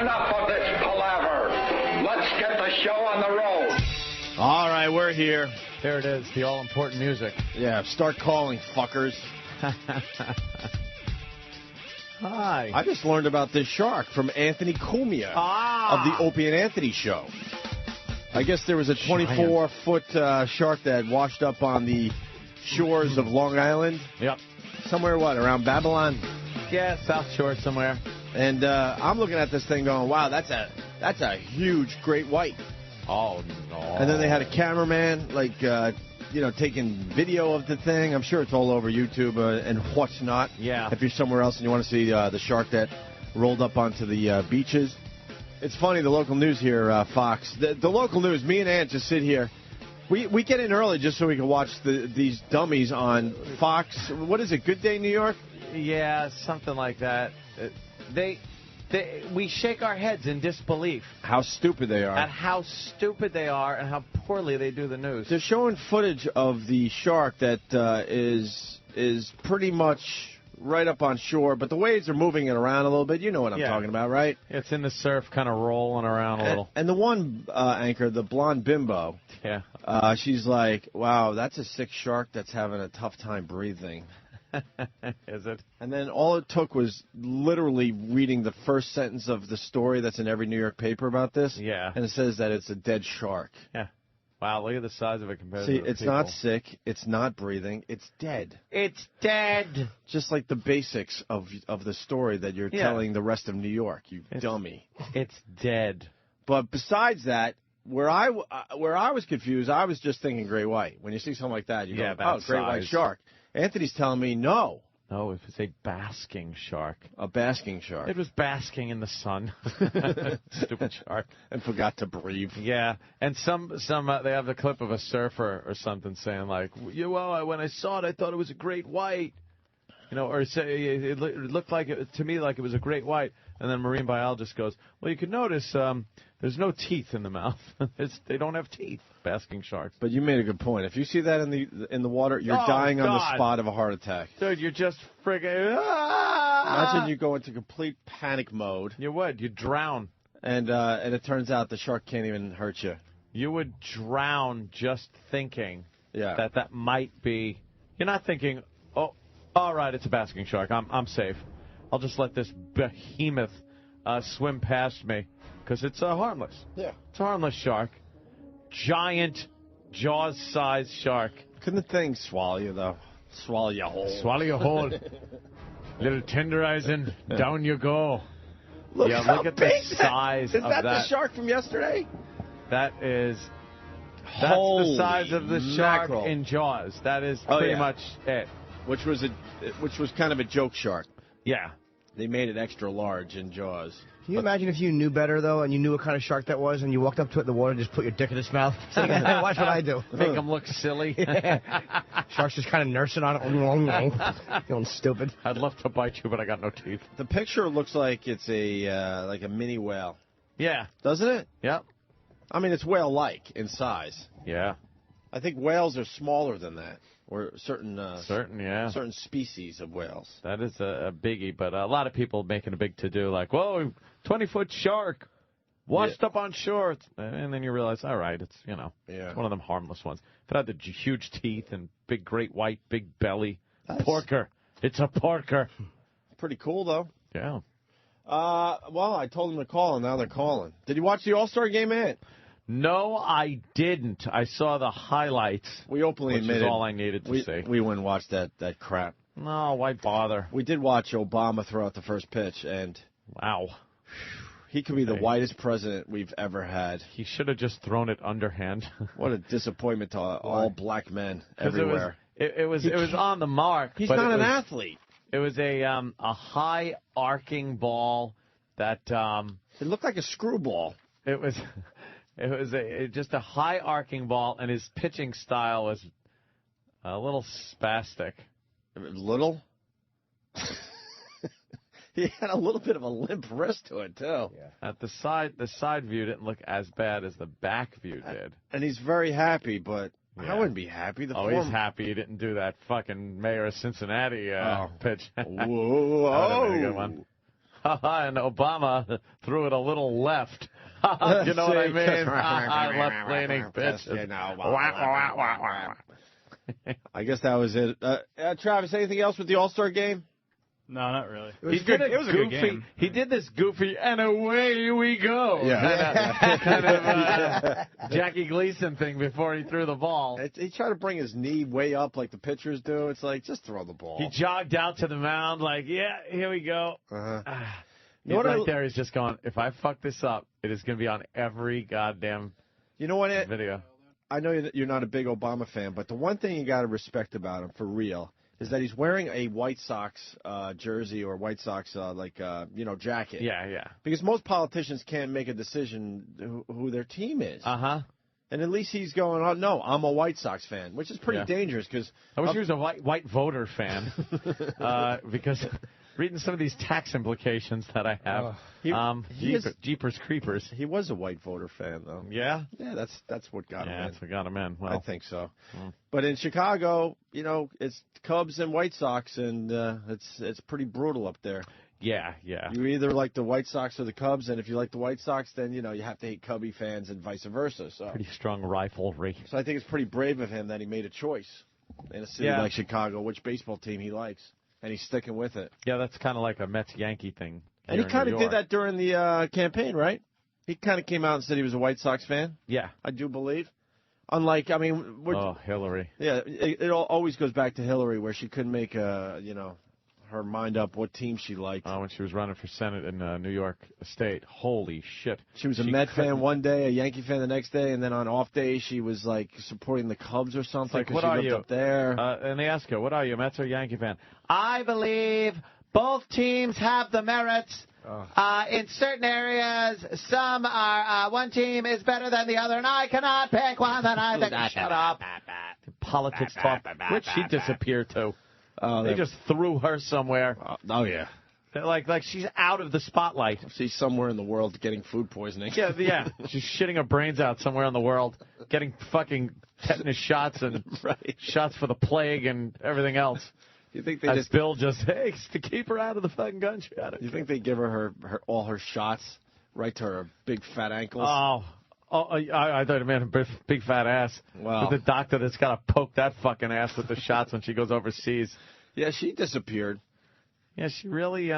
enough of this palaver. Let's get the show on the road. All right, we're here. There it is, the all-important music. Yeah, start calling, fuckers. Hi. I just learned about this shark from Anthony Cumia of the Opie and Anthony show. I guess there was a 24-foot shark that washed up on the shores of Long Island. Yep. Somewhere, around Babylon? Yeah, South Shore somewhere. And I'm looking at this thing going, wow, that's a huge great white. Oh, no. And then they had a cameraman, taking video of the thing. I'm sure it's all over YouTube and what's not. Yeah. If you're somewhere else and you want to see the shark that rolled up onto the beaches. It's funny, the local news here, Fox. The local news, me and Ant just sit here. We get in early just so we can watch these dummies on Fox. What is it, Good Day New York? Yeah, something like that. We shake our heads in disbelief. How stupid they are. At how stupid they are and how poorly they do the news. They're showing footage of the shark that is pretty much right up on shore, but the waves are moving it around a little bit. You know what I'm talking about, right? It's in the surf, kind of rolling around a little. And the one anchor, the blonde bimbo, she's like, wow, that's a sick shark that's having a tough time breathing. Is it? And then all it took was literally reading the first sentence of the story that's in every New York paper about this. Yeah. And it says that it's a dead shark. Yeah. Wow, look at the size of it compared to See, the it's people. not sick. It's not breathing. It's dead. It's dead. Just like the basics of the story that you're telling the rest of New York, you dummy. It's dead. But besides that, where I was confused, I was just thinking great white. When you see something like that, you go, oh, great white shark. Anthony's telling me no. No, it was a basking shark. A basking shark. It was basking in the sun. Stupid shark. And forgot to breathe. Yeah. And some they have the clip of a surfer or something saying like, well, when I saw it, I thought it was a great white. Or say it looked like to me like it was a great white. And then marine biologist goes, well, you could notice there's no teeth in the mouth. They don't have teeth, basking sharks. But you made a good point. If you see that in the water, you're dying on the spot of a heart attack. Dude, you're just friggin'... Imagine you go into complete panic mode. You would. You'd drown. And it turns out the shark can't even hurt you. You would drown just thinking that might be... You're not thinking, oh, all right, it's a basking shark. I'm safe. I'll just let this behemoth swim past me because it's harmless. Yeah. It's a harmless shark. Giant, jaws-sized shark. Couldn't the thing swallow you, though? Swallow you whole. Swallow you whole. Little tenderizing, down you go. Look at the size of that. Is that the shark from yesterday? That's the size of the shark in Jaws. That is pretty much it. Which was kind of a joke shark. Yeah. They made it extra large in Jaws. Can you imagine if you knew better, though, and you knew what kind of shark that was, and you walked up to it in the water and just put your dick in its mouth? So watch what I do. Make them look silly. Shark's just kind of nursing on it. Feeling stupid. I'd love to bite you, but I got no teeth. The picture looks like it's like a mini whale. Yeah. Doesn't it? Yep. I mean, it's whale-like in size. Yeah. I think whales are smaller than that, or certain species of whales. That is a biggie, but a lot of people making a big to-do, like, whoa, 20-foot shark washed up on shore. And then you realize, all right, it's, it's one of them harmless ones. If it had the huge teeth and big great white, big belly, porker. It's a porker. Pretty cool, though. Yeah. Well, I told them to call, and now they're calling. Did you watch the All-Star game, Ant? No, I didn't. I saw the highlights. We openly admitted. Which is all I needed to see. We wouldn't watch that crap. No, why bother? We did watch Obama throw out the first pitch, and... Wow. He could be the whitest president we've ever had. He should have just thrown it underhand. What a disappointment to all black men everywhere. It was on the mark. He's not an athlete. It was a high arcing ball that... it looked like a screwball. It was... It was just a high arcing ball, and his pitching style was a little spastic. Little? He had a little bit of a limp wrist to it, too. Yeah. At the side view didn't look as bad as the back view did. And he's very happy, but I wouldn't be happy. He's happy he didn't do that fucking mayor of Cincinnati pitch. Whoa. That would have been a good one. And Obama threw it a little left. You know what I mean? Left-leaning bitch. I guess that was it. Travis, anything else with the All-Star game? No, not really. It was a good game. He did this goofy, and away we go. Yeah. Kind of Jackie Gleason thing before he threw the ball. He tried to bring his knee way up like the pitchers do. It's like, just throw the ball. He jogged out to the mound like, yeah, here we go. There he's just going, if I fuck this up, it is going to be on every goddamn video. I know you're not a big Obama fan, but the one thing you got to respect about him, for real, is that he's wearing a White Sox jersey or White Sox jacket. Yeah. Because most politicians can't make a decision who their team is. Uh-huh. And at least he's going, oh, no, I'm a White Sox fan, which is pretty dangerous. Because I wish he was a white voter fan because reading some of these tax implications that I have, Jeepers Creepers. He was a white voter fan, though. Yeah? Yeah, that's what got him in. That's what got him in. Well, I think so. But in Chicago, it's Cubs and White Sox, and it's pretty brutal up there. Yeah. You either like the White Sox or the Cubs, and if you like the White Sox, then, you have to hate Cubby fans and vice versa. So pretty strong rivalry. So I think it's pretty brave of him that he made a choice in a city like Chicago, which baseball team he likes, and he's sticking with it. Yeah, that's kind of like a Mets-Yankee thing. And he kind of did that during the campaign, right? He kind of came out and said he was a White Sox fan. Yeah. I do believe. Unlike, Hillary. Yeah, it always goes back to Hillary, where she couldn't make her mind up what team she liked. When she was running for Senate in New York State. Holy shit. She was a Met fan one day, a Yankee fan the next day, and then on off days she was like supporting the Cubs or something because she lived up there. And they ask her, what are you, Mets or Yankee fan? I believe both teams have the merits. In certain areas, some are one team is better than the other, and I cannot pick one that I think. Shut up. Politics talk. Where'd she disappear to? They just threw her somewhere. Oh, yeah. Like she's out of the spotlight. She's somewhere in the world getting food poisoning. Yeah. She's shitting her brains out somewhere in the world, getting fucking tetanus shots and shots for the plague and everything else. You think they Bill just to keep her out of the fucking gunshot? You think they give her all her shots right to her big fat ankles? I thought it meant a big fat ass. Wow. With the doctor that's got to poke that fucking ass with the shots when she goes overseas. Yeah, she disappeared. Yeah, she really,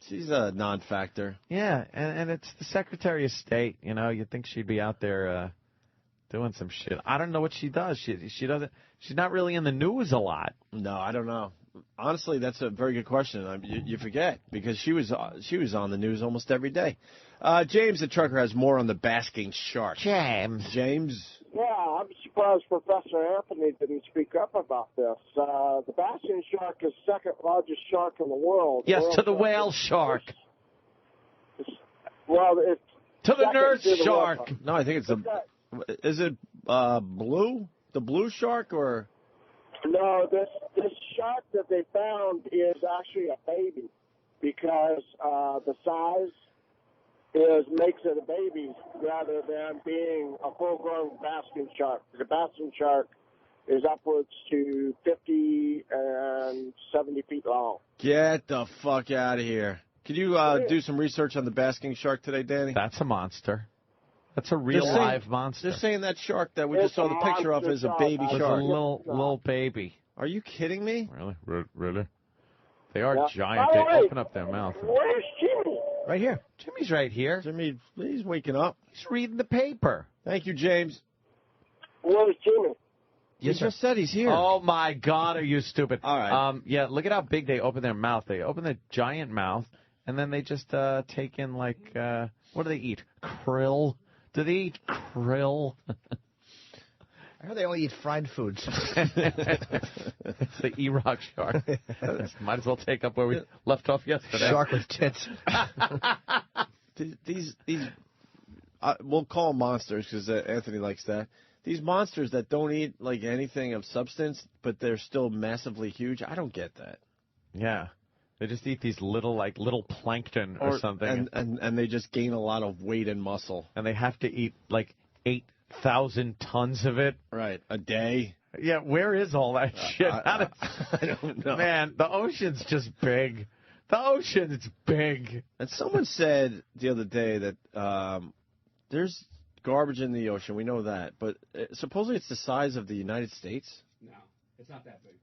she's a non-factor. Yeah, and it's the Secretary of State, you'd think she'd be out there doing some shit. I don't know what she does. She doesn't, she's not really in the news a lot. No, I don't know. Honestly, that's a very good question. You forget, because she was on the news almost every day. James the trucker has more on the basking shark. James. Yeah, I'm surprised Professor Anthony didn't speak up about this. The basking shark is the second largest shark in the world. Yes, to the whale shark. It's to the nurse shark. No, I think it's is it blue? The blue shark or? No, this shark that they found is actually a baby because the size makes it a baby rather than being a full-grown basking shark. The basking shark is upwards to 50 and 70 feet long. Get the fuck out of here. Can you do some research on the basking shark today, Danny? That's a monster. That's a real live monster. They're saying that shark that we just saw the picture of is a baby shark. It's a little baby. Are you kidding me? Really? They are giant. They open up their mouth. Where's Jimmy? Right here. Jimmy's right here. Jimmy, he's waking up. He's reading the paper. Thank you, James. Where's Jimmy? You just said he's here. Oh, my God, are you stupid? All right. Yeah, look at how big they open their mouth. They open the giant mouth, and then they just take in, what do they eat? Krill? Do they eat krill? I heard they only eat fried foods. It's the E-Rock shark. Might as well take up where we left off yesterday. Shark with tits. These we'll call them monsters because Anthony likes that. These monsters that don't eat anything of substance, but they're still massively huge. I don't get that. Yeah. They just eat these little plankton or something. And they just gain a lot of weight and muscle. And they have to eat 8,000 tons of it. Right. A day. Yeah, where is all that shit? I don't know. Man, the ocean's just big. The ocean's big. And someone said the other day that there's garbage in the ocean. We know that. But supposedly it's the size of the United States? No, it's not that big.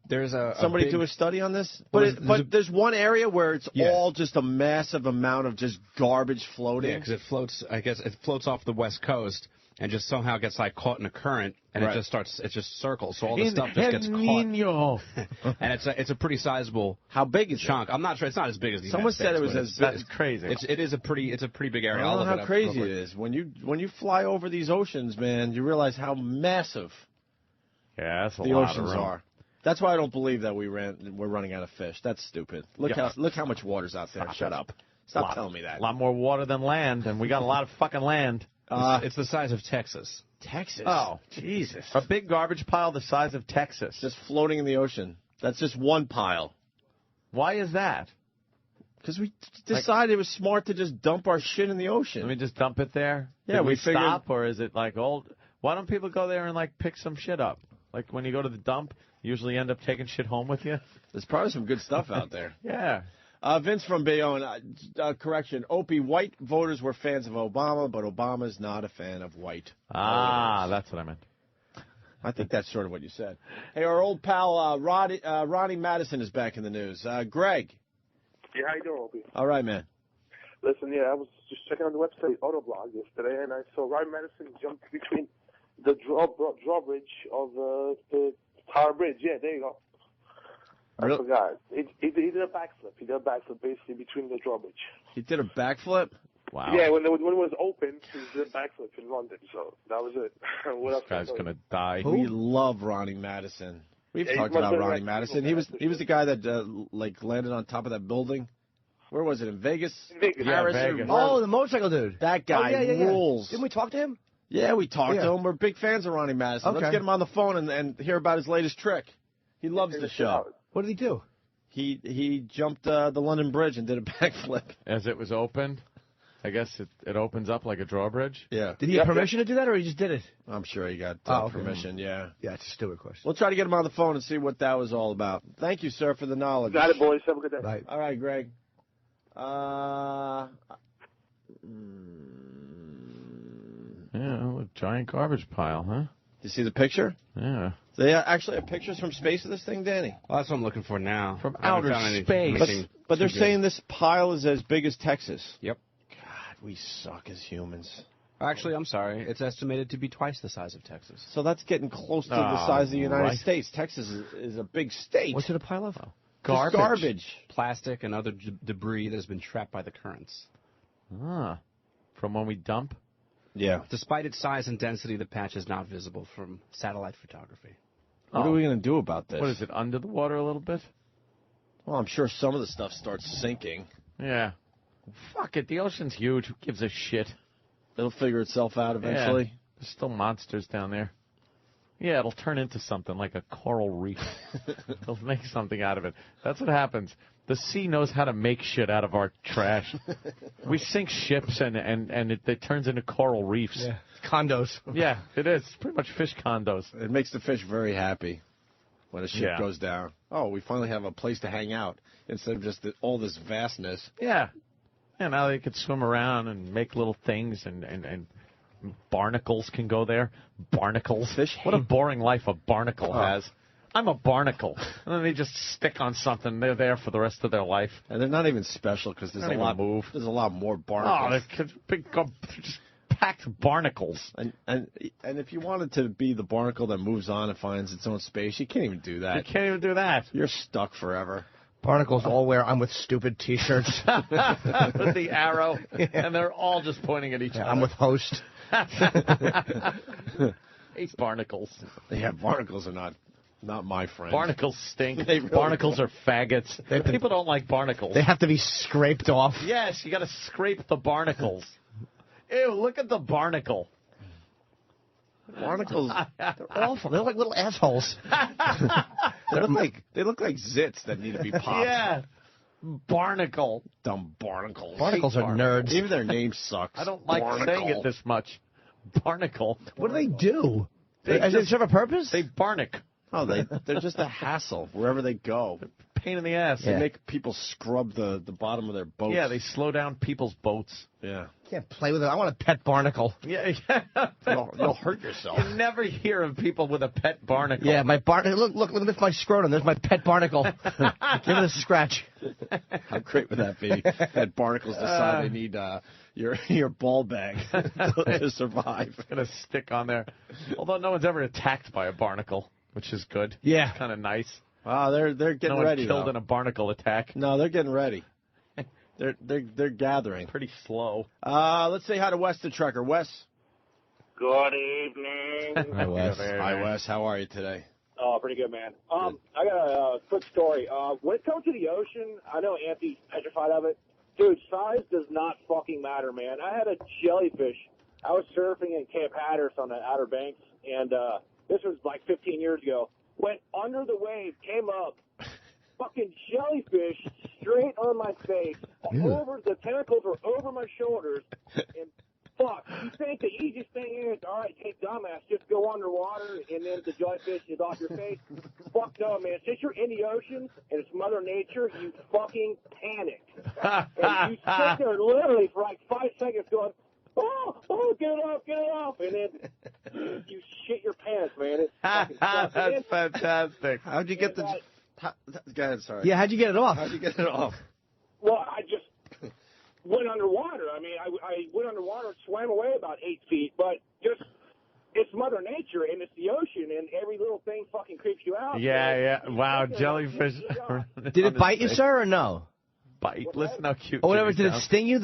There's a somebody big, do a study on this? But there's one area where it's all just a massive amount of just garbage floating. Yeah, because it floats. I guess it floats off the west coast and just somehow gets like caught in a current, and it just starts. It just circles, so all the stuff just gets caught. And it's a pretty sizable. How big is chunk? I'm not sure. It's not as big as the Someone United States, said it was as big. That's crazy. It's a pretty big area. I don't know how crazy it is when you fly over these oceans, man. You realize how massive that's the oceans are. That's why I don't believe that we're running out of fish. That's stupid. Look how much water's out there. Shut up. Stop telling me that. A lot more water than land, and we got a lot of fucking land. It's the size of Texas. Texas? Oh, Jesus. A big garbage pile the size of Texas. Just floating in the ocean. That's just one pile. Why is that? Because we decided it was smart to just dump our shit in the ocean. Let me just dump it there? Yeah, Did we figured... stop, or is it like old? Why don't people go there and like pick some shit up? Like when you go to the dump, you usually end up taking shit home with you. There's probably some good stuff out there. Yeah. Vince from Bayonne, correction. Opie, white voters were fans of Obama, but Obama's not a fan of white voters. That's what I meant. I think that's sort of what you said. Hey, our old pal Ronnie Madison is back in the news. Greg. Yeah, how you doing, Opie? All right, man. Listen, I was just checking on the website Autoblog yesterday, and I saw Ronnie Madison jump between the drawbridge of the Tower Bridge. Yeah, there you go. I forgot. He did a backflip. He did a backflip basically between the drawbridge. He did a backflip? Wow. Yeah, when it was open, he did a backflip in London. So that was it. What else? This guy's gonna die. We love Ronnie Madison. We've talked about Ronnie Madison. He was the guy that landed on top of that building. Where was it? In Vegas? In Vegas. Yeah, Vegas. Oh, the motorcycle dude. That guy rules. Didn't we talk to him? Yeah, we talked to him. We're big fans of Ronnie Madison. Okay. Let's get him on the phone and hear about his latest trick. He loves the show. What did he do? He jumped the London Bridge and did a backflip. As it was opened, I guess it opens up like a drawbridge. Yeah. Did he have permission to do that, or he just did it? I'm sure he got permission, yeah. Yeah, it's a stupid question. We'll try to get him on the phone and see what that was all about. Thank you, sir, for the knowledge. Got it, boys. Have a good day. Right. All right, Greg. Yeah, a giant garbage pile, huh? You see the picture? Yeah. They actually have pictures from space of this thing, Danny? Well, that's what I'm looking for now. From I haven't outer found space. anything But they're too saying good. this pile is as big as Texas. Yep. God, we suck as humans. Actually, I'm sorry. It's estimated to be twice the size of Texas. So that's getting close to the size of the United States. Texas is a big state. What's it a pile of? Just garbage. Plastic and other debris that has been trapped by the currents. From when we dump? Yeah. Despite its size and density, the patch is not visible from satellite photography. What are we going to do about this? What is it, under the water a little bit? Well, I'm sure some of the stuff starts sinking. Yeah. Fuck it, the ocean's huge. Who gives a shit? It'll figure itself out eventually. Yeah. There's still monsters down there. Yeah, it'll turn into something like a coral reef. They'll make something out of it. That's what happens. The sea knows how to make shit out of our trash. We sink ships and it turns into coral reefs. Yeah. Condos. Yeah, it is. It's pretty much fish condos. It makes the fish very happy when a ship goes down. Oh, we finally have a place to hang out instead of just all this vastness. Yeah. And now they could swim around and make little things and barnacles can go there. Barnacles. Fish. What a boring life a barnacle has. I'm a barnacle. And then they just stick on something. They're there for the rest of their life. And they're not even special because there's a lot more barnacles. Oh, they're big, just packed barnacles. And if you wanted to be the barnacle that moves on and finds its own space, you can't even do that. You can't even do that. You're stuck forever. Barnacles all wear I'm with stupid T-shirts. With the arrow. And they're all just pointing at each other. I'm with host. Hey, barnacles. Yeah, barnacles are not my friend. Barnacles stink. They really Barnacles are faggots. People don't like barnacles. They have to be scraped off. Yes, you got to scrape the barnacles. Ew, look at the barnacle. Barnacles, they're awful. They're like little assholes. they look like zits that need to be popped. Yeah. Barnacle. Dumb barnacles. Barnacles are nerds. Even their name sucks. I don't like saying it this much. Barnacle. What do they do? They serve a purpose? They barnac. Oh, they're just a hassle wherever they go. pain in the ass. They make people scrub the bottom of their boats. Yeah, they slow down people's boats. Yeah. Can't play with it. I want a pet barnacle. Yeah. You'll hurt yourself. You never hear of people with a pet barnacle. Yeah, my look at my scrotum. There's my pet barnacle. Give it a scratch. How great would that be? That barnacles decide they need your ball bag to survive. It's gonna stick on there. Although no one's ever attacked by a barnacle, which is good. Yeah, kind of nice. Wow, they're getting ready. No one killed in a barnacle attack. No, they're getting ready. They're gathering. Pretty slow. Let's say hi to Wes the trucker. Wes. Good evening. Hi, Wes. Hi, Wes. How are you today? Oh, pretty good, man. I got a quick story. When it comes to the ocean, I know Anthony's petrified of it. Dude, size does not fucking matter, man. I had a jellyfish. I was surfing in Cape Hatteras on the Outer Banks, and this was like 15 years ago. Went under the wave, came up, fucking jellyfish straight on my face. Over the tentacles were over my shoulders, and fuck, you think the easiest thing is, all right, hey, dumbass, just go underwater, and then the jellyfish is off your face? Fuck no, man. Since you're in the ocean, and it's Mother Nature, you fucking panic. And you sit there literally for like 5 seconds going, oh, get it off, and then you shit your pants, man. That's fantastic. How'd you get the... Go ahead, sorry. Yeah, how'd you get it off? How'd you get it off? Well, I just went underwater. I mean, I went underwater and swam away about 8 feet, but just, it's Mother Nature, and it's the ocean, and every little thing fucking creeps you out. Yeah. Wow, jellyfish. Did it bite you, sir, or no? Bite. Listen how cute. Or whatever. Did it sting you?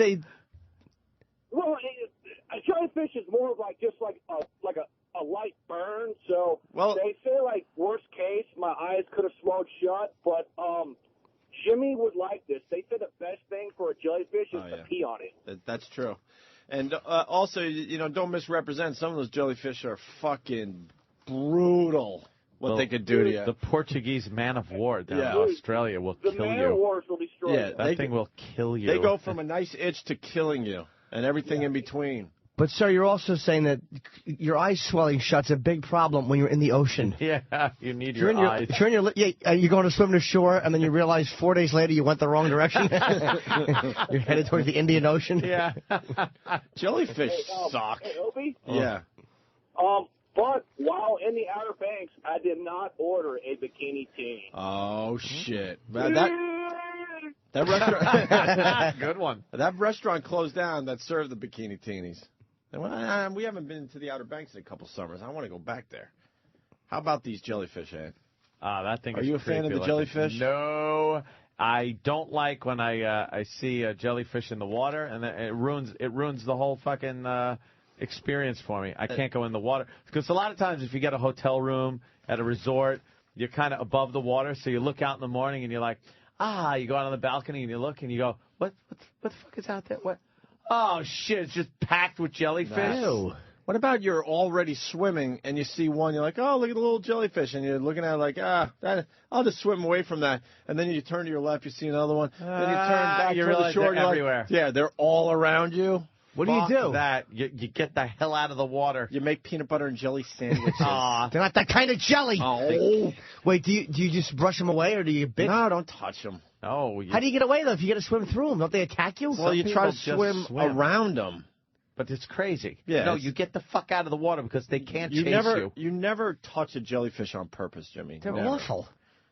Well, a jellyfish is more of like just like a light burn. So they say like worst case, my eyes could have swelled shut, but Jimmy would like this. They said the best thing for a jellyfish is to pee on it. That's true. And also, don't misrepresent. Some of those jellyfish are fucking brutal. What they could do to you. The Portuguese man of war down in Australia will kill you. The man of wars will destroy you. That thing will kill you. They go from a nice itch to killing you and everything in between. But, sir, you're also saying that your eyes swelling shut's a big problem when you're in the ocean. Yeah, you need your eyes. You're going to swim to shore, and then you realize 4 days later you went the wrong direction. You're headed towards the Indian Ocean. Yeah. Jellyfish suck. Hey, Opie? Yeah. But while in the Outer Banks, I did not order a bikini teeny. Oh, shit. That restaurant, good one. That restaurant closed down that served the bikini teenies. And we haven't been to the Outer Banks in a couple summers. I want to go back there. How about these jellyfish, Ed? That thing. Are you a fan of the jellyfish? No, I don't like when I see a jellyfish in the water, and it ruins the whole fucking experience for me. I can't go in the water because a lot of times if you get a hotel room at a resort, you're kind of above the water, so you look out in the morning and you're like. You go out on the balcony and you look and you go, what the fuck is out there? What? Oh, shit, it's just packed with jellyfish. No. What about you're already swimming and you see one, you're like, oh, look at the little jellyfish, and you're looking at it like, I'll just swim away from that. And then you turn to your left, you see another one. Then you turn back to the shore. They're everywhere. Like, they're all around you. What do you do? That you get the hell out of the water. You make peanut butter and jelly sandwiches. They're not that kind of jelly. Oh. Wait, do you just brush them away or do you bitch? No, don't touch them. Oh. How do you get away though? If you got to swim through them, don't they attack you? Well, you try to swim around them. But it's crazy. Yeah. No, you get the fuck out of the water because they can't chase you. You never touch a jellyfish on purpose, Jimmy. They're awful.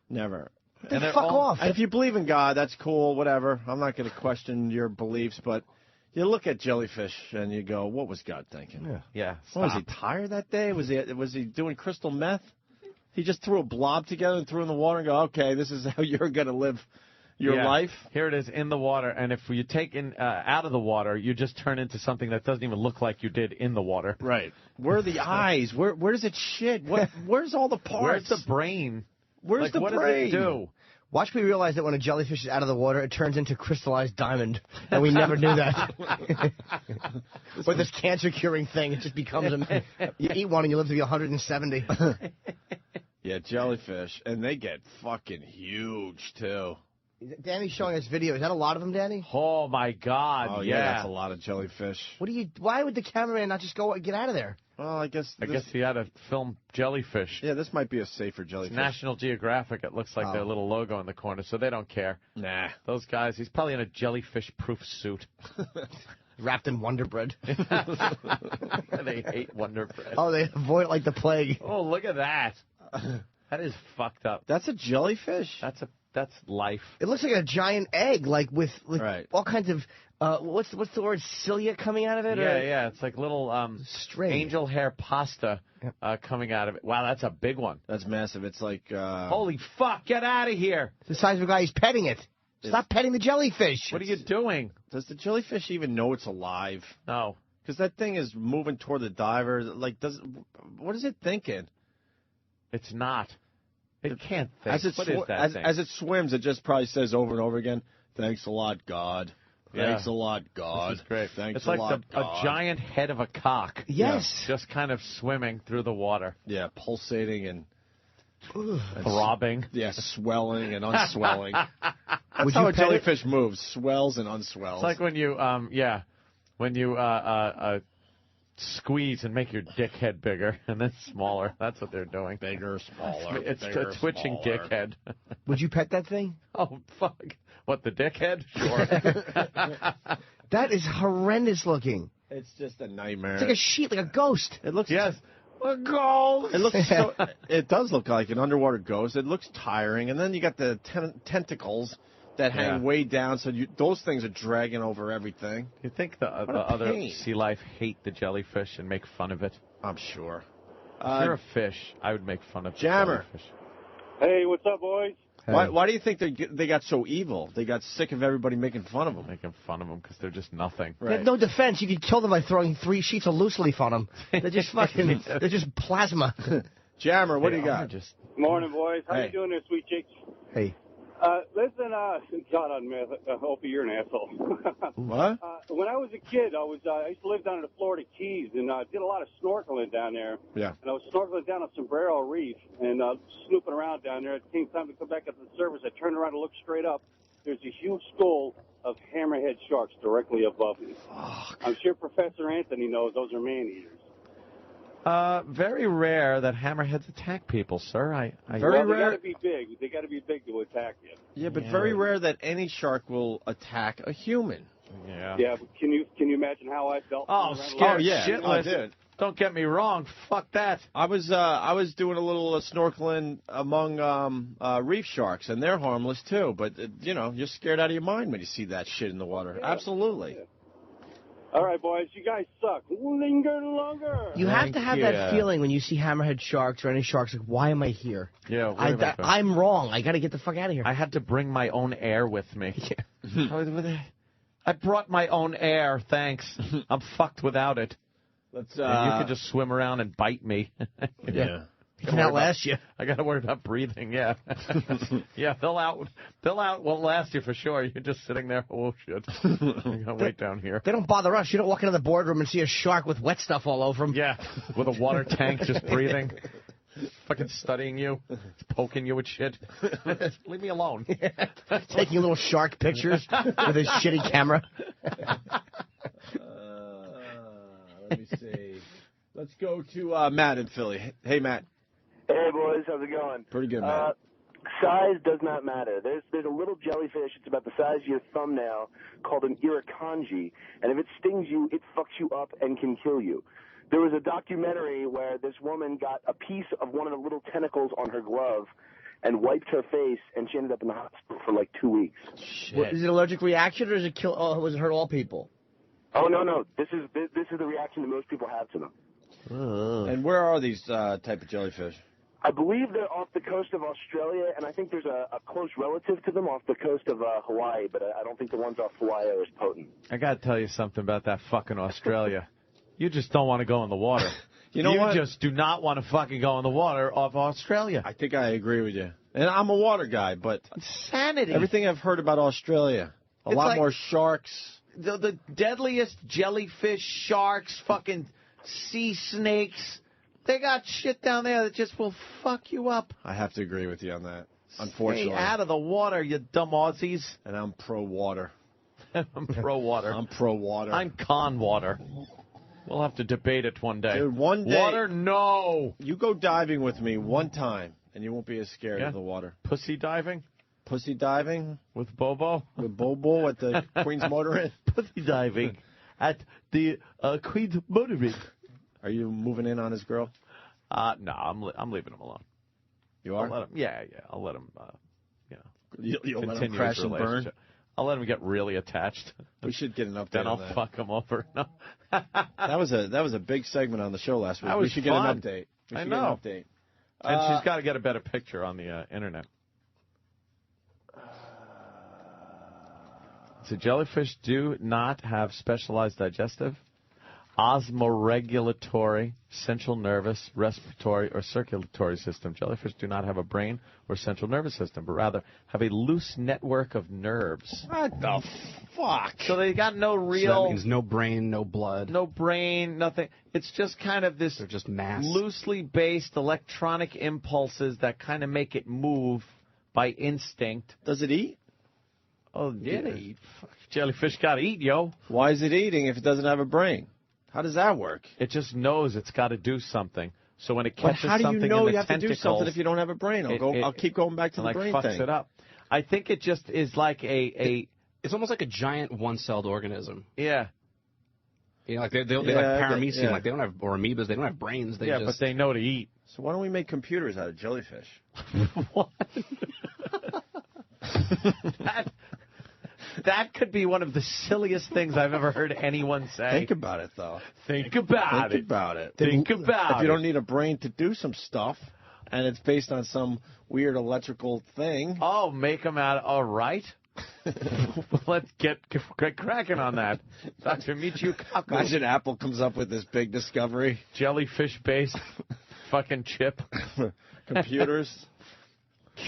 Never. They fuck off. If you believe in God, that's cool, whatever. I'm not going to question your beliefs, but you look at jellyfish and you go, what was God thinking? Yeah. Was he tired that day? Was he doing crystal meth? He just threw a blob together and threw in the water and go, okay, this is how you're going to live your life. Here it is in the water, and if you take out of the water, you just turn into something that doesn't even look like you did in the water. Right. Where are the eyes? Where does it shit? Where's all the parts? Where's the brain? Where's the brain? What does it do? Watch me realize that when a jellyfish is out of the water, it turns into crystallized diamond, and we never knew that. Or this cancer-curing thing, it just becomes you eat one and you live to be 170. Yeah, jellyfish, and they get fucking huge, too. Danny's showing us video. Is that a lot of them, Danny? Oh, my God. Oh, yeah, that's a lot of jellyfish. Why would the cameraman not just go get out of there? Well, I guess he had to film jellyfish. Yeah, this might be a safer jellyfish. It's National Geographic. It looks like their little logo in the corner, so they don't care. Nah. Those guys, he's probably in a jellyfish-proof suit. Wrapped in Wonder Bread. They hate Wonder Bread. Oh, they avoid it like the plague. Oh, look at that. That is fucked up. That's a jellyfish? That's life. It looks like a giant egg, like with all kinds of what's the word, cilia coming out of it? Yeah. It's like little angel hair pasta coming out of it. Wow, that's a big one. That's massive. It's like holy fuck! Get out of here! It's the size of a guy who's petting it. Stop petting the jellyfish. What are you doing? Does the jellyfish even know it's alive? No, because that thing is moving toward the diver. Like, what is it thinking? It's not. It can't think. As it swims, it just probably says over and over again, "Thanks a lot, God. Thanks a lot, God. This is great. Thanks it's a like lot, God." a giant head of a cock. Yes. Yeah. Just kind of swimming through the water. Yeah, pulsating and throbbing. Yeah, swelling and unswelling. That's how a jellyfish moves, swells and unswells. It's like when you, squeeze and make your dick head bigger and then smaller. That's what they're doing. Bigger, smaller. It's a twitching dick head. Would you pet that thing? Oh, fuck. What, the dick head? Sure. That is horrendous looking. It's just a nightmare. It's like a sheet, like a ghost. It looks... Yes. A ghost. It looks so... It does look like an underwater ghost. It looks tiring. And then you got the tentacles that hang way down, so those things are dragging over everything. You think the other sea life hate the jellyfish and make fun of it? I'm sure. If you're a fish, I would make fun of the Jammer. jellyfish. Hey, what's up, boys? Hey. Why do you think they got so evil? They got sick of everybody making fun of them. Making fun of them because they're just nothing. Right. They have no defense. You could kill them by throwing 3 sheets of loose leaf on them. They're just fucking... They're just plasma. Jammer, what do you got? Morning, boys. How you doing there, sweet chicks? Hey. Listen, God, Opie, you're an asshole. What? When I was a kid, I used to live down in the Florida Keys, and I did a lot of snorkeling down there. Yeah. And I was snorkeling down on Sombrero Reef and snooping around down there. It came time to come back up to the surface. I turned around to look straight up. There's a huge school of hammerhead sharks directly above me. Fuck. I'm sure Professor Anthony knows those are man-eaters. Very rare that hammerheads attack people, sir. Very rare. They got to be big. They got to be big to attack you. Yeah, but very rare that any shark will attack a human. Yeah. Yeah, but can you imagine how I felt? Oh, scared yeah. shitless. I did. Don't get me wrong. Fuck that. I was doing a little snorkeling among reef sharks, and they're harmless too. But you're scared out of your mind when you see that shit in the water. Yeah. Absolutely. Yeah. All right, boys, you guys suck. Linger longer. You have to have that feeling when you see hammerhead sharks or any sharks. Like, why am I here? Yeah, I'm wrong. I got to get the fuck out of here. I had to bring my own air with me. Yeah. I brought my own air. Thanks. I'm fucked without it. And you can just swim around and bite me. Yeah. It can outlast you. I got to worry about breathing, yeah. Yeah, they'll won't last you for sure. You're just sitting there, oh, shit. You got to wait down here. They don't bother us. You don't walk into the boardroom and see a shark with wet stuff all over him. Yeah, with a water tank just breathing. Fucking studying you. It's poking you with shit. Leave me alone. Taking little shark pictures with his shitty camera. Let me see. Let's go to Matt in Philly. Hey, Matt. Hey, boys. How's it going? Pretty good, man. Size does not matter. There's a little jellyfish. It's about the size of your thumbnail called an irukandji. And if it stings you, it fucks you up and can kill you. There was a documentary where this woman got a piece of one of the little tentacles on her glove and wiped her face, and she ended up in the hospital for like 2 weeks. Shit. What, is it an allergic reaction, or does it kill? Oh, was it hurt all people? Oh, no. This is the reaction that most people have to them. And where are these type of jellyfish? I believe they're off the coast of Australia, and I think there's a close relative to them off the coast of Hawaii, but I don't think the ones off Hawaii are as potent. I got to tell you something about that fucking Australia. You just don't want to go in the water. You just do not want to fucking go in the water off Australia. I think I agree with you. And I'm a water guy, but insanity. Everything I've heard about Australia, a lot more sharks. The deadliest jellyfish, sharks, fucking sea snakes. They got shit down there that just will fuck you up. I have to agree with you on that. Unfortunately. Stay out of the water, you dumb Aussies. And I'm pro-water. I'm pro-water. I'm pro-water. I'm con-water. We'll have to debate it one day. Dude, one day. Water, no. You go diving with me one time, and you won't be as scared of the water. Pussy diving? Pussy diving? With Bobo? With Bobo at the Queen's Motor Inn? Pussy diving at the Queen's Motor Inn. Are you moving in on his girl? No, I'm leaving him alone. You are? I'll let him, yeah. I'll let him, You'll let him continue crash his and burn? relationship. I'll let him get really attached. We should get an update Then on I'll that. fuck him over. No. That was a big segment on the show last week. That was we should fun. get an update. We I should know. Get an update. And she's got to get a better picture on the internet. So jellyfish do not have specialized digestive, osmoregulatory, central nervous, respiratory, or circulatory system. Jellyfish do not have a brain or central nervous system, but rather have a loose network of nerves. What the fuck? So they got no real... So that means no brain, no blood. No brain, nothing. It's just kind of this... They're just mass. Loosely based electronic impulses that kind of make it move by instinct. Does it eat? Oh, yeah, they eat. Fuck, jellyfish got to eat, yo. Why is it eating if it doesn't have a brain? How does that work? It just knows it's got to do something. So when it catches how do you something know in the you have to do tentacles, something if you don't have a brain? I'll keep going back to the like brain fucks thing. it up. I think it just is like It's almost like a giant one-celled organism. Yeah. You know, like they like paramecium, like they don't have, or amoebas, they don't have brains. They just... but they know to eat. So why don't we make computers out of jellyfish? What? That could be one of the silliest things I've ever heard anyone say. Think about it, though. Think about it. Think about it. If you don't need a brain to do some stuff, and it's based on some weird electrical thing. Oh, make them out. All right. Let's get cracking on that. Dr. Michio Kaku. Imagine Apple comes up with this big discovery. Jellyfish-based fucking chip. Computers.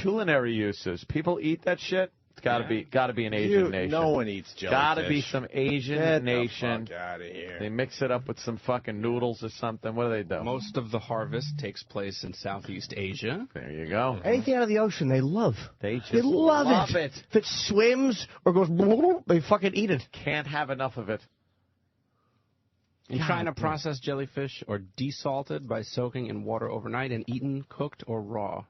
Culinary uses. People eat that shit? It's got to be an Asian nation. No one eats jellyfish. Got to be some Asian Get nation. the fuck out of here. They mix it up with some fucking noodles or something. What do they do? Most of the harvest takes place in Southeast Asia. There you go. Anything out of the ocean, they love. They just love it. If it swims or goes, they fucking eat it. Can't have enough of it. In China, processed jellyfish are desalted by soaking in water overnight and eaten, cooked, or raw.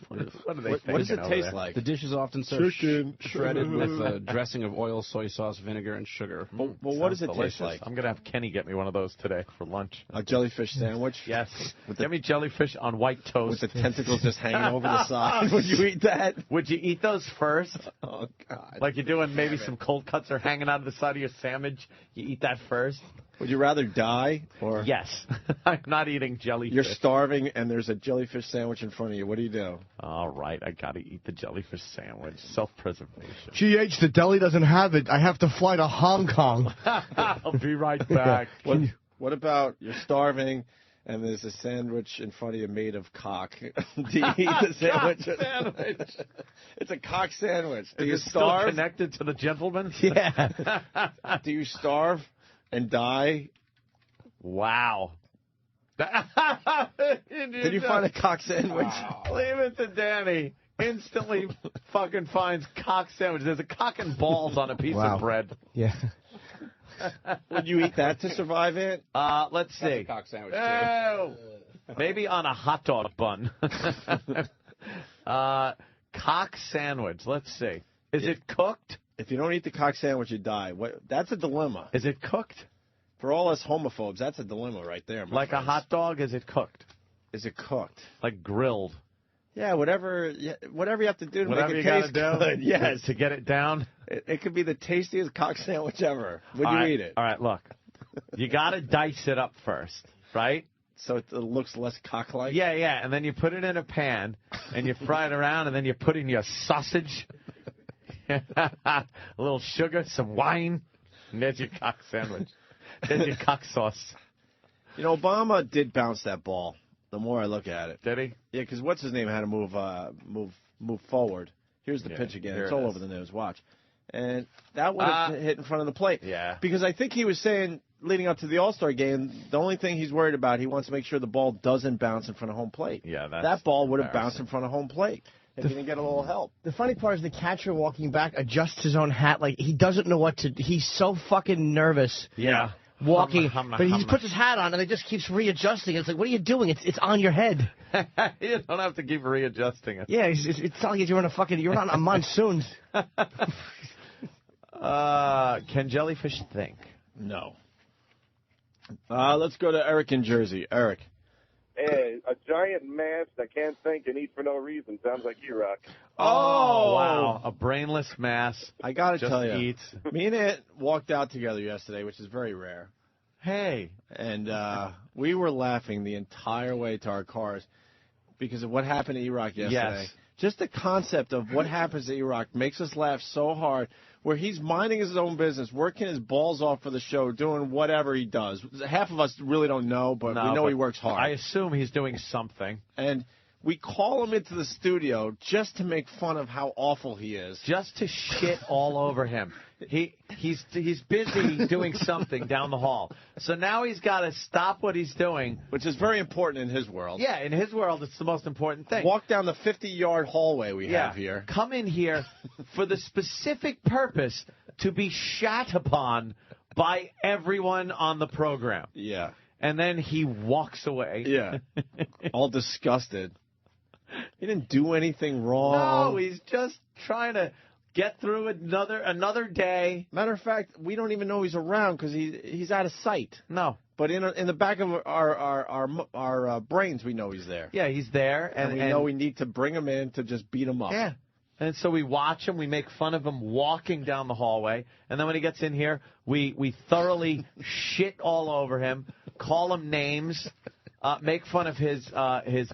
What do they What does it taste like? The dish is often served Chicken. shredded with a dressing of oil, soy sauce, vinegar, and sugar. Well, what does it delicious. taste like? I'm going to have Kenny get me one of those today for lunch. A jellyfish sandwich? Yes. Get me jellyfish on white toast. With the tentacles just hanging over the side. Would you eat that? Would you eat those first? Oh, God. Like you're doing maybe some cold cuts are hanging out of the side of your sandwich. You eat that first? Would you rather die or... Yes. I'm not eating jellyfish. You're starving and there's a jellyfish sandwich in front of you. What do you do? All right. I got to eat the jellyfish sandwich. Self-preservation. GH, the deli doesn't have it. I have to fly to Hong Kong. I'll be right back. What about you're starving and there's a sandwich in front of you made of cock? Do you eat the sandwich? Sandwich. It's a cock sandwich. Do you Is it starve? still connected to the gentleman? Yeah. Do you starve and die? Wow. Did you find a cock sandwich? Leave it to Danny. Instantly fucking finds cock sandwich. There's a cock and balls on a piece of bread. Yeah. Would you eat that to survive it? Let's see. That's a cock sandwich, too. Maybe on a hot dog bun. Cock sandwich. Let's see. Is it cooked? If you don't eat the cock sandwich, you die. That's a dilemma. Is it cooked? For all us homophobes, that's a dilemma right there. Like friends. a hot dog, is it cooked? Is it cooked? Like grilled? Yeah, whatever you have to do to Whatever make you it taste gotta good. do Yes. to get it down? It could be the tastiest cock sandwich ever. Would you eat it? All right, look. You got to dice it up first, right? So it looks less cock-like? Yeah, and then you put it in a pan, and you fry it around, and then you put in your sausage, a little sugar, some wine, and there's your cock sandwich. There's your cock sauce. You know, Obama did bounce that ball, the more I look at it. Did he? Yeah, because what's his name had to move forward. Here's the pitch again. It's all over the news. Watch. And that would have hit in front of the plate. Yeah. Because I think he was saying, leading up to the All-Star game, the only thing he's worried about, he wants to make sure the ball doesn't bounce in front of home plate. Yeah, that ball would have bounced in front of home plate. if he didn't get a little help. The funny part is the catcher walking back adjusts his own hat like he doesn't know what to do. He's so fucking nervous. Yeah. Walking, but he just puts his hat on and it just keeps readjusting. It's like, what are you doing? It's on your head. You don't have to keep readjusting it. Yeah, it's not like you're on a monsoon. Can jellyfish think? No. Let's go to Eric in Jersey. Eric. Hey, a giant mass that can't think and eat for no reason. Sounds like E-Rock. Oh, wow. A brainless mass. I got to tell you. Eats. Me and Aunt walked out together yesterday, which is very rare. Hey. And we were laughing the entire way to our cars because of what happened to E-Rock yesterday. Yes. Just the concept of what happens to E-Rock makes us laugh so hard, where he's minding his own business, working his balls off for the show, doing whatever he does. Half of us really don't know, but we know he works hard. I assume he's doing something. And we call him into the studio just to make fun of how awful he is. Just to shit all over him. He's busy doing something down the hall. So now he's got to stop what he's doing. Which is very important in his world. Yeah, in his world, it's the most important thing. Walk down the 50-yard hallway we have here. Come in here for the specific purpose to be shat upon by everyone on the program. Yeah. And then he walks away. Yeah. All disgusted. He didn't do anything wrong. No, he's just trying to get through another day. Matter of fact, we don't even know he's around because he's out of sight. No. But in the back of our brains, we know he's there. Yeah, he's there. And we know we need to bring him in to just beat him up. Yeah. And so we watch him. We make fun of him walking down the hallway. And then when he gets in here, we thoroughly shit all over him, call him names, make fun of his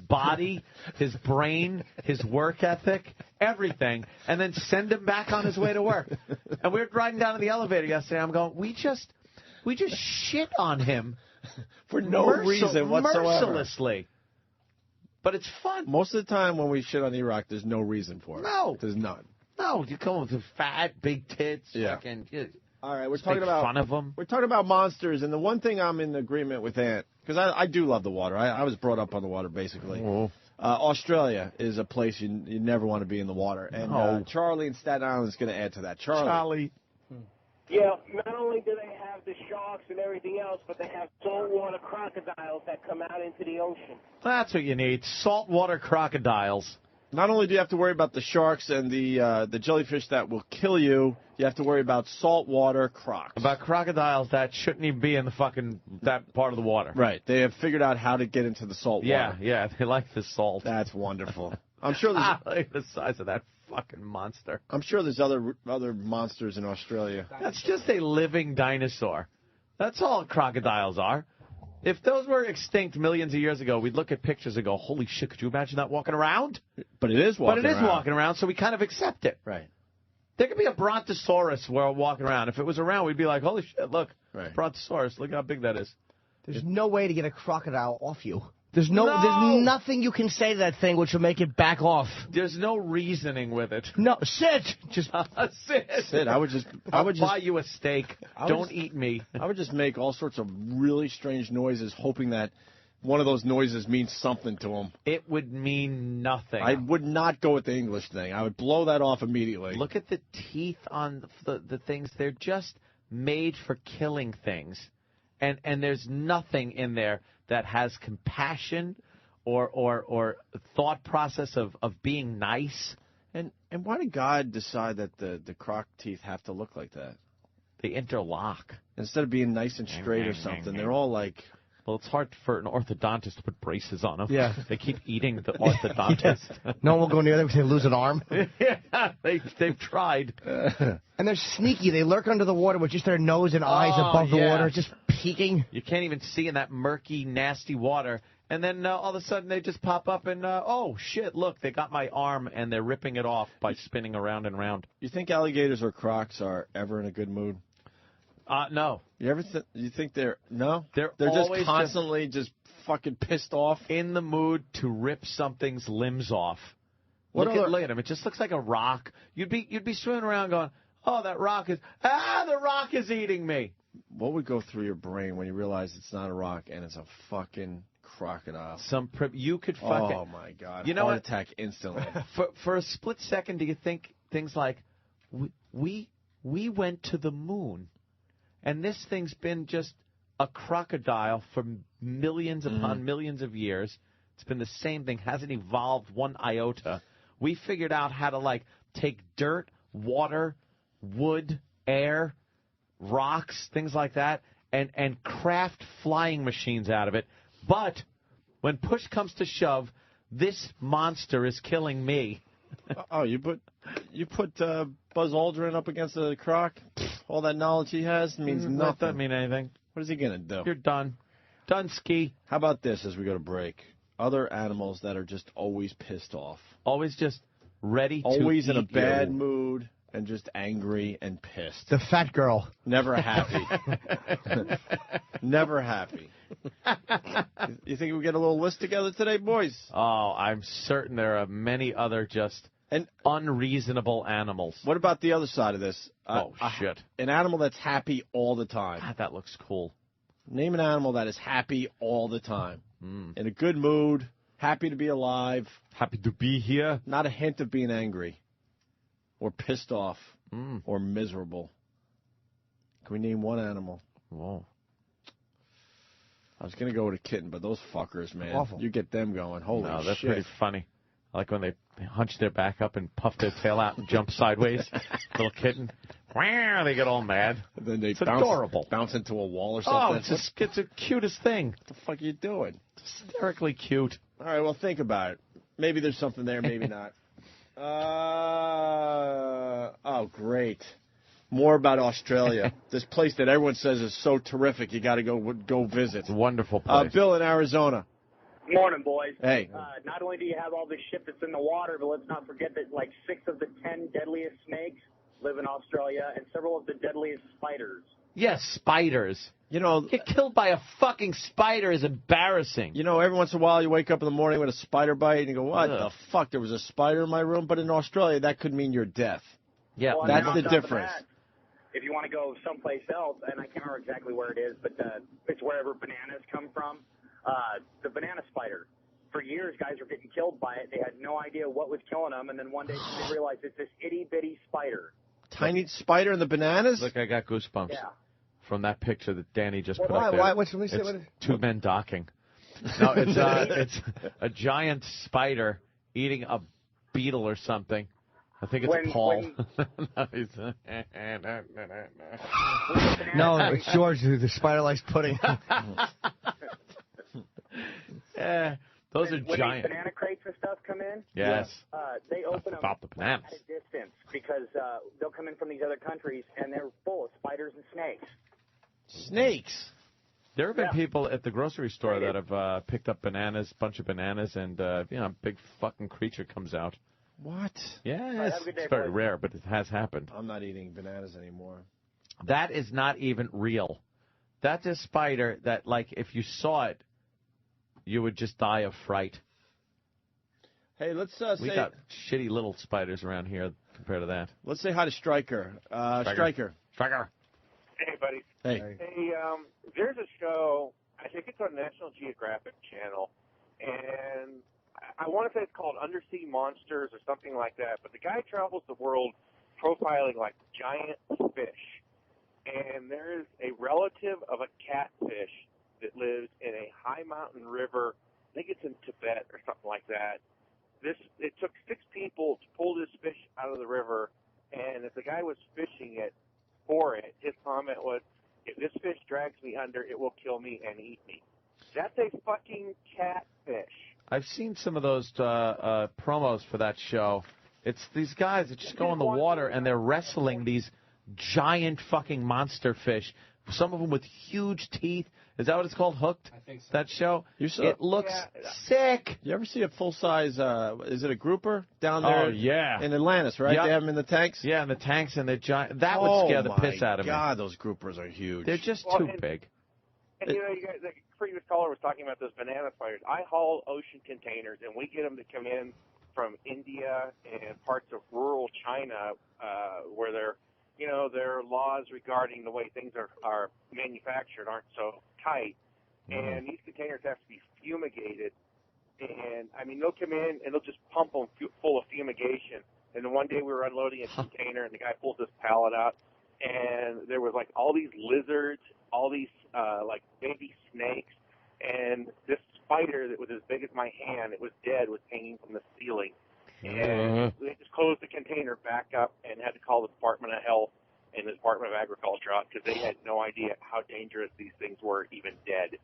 body, his brain, his work ethic, everything, and then send him back on his way to work. And we were riding down in the elevator yesterday. I'm going, we just shit on him for no reason whatsoever. Mercilessly. But it's fun. Most of the time when we shit on E-Rock, there's no reason for it. No. There's none. No, you come with fat, big tits. Yeah. Fucking, all right, we're talking about fun of them. We're talking about monsters, and the one thing I'm in agreement with Ant, because I do love the water. I was brought up on the water, basically. Oh. Australia is a place you never want to be in the water. And Charlie in Staten Island is going to add to that. Charlie. Yeah, not only do they have the sharks and everything else, but they have saltwater crocodiles that come out into the ocean. That's what you need, saltwater crocodiles. Not only do you have to worry about the sharks and the jellyfish that will kill you, you have to worry about saltwater crocs. About crocodiles that shouldn't even be in that part of the water. Right. They have figured out how to get into the salt water. Yeah, they like the salt. That's wonderful. I'm sure there's like the size of that fucking monster. I'm sure there's other monsters in Australia. That's just a living dinosaur. That's all crocodiles are. If those were extinct millions of years ago, we'd look at pictures and go, holy shit, could you imagine that walking around? But it is walking around. Walking around, so we kind of accept it. Right. There could be a brontosaurus walking around. If it was around, we'd be like, holy shit, look, brontosaurus, look how big that is. There's no way to get a crocodile off you. There's nothing you can say to that thing which will make it back off. There's no reasoning with it. No, sit. Just sit. I would just buy you a steak. Don't eat me. I would just make all sorts of really strange noises, hoping that one of those noises means something to him. It would mean nothing. I would not go with the English thing. I would blow that off immediately. Look at the teeth on the things. They're just made for killing things. And there's nothing in there that has compassion or thought process of being nice. And why did God decide that the croc teeth have to look like that? They interlock. Instead of being nice and straight or something, they're all like... Well, it's hard for an orthodontist to put braces on them. Yeah. They keep eating the orthodontist. Yeah. No one will go near them because they lose an arm. Yeah, they've tried. And they're sneaky. They lurk under the water with just their nose and eyes above the water, just peeking. You can't even see in that murky, nasty water. And then all of a sudden they just pop up and, oh, shit, look, they got my arm and they're ripping it off by spinning around and around. You think alligators or crocs are ever in a good mood? No. You think they're no? They're just constantly just fucking pissed off, in the mood to rip something's limbs off. Look at him. It just looks like a rock. You'd be swimming around going, oh, that rock is the rock is eating me. What would go through your brain when you realize it's not a rock and it's a fucking Crocodile. You could fucking... Oh, my God. You know Heart what? attack instantly. For a split second, do you think things like, we went to the moon, and this thing's been just a crocodile for millions upon millions of years. It's been the same thing, hasn't evolved one iota. We figured out how to, like, take dirt, water, wood, air, rocks, things like that, and craft flying machines out of it. But when push comes to shove, this monster is killing me. Oh, you put Buzz Aldrin up against the croc? All that knowledge he has means nothing. That doesn't mean anything. What is he going to do? You're done. Done, ski. How about this as we go to break? Other animals that are just always pissed off. Always just ready to always eat in a bad you. mood and just angry and pissed. The fat girl. Never happy. Never happy. You think we'll get a little list together today, boys? Oh, I'm certain there are many other just unreasonable animals. What about the other side of this? Shit. An animal that's happy all the time. God, that looks cool. Name an animal that is happy all the time. In a good mood, happy to be alive. Happy to be here. Not a hint of being angry or pissed off or miserable. Can we name one animal? Whoa. I was going to go with a kitten, but those fuckers, man. Awful. You get them going. Holy shit. No, that's pretty funny. I like when they hunch their back up and puff their tail out and jump sideways. Little kitten. Wow, they get all mad. And then they adorable. Bounce into a wall or something. Oh, it's the cutest thing. What the fuck are you doing? It's hysterically cute. All right, well, think about it. Maybe there's something there, maybe not. Oh, great. More about Australia. This place that everyone says is so terrific. You got to go visit. It's a wonderful place. Bill in Arizona. Morning, boys. Hey. Not only do you have all this shit that's in the water, but let's not forget that like 6 of the 10 deadliest snakes live in Australia, and several of the deadliest spiders. Yes, spiders. You know, get killed by a fucking spider is embarrassing. You know, every once in a while you wake up in the morning with a spider bite and you go, what the fuck? There was a spider in my room? But in Australia, that could mean your death. Yeah, well, that's the top of difference. That, if you want to go someplace else, and I can't remember exactly where it is, but it's wherever bananas come from, the banana spider. For years, guys were getting killed by it. They had no idea what was killing them, and then one day they realized it's this itty-bitty spider. Tiny spider in the bananas? Look, I got goosebumps from that picture that Danny just put why, up there. Why? What's the It's two men docking. No, it's a giant spider eating a beetle or something. I think it's Paul. No, it's George who the spider likes pudding. Those are when giant. When banana crates and stuff come in, yes, they open them the bananas. at a distance because they'll come in from these other countries and they're full of spiders and snakes. Snakes? There have been people at the grocery store that have picked up bananas, bunch of bananas, and a big fucking creature comes out. What? Yes, it's very rare, but it has happened. I'm not eating bananas anymore. That is not even real. That's a spider that, like, if you saw it, you would just die of fright. Hey, let's we got shitty little spiders around here compared to that. Let's say hi to Stryker. Stryker. Hey, buddy. Hey. Hey, there's a show, I think it's on National Geographic Channel, and I want to say it's called Undersea Monsters or something like that, but the guy travels the world profiling, like, giant fish. And there is a relative of a catfish that lives in a high mountain river. I think it's in Tibet or something like that. It took 6 people to pull this fish out of the river, and if the guy was fishing it for it, his comment was, if this fish drags me under, it will kill me and eat me. That's a fucking catfish. I've seen some of those promos for that show. It's these guys that just go in the water and they're wrestling these giant fucking monster fish. Some of them with huge teeth. Is that what it's called? Hooked? I think so. That show? It looks sick. You ever see a full-size, is it a grouper down there? Oh, yeah. In Atlantis, right? Yep. They have them in the tanks? Yeah, in the tanks and they're giant. That would scare the piss out of me. Oh, my God, those groupers are huge. They're just too big. And, you guys, the previous caller was talking about those banana spiders. I haul ocean containers, and we get them to come in from India and parts of rural China where their laws regarding the way things are manufactured aren't so tight. and these containers have to be fumigated. And, I mean, they'll come in and they'll just pump them full of fumigation. And then one day we were unloading a container, and the guy pulled this pallet out, and there was, like, all these lizards, all these, like, baby snakes, and this spider that was as big as my hand, it was dead, was hanging from the ceiling. And they just closed the container back up and had to call the Department of Health and the Department of Agriculture out because they had no idea how dangerous these things were, even dead.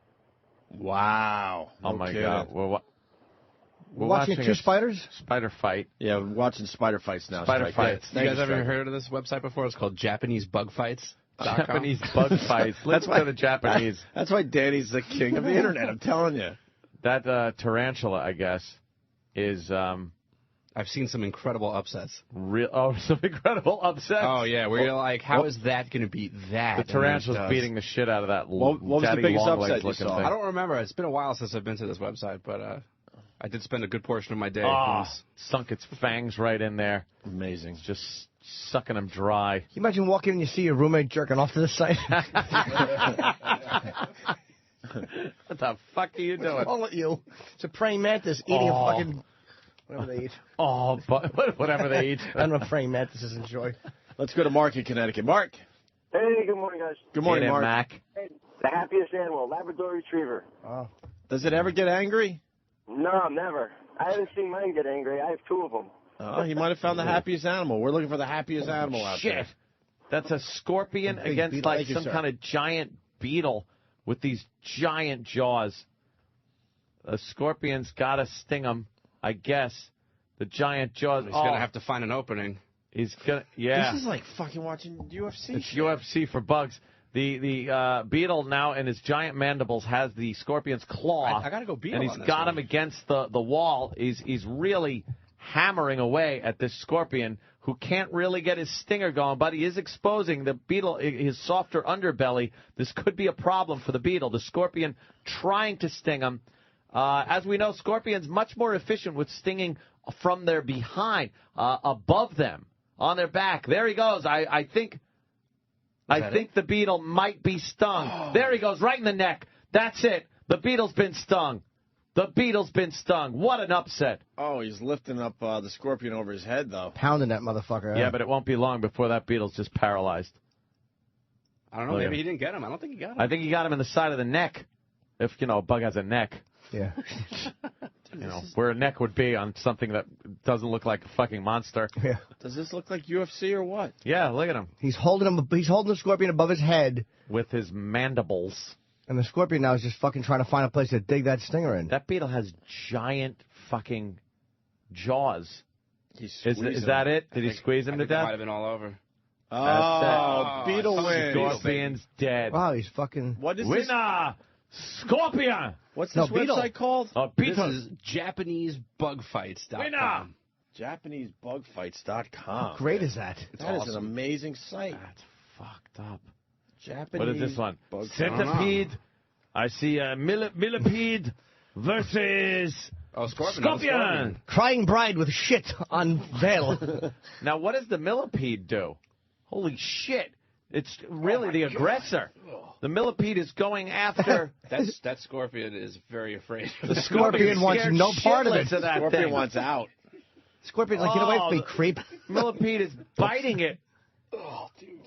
Wow. Oh, my God. We're watching two spiders? Spider fight. Yeah, we're watching spider fights now. Spider fights. You guys ever heard of this website before? It's called Japanese Bug Fights. Japanese bug fights. Let's go to Japanese. That's why Danny's the king of the internet, I'm telling you. That tarantula, I guess, is... I've seen some incredible upsets. Some incredible upsets? Oh, yeah, where you're like, how is that going to beat that? The tarantula's beating the shit out of that what was the biggest upset you saw? I don't remember. It's been a while since I've been to this website, but I did spend a good portion of my day. Sunk its fangs right in there. Amazing. Just sucking them dry. Can you imagine walking in and you see your roommate jerking off to the site? What the fuck are you doing? All at you. It's a praying mantis eating a fucking... Whatever they eat. Whatever they eat. I don't know if praying mantises enjoy. Let's go to Mark in Connecticut. Mark. Hey, good morning, guys. Good morning, Mark. Mac. Hey, the happiest animal, Labrador Retriever. Oh. Does it ever get angry? No, never. I haven't seen mine get angry. I have two of them. Oh, he might have found the happiest animal. We're looking for the happiest animal out there. Shit. That's a scorpion against beetle. like some kind of giant beetle with these giant jaws. A scorpion's got to sting him, I guess. The giant jaws. He's going to have to find an opening. He's gonna, yeah. This is like fucking watching UFC. It's UFC for bugs. The beetle now in his giant mandibles has the scorpion's claw. I got to go beetle and on he's this got one. him against the wall. He's really hammering away at this scorpion who can't really get his stinger going, but he is exposing the beetle, his softer underbelly. This could be a problem for the beetle. The scorpion trying to sting him. As we know, scorpions much more efficient with stinging from their behind, above them, on their back. There he goes. I think the beetle might be stung. Oh. There he goes, right in the neck. That's it. The beetle's been stung. The beetle's been stung. What an upset. Oh, he's lifting up the scorpion over his head, though. Pounding that motherfucker. Yeah, but it won't be long before that beetle's just paralyzed. I don't know. Maybe he didn't get him. I don't think he got him. I think he got him in the side of the neck. If, a bug has a neck. Yeah. Where a neck would be on something that doesn't look like a fucking monster. Yeah. Does this look like UFC or what? Yeah, look at him. He's holding the scorpion above his head. With his mandibles. And the scorpion now is just fucking trying to find a place to dig that stinger in. That beetle has giant fucking jaws. Is that it? Did he squeeze him to death? Might have been all over. Oh, beetle wins. Scorpion's dead. Wow, he's fucking... What is Winner! Scorpion! What's this website called? This is JapaneseBugFights.com. Winner! JapaneseBugFights.com. How great is that? That is an amazing site. That's fucked up. Japanese. What is this one? Centipede. I see a millipede versus Scorpion. Crying bride with shit on veil. Now, what does the millipede do? Holy shit. It's really the aggressor. The millipede is going after... That scorpion is very afraid. The scorpion wants no part of it. The scorpion wants out. Scorpion's like, get away from me, creep. Millipede is biting it.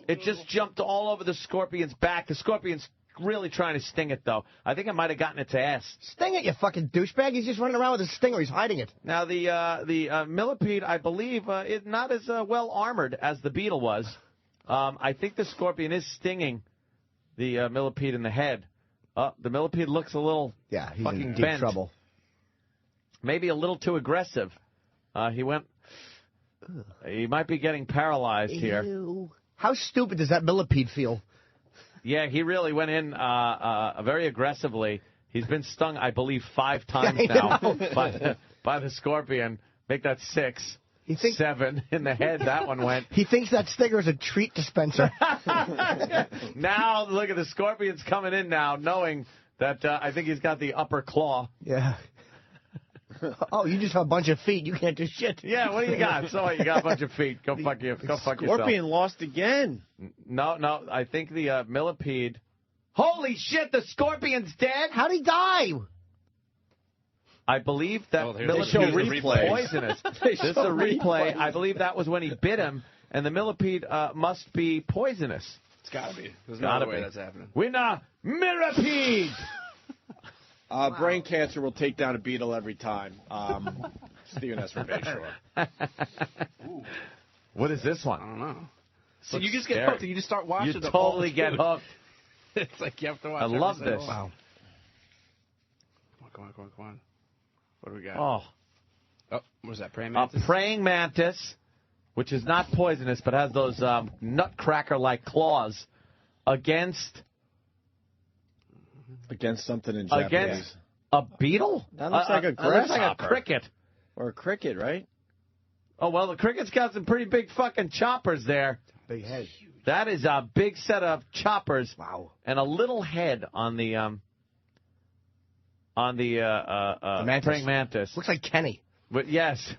It just jumped all over the scorpion's back. The scorpion's really trying to sting it, though. I think it might have gotten its ass. Sting it, you fucking douchebag. He's just running around with his stinger. He's hiding it. Now, the millipede, I believe, is not as well armored as the beetle was. I think the scorpion is stinging the millipede in the head. The millipede looks a little he's fucking in deep bent. trouble. Maybe a little too aggressive. He might be getting paralyzed here. How stupid does that millipede feel? Yeah, he really went in very aggressively. He's been stung, I believe, 5 times now by the scorpion. Make that 6. 7 in the head. That one went. He thinks that stinger is a treat dispenser. Now, look at the scorpion's coming in now, knowing that I think he's got the upper claw. Yeah. Oh, you just have a bunch of feet. You can't do shit. Yeah, what do you got? So you got a bunch of feet. Go fuck yourself. Scorpion lost again. No. I think the millipede Holy shit, the scorpion's dead? How'd he die? I believe that millipede is poisonous. This is a replay. I believe that was when he bit him, and the millipede must be poisonous. It's got to be. There's no other way that's happening. Winner, millipede! Brain cancer will take down a beetle every time. Steven S. Ray, sure. What is this one? I don't know. So Looks you just scary. get hooked and you just start watching You them totally all get too. hooked. It's like you have to watch. I love this. Wow. Come on. What do we got? Oh, what is that? Praying mantis? a praying mantis, which is not poisonous but has those nutcracker-like claws against something in Japanese. Against a beetle? That looks like a grasshopper. That looks like a cricket. Or a cricket, right? Oh, well, the cricket's got some pretty big fucking choppers there. Big head. That is a big set of choppers. Wow. And a little head on the mantis. praying mantis. Looks like Kenny. But yes,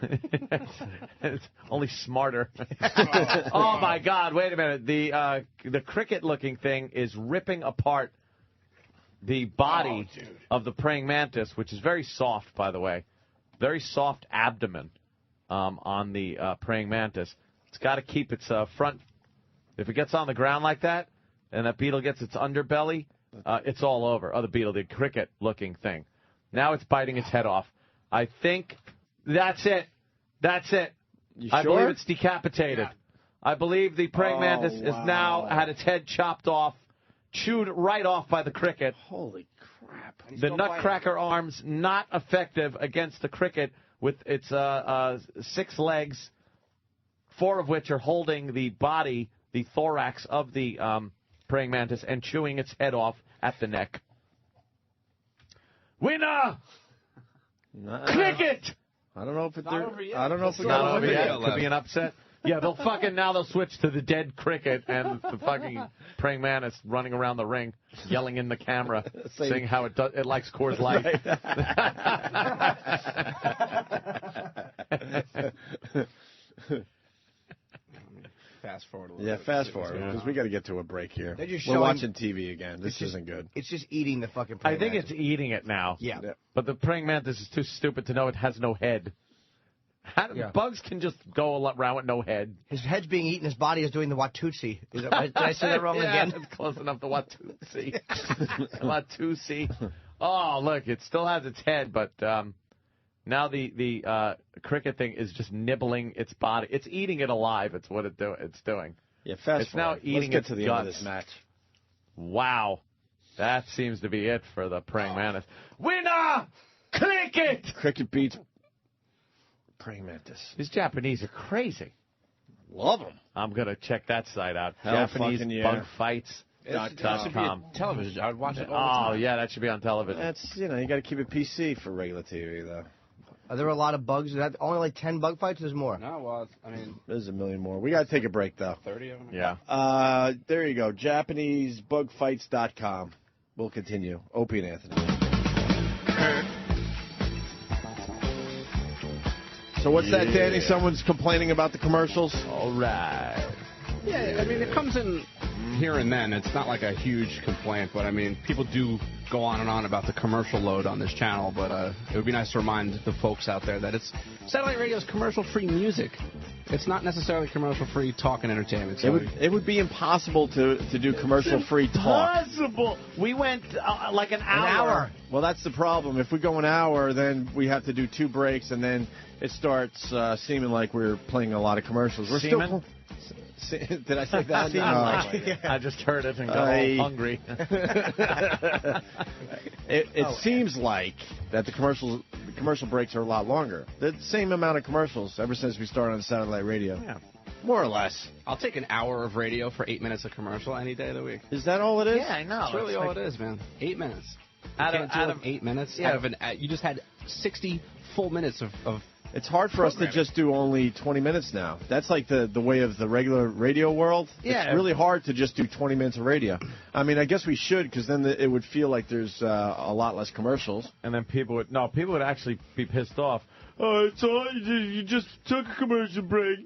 it's only smarter. Oh my God! Wait a minute. The cricket-looking thing is ripping apart the body of the praying mantis, which is very soft, by the way, very soft abdomen on the praying mantis. It's got to keep its front. If it gets on the ground like that, and that beetle gets its underbelly, it's all over. Oh, the beetle, the cricket-looking thing. Now it's biting its head off. I think that's it. That's it. You I sure? believe it's decapitated. Yeah. I believe the praying mantis has now had its head chopped off, chewed right off by the cricket. Holy crap. The nutcracker arms not effective against the cricket with its 6 legs, 4 of which are holding the body, the thorax of the praying mantis, and chewing its head off at the neck. Winner! Cricket! I don't know if it's I don't know if it's not over yet. It could be an upset. Yeah, they'll switch to the dead cricket and the fucking praying mantis running around the ring, yelling in the camera, saying how it likes Coors Light. Fast forward a little bit. Fast forward, because we got to get to a break here. We're watching TV again. This isn't good. It's just eating the fucking I praying think mantis. it's eating it now. Yeah. But the praying mantis is too stupid to know it has no head. Bugs can just go around with no head. His head's being eaten. His body is doing the Watusi. Did I say that wrong again? It's close enough to Watusi. Watusi. Oh, look, it still has its head, but now the cricket thing is just nibbling its body. It's eating it alive. It's what it's doing. Yeah, fast It's now forward. eating Let's get its to the guts. end of this match. Wow. That seems to be it for the praying mantis. Winner! Cricket! Cricket beats praying mantis. These Japanese are crazy. Love them. I'm going to check that site out. Hell Japanese fucking yeah. bug fights. That should be on television. I would watch it all the Oh, time. yeah, that should be on television. That's, you got to keep it PC for regular TV, though. Are there a lot of bugs? Is that only like 10 bug fights? There's more. No, well, I mean, there's a million more. We got to take a break, though. 30 of them? Yeah. There you go. JapaneseBugfights.com. We'll continue. Opie and Anthony. So what's that, Danny? Someone's complaining about the commercials? All right. Yeah, I mean, it comes in here and then. It's not like a huge complaint, but I mean, people do go on and on about the commercial load on this channel, but it would be nice to remind the folks out there that it's satellite radio's commercial-free music. It's not necessarily commercial-free talk and entertainment. So It would be impossible to do commercial-free talk. Impossible. We went like an hour. Well, that's the problem. If we go an hour, then we have to do 2 breaks, and then it starts seeming like we're playing a lot of commercials. We're Semen? Did I say that? I just heard it and got all hungry. It seems like that the commercial breaks are a lot longer. The same amount of commercials ever since we started on satellite radio. Yeah. More or less. I'll take an hour of radio for 8 minutes of commercial any day of the week. Is that all it is? Yeah, I know. That's really all it is, man. 8 minutes. Out Out of 8 minutes? Yeah. You just had 60 full minutes of It's hard for us to just do only 20 minutes now. That's like the way of the regular radio world. Yeah. It's really hard to just do 20 minutes of radio. I mean, I guess we should, because then it would feel like there's a lot less commercials. And then people would actually be pissed off. Oh, you just took a commercial break.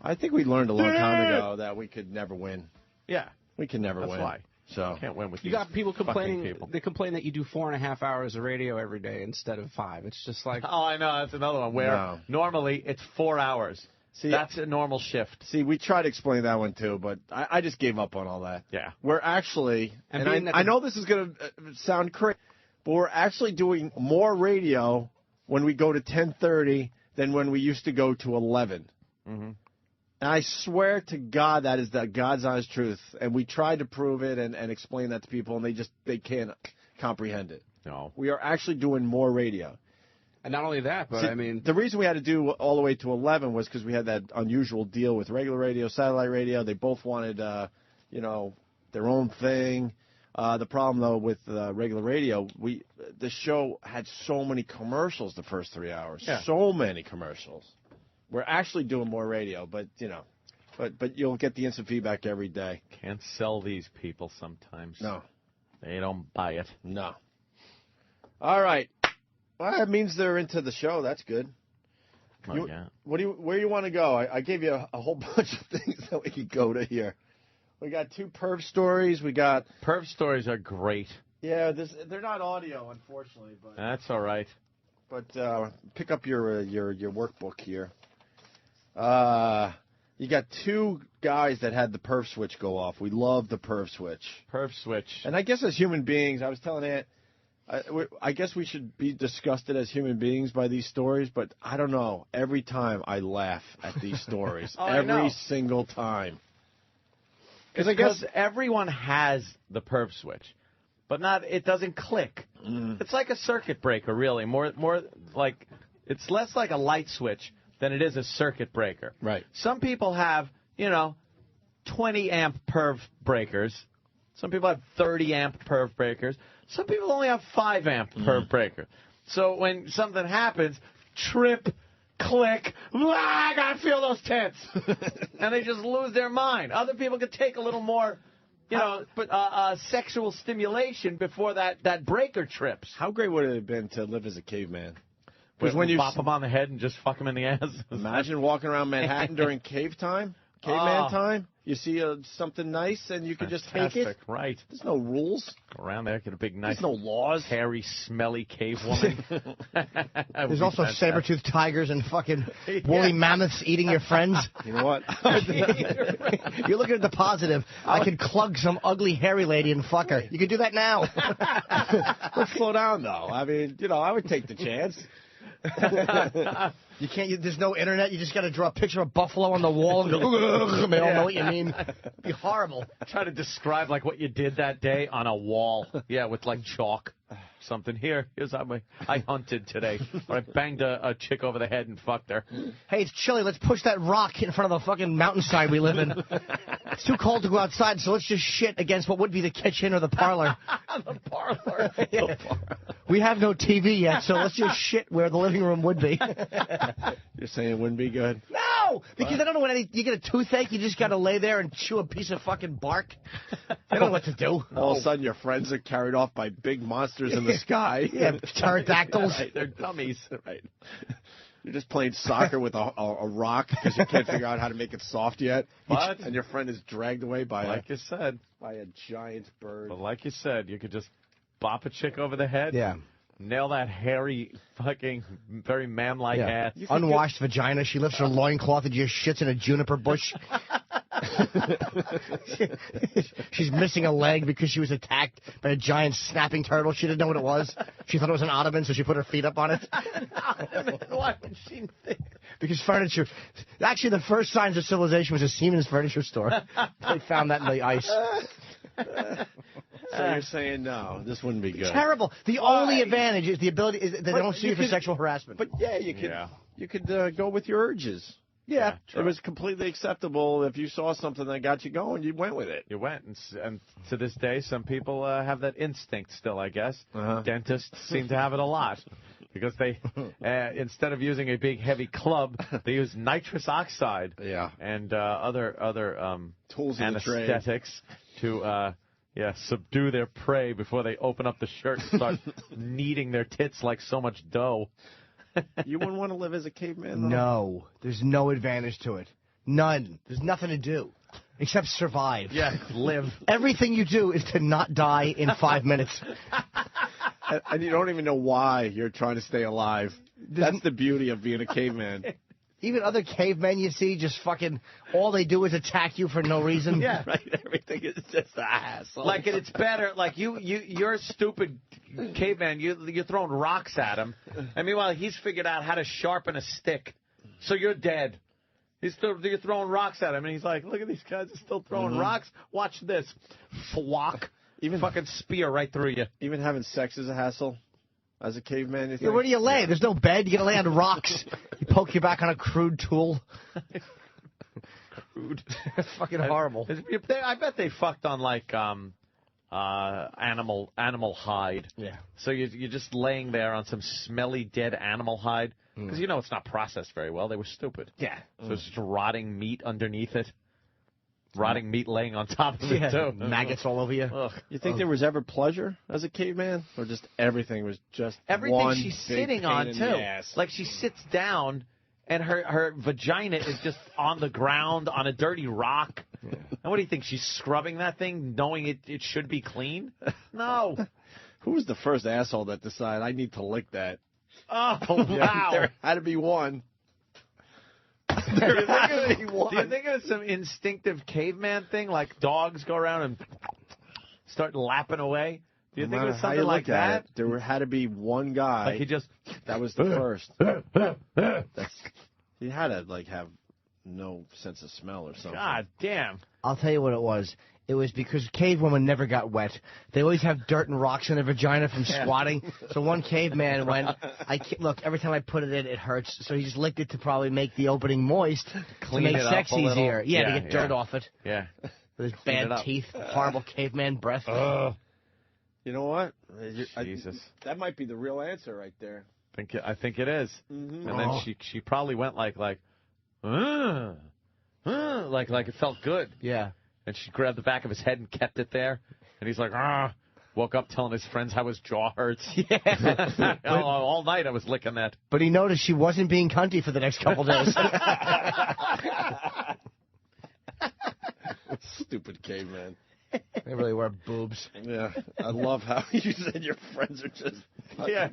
I think we learned a long time ago that we could never win. Yeah. We can never That's win. why. So Can't win with You these got people fucking complaining. people. They complain that you do 4.5 hours of radio every day instead of 5. It's just like, Oh, I know. That's another one where No. normally it's 4 hours. See, that's a normal shift. See, we tried to explain that one too, but I just gave up on all that. Yeah. We're actually, And and I know this is going to sound crazy, but we're actually doing more radio when we go to 10:30 than when we used to go to 11. Mm-hmm. And I swear to God that is the God's honest truth. And we tried to prove it and explain that to people, and they can't comprehend it. No. We are actually doing more radio. and not only that, but See, I mean, the reason we had to do all the way to 11 was because we had that unusual deal with regular radio, satellite radio. They both wanted, their own thing. The problem, though, with regular radio, the show had so many commercials the first 3 hours. Yeah. So many commercials. We're actually doing more radio, but you'll get the instant feedback every day. Can't sell these people sometimes. No. They don't buy it. No. All right. Well, that means they're into the show. That's good. Oh, yeah. Where you want to go? I gave you a whole bunch of things that we could go to here. We got 2 perv stories. We got perv stories are great. Yeah, they're not audio, unfortunately, but that's all right. But pick up your workbook here. You got 2 guys that had the perv switch go off. We love the perv switch. Perv switch. And I guess as human beings, I was telling Aunt, I guess we should be disgusted as human beings by these stories, but I don't know. Every time I laugh at these stories. Every single time. Because everyone has the perv switch, but it doesn't click. It's like a circuit breaker, really. More like it's less like a light switch than it is a circuit breaker. Right. Some people have, 20 amp perv breakers. Some people have 30 amp perv breakers. Some people only have 5 amp perv breaker. So when something happens, trip, click, I gotta feel those tits, and they just lose their mind. Other people could take a little more, sexual stimulation before that breaker trips. How great would it have been to live as a caveman? Because when you bop them on the head and just fuck them in the ass. Imagine walking around Manhattan during caveman time. You see something nice and you can just take it. Right. There's no rules. Go around there, get a big nice. There's no laws. Hairy, smelly cave woman. There's also saber-toothed tigers and fucking woolly mammoths eating your friends. You know what? You're looking at the positive. I could clug some ugly hairy lady and fuck her. You can do that now. Let's slow down, though. I mean, I would take the chance. You can't. There's no internet. You just got to draw a picture of a buffalo on the wall and go. They all know what you mean. It'd be horrible. Try to describe what you did that day on a wall. Yeah, with chalk. Something here. Here's how I hunted today. Or I banged a chick over the head and fucked her. Hey, it's chilly. Let's push that rock in front of the fucking mountainside we live in. It's too cold to go outside, so let's just shit against what would be the kitchen or the parlor. The parlor. Yeah. We have no TV yet, so let's just shit where the living room would be. You're saying it wouldn't be good? No, because I don't know when you get a toothache, you just got to lay there and chew a piece of fucking bark. They don't know what to do. All of a sudden, your friends are carried off by big monsters in the sky. Yeah, pterodactyls. Right, they're dummies. Right. You're just playing soccer with a rock because you can't figure out how to make it soft yet. What? And your friend is dragged away by by a giant bird. But like you said, you could just bop a chick over the head. Yeah. Nail that hairy, fucking, very man-like ass. Unwashed vagina. She lifts her loincloth and just shits in a juniper bush. She's missing a leg because she was attacked by a giant snapping turtle. She didn't know what it was. She thought it was an ottoman, so she put her feet up on it. Why would she think? Because furniture. Actually, the first signs of civilization was a Siemens furniture store. They found that in the ice. So you're saying no, this wouldn't be good. Terrible. The only advantage is the ability is that they don't sue you for sexual harassment. But yeah, you could go with your urges. Yeah, it was completely acceptable. If you saw something that got you going, you went with it. You went, and to this day, some people have that instinct still, I guess. Dentists seem to have it a lot. Because they, instead of using a big heavy club, they use nitrous oxide and other tools in anesthetics to subdue their prey before they open up the shirt and start kneading their tits like so much dough. You wouldn't want to live as a caveman, though? No, there's no advantage to it. None. There's nothing to do. Except survive. Yeah, live. Everything you do is to not die in 5 minutes. And you don't even know why you're trying to stay alive. That's the beauty of being a caveman. Even other cavemen you see just fucking, all they do is attack you for no reason. Yeah. Right? Everything is just an asshole. Like, it's better, like, you're a stupid caveman. You're throwing rocks at him. And meanwhile, he's figured out how to sharpen a stick. So you're dead. You're throwing rocks at him, and he's like, look at these guys, they're still throwing rocks. Watch this. Flock. Even fucking spear right through you. Even having sex is a hassle as a caveman, you think? Yeah, where do you lay? There's no bed. You got to lay on rocks. You poke your back on a crude tool. Crude. It's fucking horrible. I bet they fucked on, like, animal hide. Yeah. So you're just laying there on some smelly dead animal hide. Because you know it's not processed very well. They were stupid. Yeah. So it's just rotting meat underneath it. Rotting meat laying on top of it, too. Maggots all over you. Ugh. You think there was ever pleasure as a caveman? Or just everything was just Everything one she's big sitting pain on, in too. the ass? Like, she sits down, and her vagina is just on the ground on a dirty rock. Yeah. And what do you think? She's scrubbing that thing knowing it should be clean? No. Who was the first asshole that decided, I need to lick that? Oh, wow. There had to be one. Do you think it was some instinctive caveman thing, like dogs go around and start lapping away? Do you think it was something like that? There had to be one guy. Like he just... That was the first. He had to, like, have no sense of smell or something. God damn. I'll tell you what it was. It was because cave women never got wet. They always have dirt and rocks in their vagina from squatting. So one caveman went, look, every time I put it in, it hurts. So he just licked it to probably make the opening moist, Clean to make it sex up a little. easier. Yeah, to get dirt off it. Yeah. With his bad teeth, horrible caveman breath. You know what? Jesus. That might be the real answer right there. I think it is. Mm-hmm. And then she probably went like it felt good. Yeah. And she grabbed the back of his head and kept it there. And he's like, woke up telling his friends how his jaw hurts. Yeah. all night I was licking that. But he noticed she wasn't being cunty for the next couple days. Stupid caveman. They really were boobs. Yeah. I love how you said your friends are just... Yeah.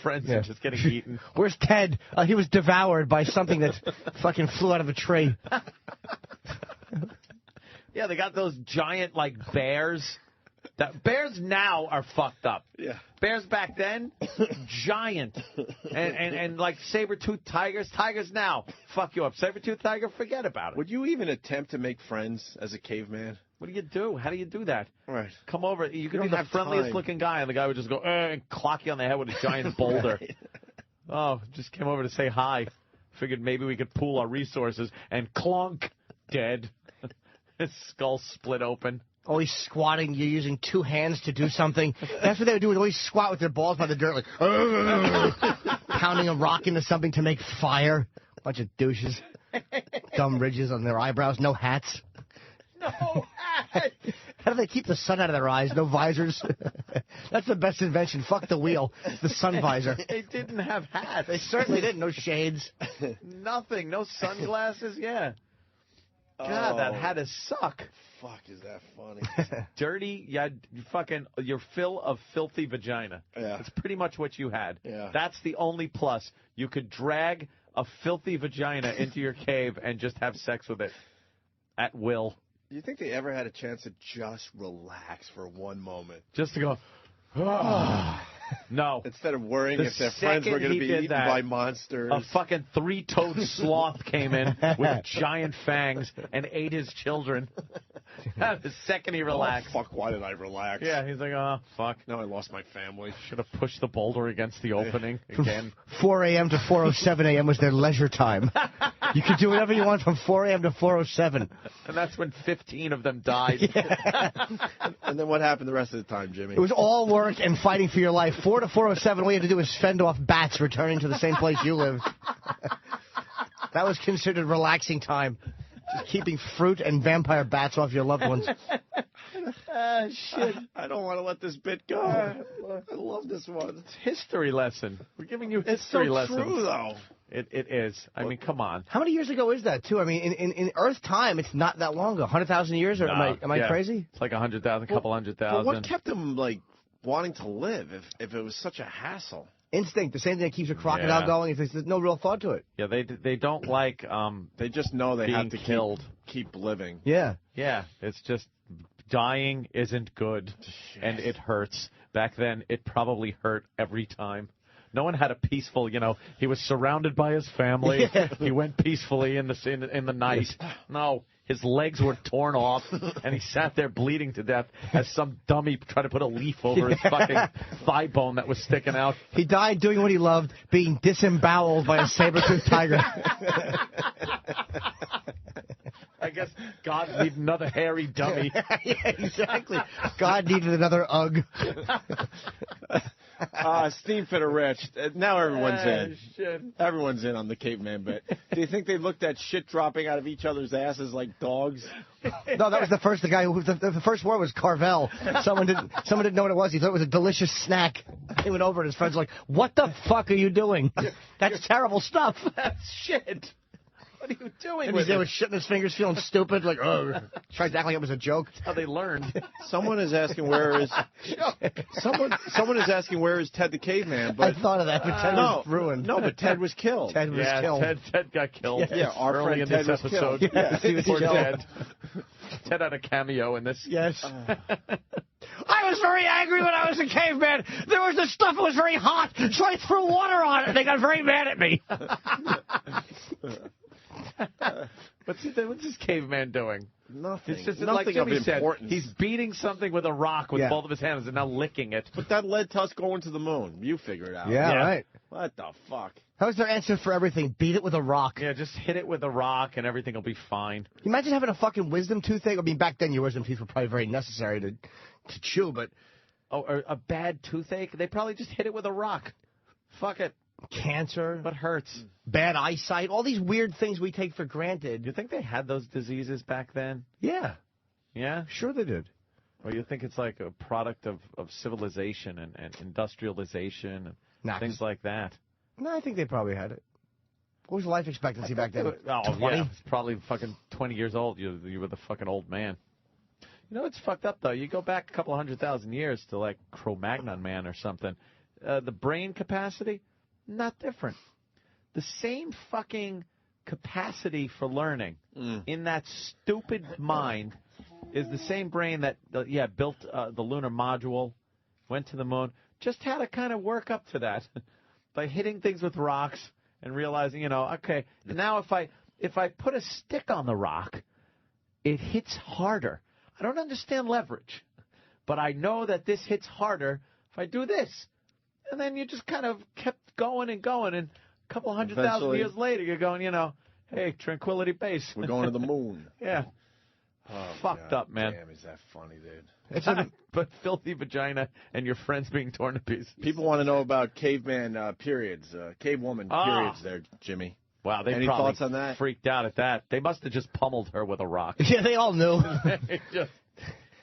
Friends are just getting eaten. Where's Ted? He was devoured by something that fucking flew out of a tree. Yeah, they got those giant, like, bears. Bears now are fucked up. Yeah. Bears back then, giant. And like, saber-toothed tigers. Tigers now, fuck you up. Saber-toothed tiger, forget about it. Would you even attempt to make friends as a caveman? What do you do? How do you do that? Right. Come over. You could be don't the have friendliest time. looking guy, and the guy would just go, and clock you on the head with a giant boulder. Right. Oh, just came over to say hi. Figured maybe we could pool our resources, and clunk, dead. His skull split open. Always squatting. You're using two hands to do something. That's what they would do. They'd always squat with their balls by the dirt, like pounding a rock into something to make fire. Bunch of douches. Dumb ridges on their eyebrows. No hats. No hat. How do they keep the sun out of their eyes? No visors. That's the best invention. Fuck the wheel. The sun visor. They didn't have hats. They certainly didn't. No shades. Nothing. No sunglasses. Yeah. God, that had to suck. Fuck, is that funny? Dirty, your fill of filthy vagina. Yeah. That's pretty much what you had. Yeah. That's the only plus. You could drag a filthy vagina into your cave and just have sex with it at will. Do you think they ever had a chance to just relax for one moment? Just to go, no. Instead of worrying if their friends were going to be eaten by monsters. A fucking three-toed sloth came in with giant fangs and ate his children. The second he relaxed. Oh, fuck, why did I relax? Yeah, he's like, oh, fuck. Now I lost my family. Should have pushed the boulder against the opening again. 4 a.m. to 4:07 a.m. was their leisure time. You could do whatever you want from 4 a.m. to 4:07. And that's when 15 of them died. Yeah. And then what happened the rest of the time, Jimmy? It was all work and fighting for your life. 4 to 4:07, all you had to do was fend off bats returning to the same place you lived. That was considered relaxing time. Just keeping fruit and vampire bats off your loved ones. Shit. I don't want to let this bit go. I love this one. It's history lesson. We're giving you It's so history lessons. true, though. It is. I mean, come on. How many years ago is that, too? I mean, in Earth time, it's not that long ago. 100,000 years? Or am I crazy? It's like 100,000, couple 100,000. But what kept them, like, wanting to live if it was such a hassle? Instinct. The same thing that keeps a crocodile going. There's no real thought to it. Yeah, they don't like they just know they have to killed. keep living. Yeah. Yeah, it's just dying isn't good, and it hurts. Back then, it probably hurt every time. No one had a peaceful, he was surrounded by his family. Yeah. He went peacefully in the night. No, his legs were torn off, and he sat there bleeding to death as some dummy tried to put a leaf over his fucking thigh bone that was sticking out. He died doing what he loved, being disemboweled by a saber-toothed tiger. I guess God needed another hairy dummy. Yeah, exactly. God needed another Ugg. Steam for the rich. Now everyone's in. Shit. Everyone's in on the caveman bit. Do you think they looked at shit dropping out of each other's asses like dogs? No, that was the first. The guy who the first word was Carvel. Someone didn't know what it was. He thought it was a delicious snack. He went over and his friends were like, "What the fuck are you doing? That's terrible stuff. That's shit. What are you doing? And he's there with shit in his fingers, feeling stupid, like, oh, tries to act like it was a joke. That's how they learned. Someone is asking where is someone is asking where is Ted the caveman? But I thought of that, but Ted was ruined. No, but Ted was killed. Ted was killed. Ted got killed. Yeah, our early friend in Ted this was episode. killed. Yeah, he was Poor killed. Ted. Ted had a cameo in this. Yes. I was very angry when I was a caveman. There was this stuff that was very hot, so I threw water on it, and they got very mad at me. What's this caveman doing? Nothing. It's just Nothing like Jimmy of said. importance. He's beating something with a rock with both of his hands and now licking it. But that led to us going to the moon. You figure it out. Yeah, right. What the fuck? That was their answer for everything. Beat it with a rock. Yeah, just hit it with a rock and everything will be fine. Can you imagine having a fucking wisdom tooth thing? I mean, back then your wisdom teeth were probably very necessary to chew, but... Oh, or a bad toothache? They probably just hit it with a rock. Fuck it. Cancer. What hurts? Bad eyesight. All these weird things we take for granted. You think they had those diseases back then? Yeah. Yeah? Sure they did. Or you think it's like a product of civilization and industrialization and things like that? No, I think they probably had it. What was life expectancy back then? 20? Yeah, it's probably fucking 20 years old. You were the fucking old man. You know, it's fucked up, though. You go back a couple 100,000 years to, like, Cro-Magnon man or something. The brain capacity, not different. The same fucking capacity for learning in that stupid mind is the same brain that, built the lunar module, went to the moon, just had to kind of work up to that by hitting things with rocks and realizing, okay, now if I put a stick on the rock, it hits harder. I don't understand leverage, but I know that this hits harder if I do this. And then you just kind of kept going and going, and a couple 100,000 years later, you're going, hey, Tranquility Base. We're going to the moon. Yeah. Oh, fucked up, man. Damn, is that funny, dude. It's but filthy vagina and your friends being torn to pieces. People want to know about caveman periods, cavewoman periods there, Jimmy. Wow, they Any probably thoughts on that? Freaked out at that. They must have just pummeled her with a rock. Yeah, they all knew. They just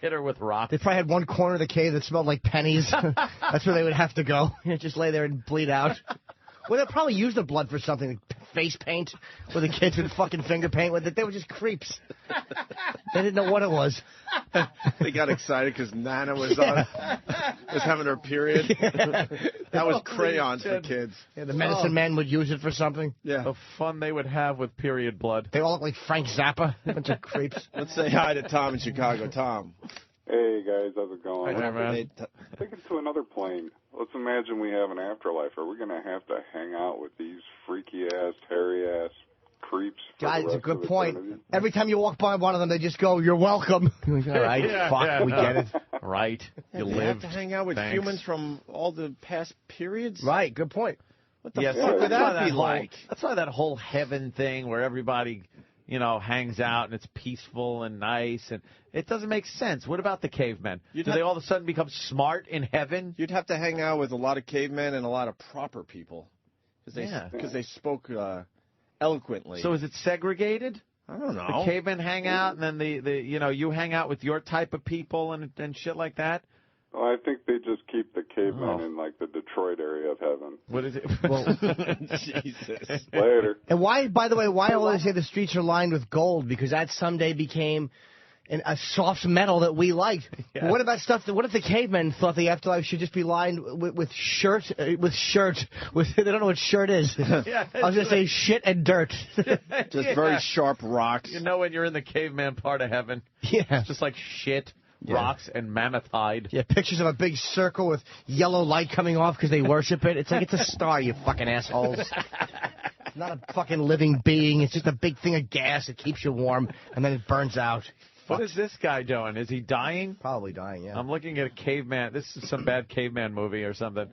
hit her with rocks. They probably had one corner of the cave that smelled like pennies. That's where they would have to go. Just lay there and bleed out. Well, they'll probably use the blood for something, like face paint, where the kids would fucking finger paint with it. They were just creeps. They didn't know what it was. They got excited because Nana was having her period. That was crayons for kids. Yeah, the medicine man would use it for something. Yeah. The fun they would have with period blood. They all look like Frank Zappa. A bunch of creeps. Let's say hi to Tom in Chicago. Tom. Hey, guys. How's it going? Hi, man. Take it to another plane. Let's imagine we have an afterlife. Are we going to have to hang out with these freaky-ass, hairy-ass creeps? God, it's a good point. Every time you walk by one of them, they just go, "You're welcome." All right, we get it. Right. You have to hang out with humans from all the past periods? Right, good point. What the fuck would that be like? That's why that whole heaven thing where everybody, hangs out and it's peaceful and nice, and it doesn't make sense. What about the cavemen? Do they all of a sudden become smart in heaven? You'd have to hang out with a lot of cavemen and a lot of proper people because they spoke eloquently. So is it segregated? I don't know. The cavemen hang out, and then the you hang out with your type of people and shit like that. Well, I think they just keep the cavemen in, like, the Detroit area of heaven. What is it? Well, Jesus. Later. and why, by the way, why all they say the streets are lined with gold? Because that someday became a soft metal that we liked. Yeah. What about stuff? What if the cavemen thought the afterlife should just be lined with shirt? They don't know what shirt is. Yeah, I was gonna say shit and dirt. Just very sharp rocks. You know when you're in the caveman part of heaven? Yeah. It's just like shit, rocks, and mammoth hide. Yeah, pictures of a big circle with yellow light coming off because they worship it. It's like it's a star, you fucking assholes. It's not a fucking living being. It's just a big thing of gas that keeps you warm, and then it burns out. What is this guy doing? Is he dying? Probably dying, yeah. I'm looking at a caveman. This is some bad caveman movie or something.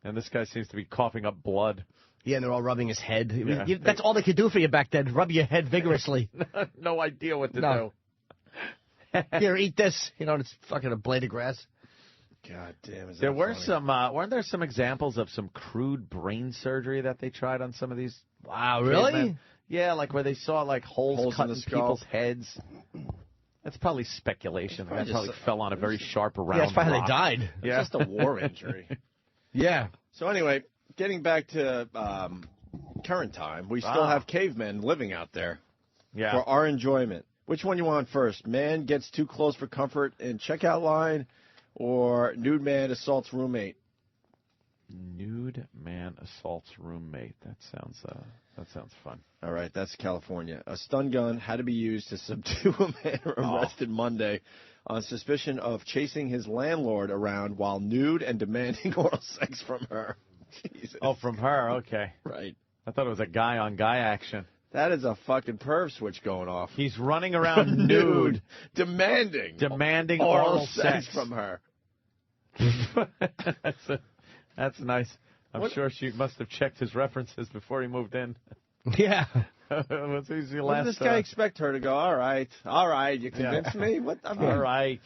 And this guy seems to be coughing up blood. Yeah, and they're all rubbing his head. Yeah. That's all they could do for you back then, rub your head vigorously. No idea what to do. Here, eat this. You know, it's fucking a blade of grass. God damn, is that There were funny. some, weren't there some examples of some crude brain surgery that they tried on some of these? Wow, really? cavemen? Yeah, like where they saw like holes cut in the in skull. people's heads. That's probably speculation. They probably fell on a very sharp round Yeah, that's probably how rock. they died. Yeah. Just a war injury. Yeah. So anyway, getting back to current time, we still have cavemen living out there for our enjoyment. Which one you want first? Man gets too close for comfort in checkout line, or nude man assaults roommate? Nude man assaults roommate. That sounds fun. All right, that's California. A stun gun had to be used to subdue a man arrested Monday on suspicion of chasing his landlord around while nude and demanding oral sex from her. Jesus. Oh, from her. Okay. Right. I thought it was a guy-on-guy action. That is a fucking perv switch going off. He's running around nude, demanding oral sex from her. That's nice. I'm sure she must have checked his references before he moved in. Yeah. What did this guy expect her to go? All right, you convinced me. What? I mean, all right,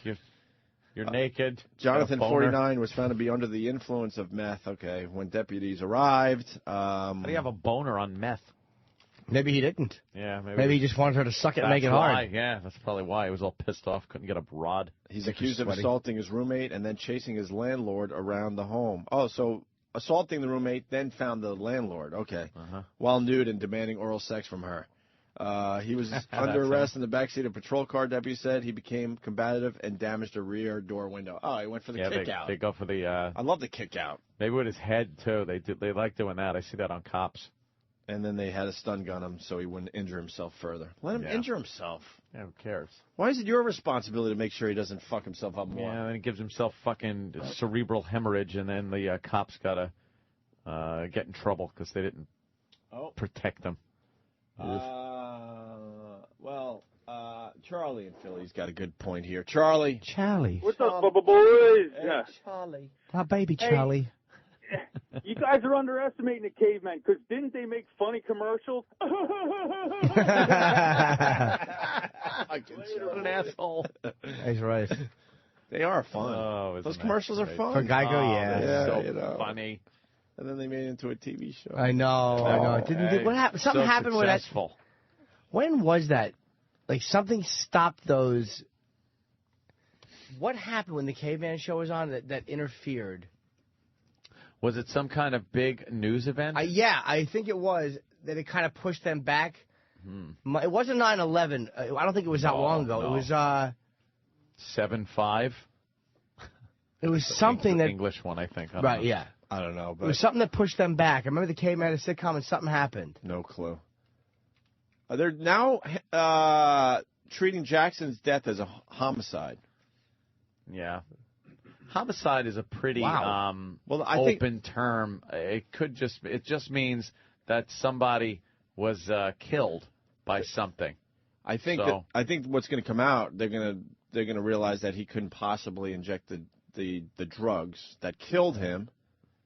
you're naked. Jonathan, Got a boner. 49, was found to be under the influence of meth. Okay, when deputies arrived. How do you have a boner on meth? Maybe he didn't. Yeah, Maybe he just wanted her to suck it and make it hard. Yeah, that's probably why. He was all pissed off, couldn't get a rod. He's accused of assaulting his roommate and then chasing his landlord around the home. Oh, so assaulting the roommate, then found the landlord. Okay. While nude and demanding oral sex from her. He was under arrest in the backseat of a patrol car, deputy said. He became combative and damaged a rear door window. Oh, he went for the kick out. They go for the... I love the kick out. Maybe with his head, too. They like doing that. I see that on cops. And then they had a stun gun him so he wouldn't injure himself further. Let him injure himself. Yeah, who cares? Why is it your responsibility to make sure he doesn't fuck himself up more? Yeah, and he gives himself fucking cerebral hemorrhage, and then the cops got to get in trouble because they didn't protect him. Charlie in Philly's got a good point here. Charlie. What's up, boys? Hey, Charlie. My baby Charlie. You guys are underestimating the cavemen, because didn't they make funny commercials? What an asshole. He's right. They are fun. Oh, those commercials are fun. For Geico, yeah. So you know. funny. And then they made it into a TV show. I know. What happened? Something happened with that. Successful. When was that? Like, something stopped those. What happened when the Caveman show was on that interfered? Was it some kind of big news event? Yeah, I think it was. That it kind of pushed them back. It wasn't 9/11. I don't think it was that long ago. No. It was 7/5. It was something that English one, I think. I don't right. know. Yeah. I don't know, It but was something that pushed them back. I remember the Caveman had a sitcom and something happened. no clue. They're now treating Jackson's death as a homicide. Yeah. Homicide is a pretty well, I open term. It just means that somebody was killed by something. I think what's going to come out, they're going to realize that he couldn't possibly inject the drugs that killed him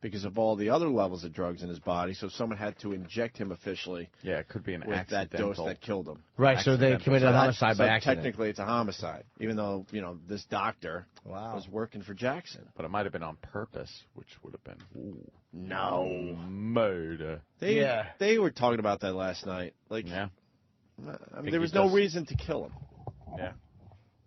because of all the other levels of drugs in his body. So someone had to inject him officially. Yeah, it could be an with that accidental dose that killed him. Right, so they committed a homicide by accident. Technically, it's a homicide, even though this doctor was working for Jackson. But it might have been on purpose, which would have been murder. They were talking about that last night. Like, yeah. I mean, there was no reason to kill him. Yeah.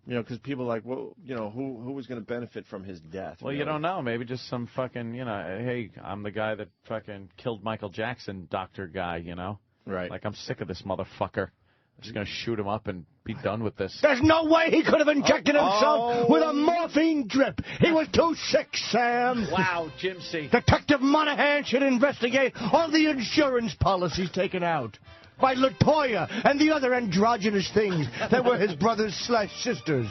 You know, because people are like, well, you know, who was going to benefit from his death? Well, you don't know. Maybe just some fucking, you know, hey, I'm the guy that fucking killed Michael Jackson, doctor guy, you know? Right. Like, I'm sick of this motherfucker. I'm just going to shoot him up and be done with this. There's no way he could have injected himself with a morphine drip. He was too sick, Sam. Wow, Jim C. Detective Monahan should investigate all the insurance policies taken out by LaToya and the other androgynous things that were his brothers/sisters.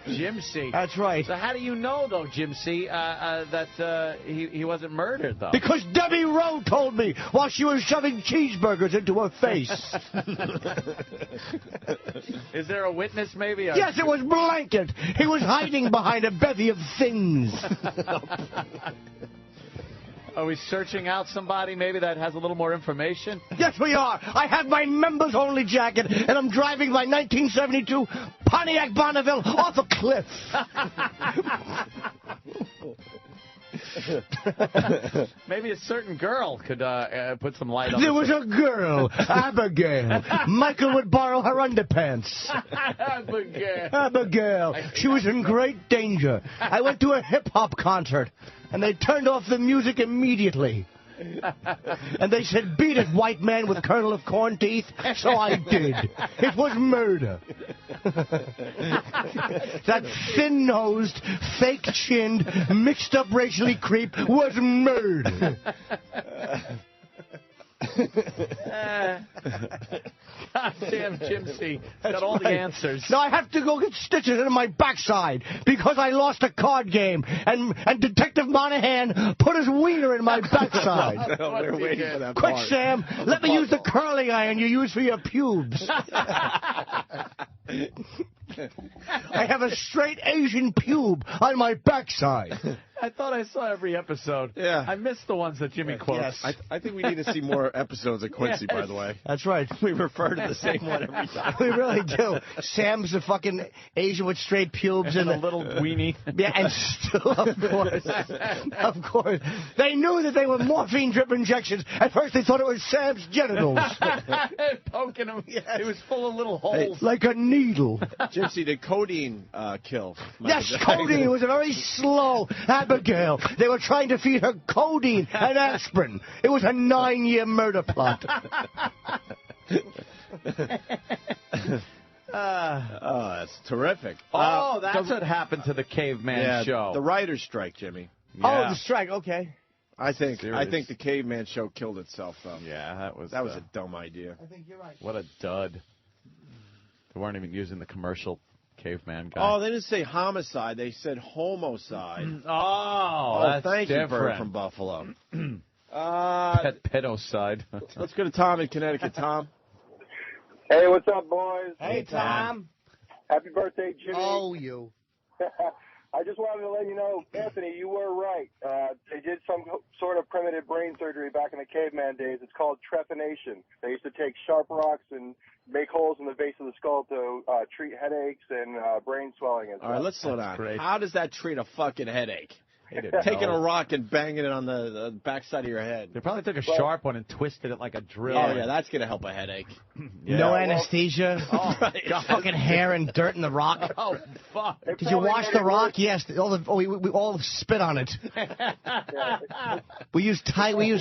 Jim C. That's right. So how do you know, though, Jim C., that he wasn't murdered, though? Because Debbie Rowe told me while she was shoving cheeseburgers into her face. Is there a witness, maybe? Yes, it was Blanket. He was hiding behind a bevy of things. Are we searching out somebody maybe that has a little more information? Yes, we are. I have my members-only jacket, and I'm driving my 1972 Pontiac Bonneville off a cliff. Maybe a certain girl could put some light on There was a girl, Abigail. Michael would borrow her underpants. Abigail. She was in great danger. I went to a hip-hop concert, and they turned off the music immediately. And they said, beat it, white man with kernel of corn teeth. So I did. It was murder. That thin-nosed, fake-chinned, mixed-up racially creep was murder. God damn, Jim C. Got all the answers. Now I have to go get stitches in my backside because I lost a card game, and Detective Monahan put his wiener in my backside. We're waiting for that Quick, part. Sam, let me use the curling iron you use for your pubes. I have a straight Asian pube on my backside. I thought I saw every episode. Yeah. I missed the ones that Jimmy quotes. Yes. I think we need to see more episodes of Quincy, by the way. That's right. We refer to the same one every time. We really do. Sam's a fucking Asian with straight pubes and and a little weenie. Yeah, and still, of course. They knew that they were morphine drip injections. At first, they thought it was Sam's genitals. Poking him. Yes. It was full of little holes. Like a needle. Gypsy, did codeine kill? Yes, codeine was a very slow Abigail. They were trying to feed her codeine and aspirin. It was a 9-year murder plot. That's terrific. That's what happened to the Caveman show. The writer's strike, Jimmy. Yeah. Oh, the strike. Okay. I think the Caveman show killed itself, though. Yeah, that was a dumb idea. I think you're right. What a dud. They weren't even using the commercial Caveman guy. Oh, they didn't say homicide. They said homicide. That's thank different. you, Bird from Buffalo. Pedocide. Let's go to Tom in Connecticut. Tom. Hey, what's up, boys? Hey, Tom. Happy birthday, Jimmy. Oh, you. I just wanted to let you know, Anthony, you were right. They did some sort of primitive brain surgery back in the caveman days. It's called trephination. They used to take sharp rocks and make holes in the base of the skull to treat headaches and brain swelling. All right, let's slow down. Great. How does that treat a fucking headache? Taking a rock and banging it on the backside of your head. They probably took a sharp one and twisted it like a drill. Oh, yeah, that's going to help a headache. No anesthesia. Got fucking hair and dirt in the rock. Oh, fuck. Did you wash the rock? Yes. We all spit on it. We use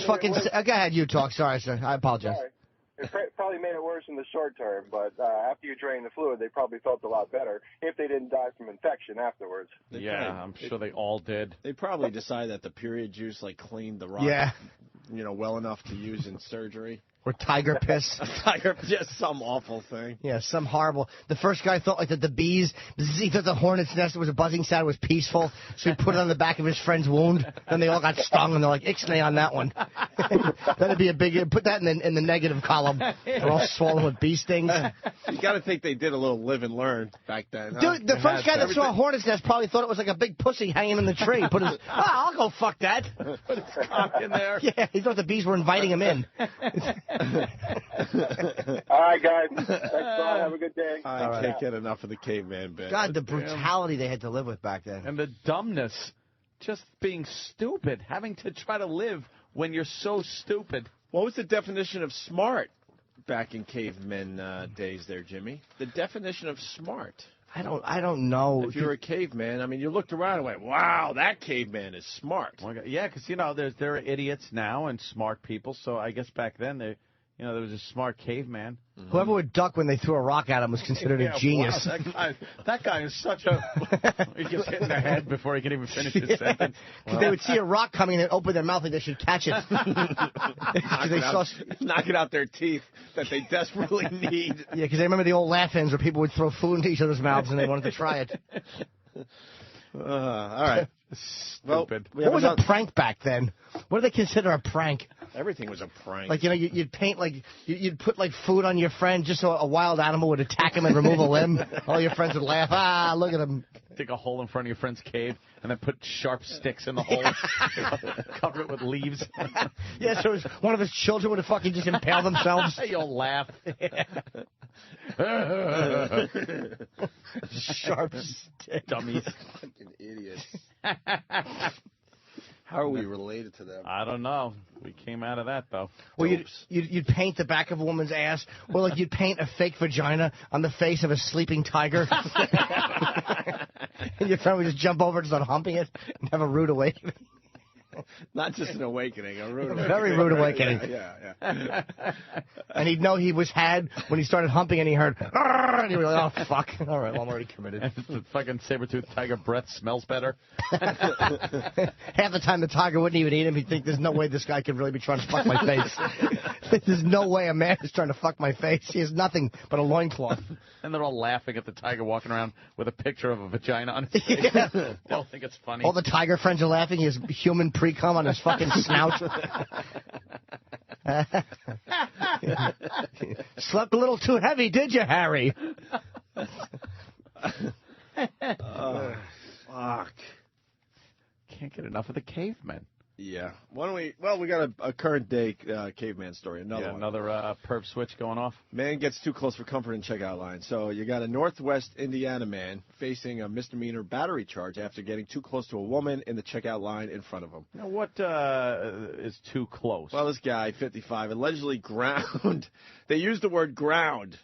fucking... Go ahead, you talk. Sorry, sir. I apologize. Sorry. It probably made it worse in the short term, but after you drain the fluid, they probably felt a lot better if they didn't die from infection afterwards. I'm sure they all did. They probably decided that the period juice cleaned the rock, well enough to use in surgery. Or tiger piss. Just some awful thing. Yeah, some horrible. The first guy thought that the bees, he thought the hornet's nest was a buzzing sound, was peaceful, so he put it on the back of his friend's wound. Then they all got stung, and they're like, ixnay on that one. That'd be a big. Put that in the negative column. They're all swollen with bee stings. You got to think they did a little live and learn back then. Dude, the first guy that saw a hornet's nest probably thought it was like a big pussy hanging in the tree. Put his, I'll go fuck that. Put his cock in there. Yeah, he thought the bees were inviting him in. All right, guys. Thanks a lot. Have a good day. I can't get enough of the caveman bit. God, the brutality they had to live with back then. And the dumbness. Just being stupid. Having to try to live when you're so stupid. What was the definition of smart back in caveman days there, Jimmy. The definition of smart. I don't know. If you're a caveman, I mean, you looked around and went, wow, that caveman is smart. Yeah, because, you know, there are idiots now and smart people, so I guess back then, there was a smart caveman. Mm-hmm. Whoever would duck when they threw a rock at him was considered a genius. Wow, that guy is such a... He gets hit in the head before he can even finish his sentence. Because they would see a rock coming and open their mouth like they should catch it. Knocking out their teeth that they desperately need. Yeah, because they remember the old laugh-ins where people would throw food into each other's mouths and they wanted to try it. All right. Stupid. Well, what was a prank back then? What do they consider a prank? Everything was a prank. Like, you know, you'd paint, like, you'd put, like, food on your friend just so a wild animal would attack him and remove a limb. All your friends would laugh. Ah, look at him. Dig a hole in front of your friend's cave and then put sharp sticks in the hole. Cover it with leaves. Yeah, so one of his children would have fucking just impaled themselves. You'll laugh. Sharp sticks. Dummies. Fucking idiots. How are we related to them? I don't know. We came out of that, though. Well, you'd paint the back of a woman's ass, or like you'd paint a fake vagina on the face of a sleeping tiger. And your friend would just jump over and start humping it and have a rude awakening. Not just an awakening, a rude awakening. Very rude awakening. Yeah. And he'd know he was had when he started humping and he heard, and he was like, oh, fuck. All right, well, I'm already committed. The fucking saber-toothed tiger breath smells better. Half the time the tiger wouldn't even eat him. He'd think, there's no way this guy could really be trying to fuck my face. There's no way a man is trying to fuck my face. He has nothing but a loincloth. And they're all laughing at the tiger walking around with a picture of a vagina on his face. Yeah. They all think it's funny. All the tiger friends are laughing. He has human pre-cum on his fucking snout. Slept a little too heavy, did you, Harry? Fuck. Can't get enough of the cavemen. Yeah. Why don't we? Well, we got a current day caveman story. Another perp switch going off. Man gets too close for comfort in checkout line. So you got a Northwest Indiana man facing a misdemeanor battery charge after getting too close to a woman in the checkout line in front of him. Now, what is too close? Well, this guy, 55, allegedly ground. They used the word ground.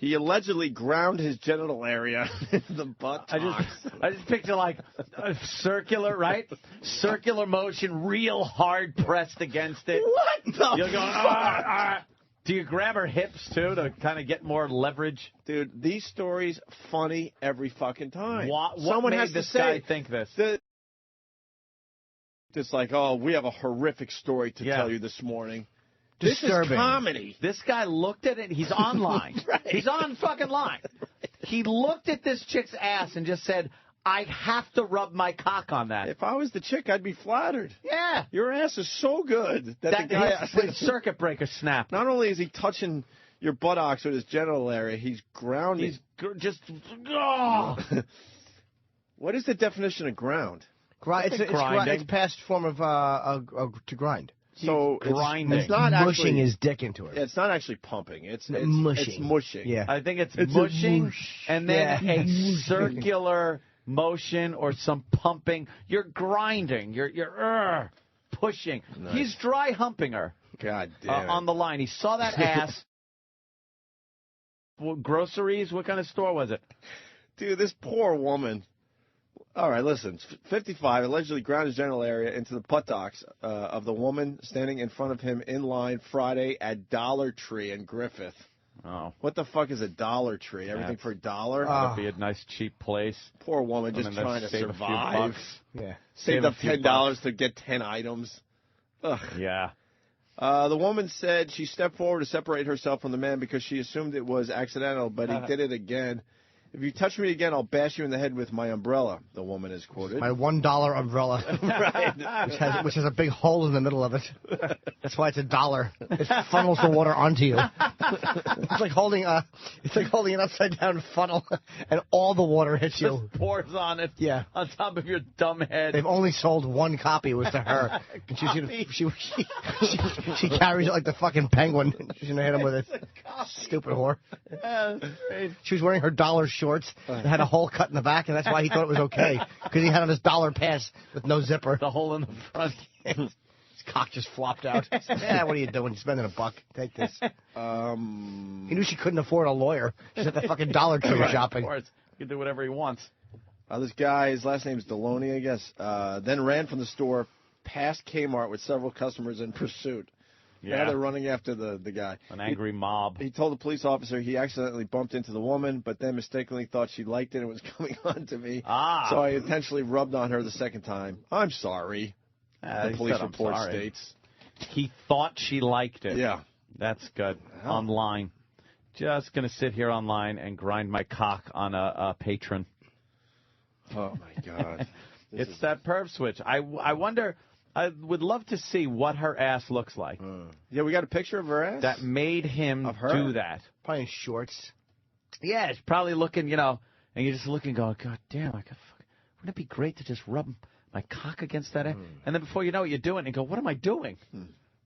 He allegedly ground his genital area in the butt. I just picture like a circular, right? Circular motion, real hard pressed against it. What the You're going, Do you grab her hips, too, to kind of get more leverage? Dude, these stories funny every fucking time. What Someone made has this to say, guy think this? It's like, oh, we have a horrific story to tell you this morning. Disturbing. This is comedy. This guy looked at it. He's online. Right. He's on fucking line. Right. He looked at this chick's ass and just said, I have to rub my cock on that. If I was the chick, I'd be flattered. Yeah. Your ass is so good that the guy... His circuit breaker snapped. Not only is he touching your buttocks with his genital area, he's grounding. He's just... Oh. What is the definition of ground? It's past form of to grind. So grinding. It's not mushing actually, his dick into it. It's not actually pumping. It's mushing. It's mushing. Yeah. I think it's mushing and then a circular motion or some pumping. You're grinding. You're pushing. Nice. He's dry humping her. God damn. On the line. He saw that ass. Groceries? What kind of store was it? Dude, this poor woman. All right, listen. 55 allegedly ground his genital area into the buttocks of the woman standing in front of him in line Friday at Dollar Tree in Griffith. Oh. What the fuck is a Dollar Tree? Everything for $1? That'd be a nice, cheap place. Poor woman just trying to survive. Yeah. Saved up $10 to get 10 items. Ugh. Yeah. The woman said she stepped forward to separate herself from the man because she assumed it was accidental, but he did it again. If you touch me again, I'll bash you in the head with my umbrella, the woman is quoted. My $1 umbrella. Right. Which has a big hole in the middle of it. That's why it's $1. It funnels the water onto you. It's like holding an upside down funnel, and all the water hits you. Just pours on it. Yeah. On top of your dumb head. They've only sold one copy. It was to her. And she carries it like the fucking penguin. She's gonna hit him with it. Stupid whore. She was wearing her dollar shorts that had a hole cut in the back, and that's why he thought it was okay, because he had on his dollar pass with no zipper. The hole in the front. This Cock just flopped out. Yeah, what are you doing? You're spending $1. Take this. He knew she couldn't afford a lawyer. She's at the fucking Dollar Tree shopping. Of course. He can do whatever he wants. This guy, his last name's Deloney, I guess, then ran from the store past Kmart with several customers in pursuit. Yeah. Now they're running after the guy. An angry mob. He told the police officer he accidentally bumped into the woman, but then mistakenly thought she liked it and was coming on to me. So I intentionally rubbed on her the second time. I'm sorry. The police report states. He thought she liked it. Yeah. That's good. Online. Just going to sit here online and grind my cock on a patron. Oh, my God. It's that perv switch. I wonder... I would love to see what her ass looks like. Yeah, we got a picture of her ass? That made him do that. Probably in shorts. Yeah, it's probably looking, and you're just looking going, God damn, wouldn't it be great to just rub my cock against that ass? And then before you know it, you're doing it and go, what am I doing?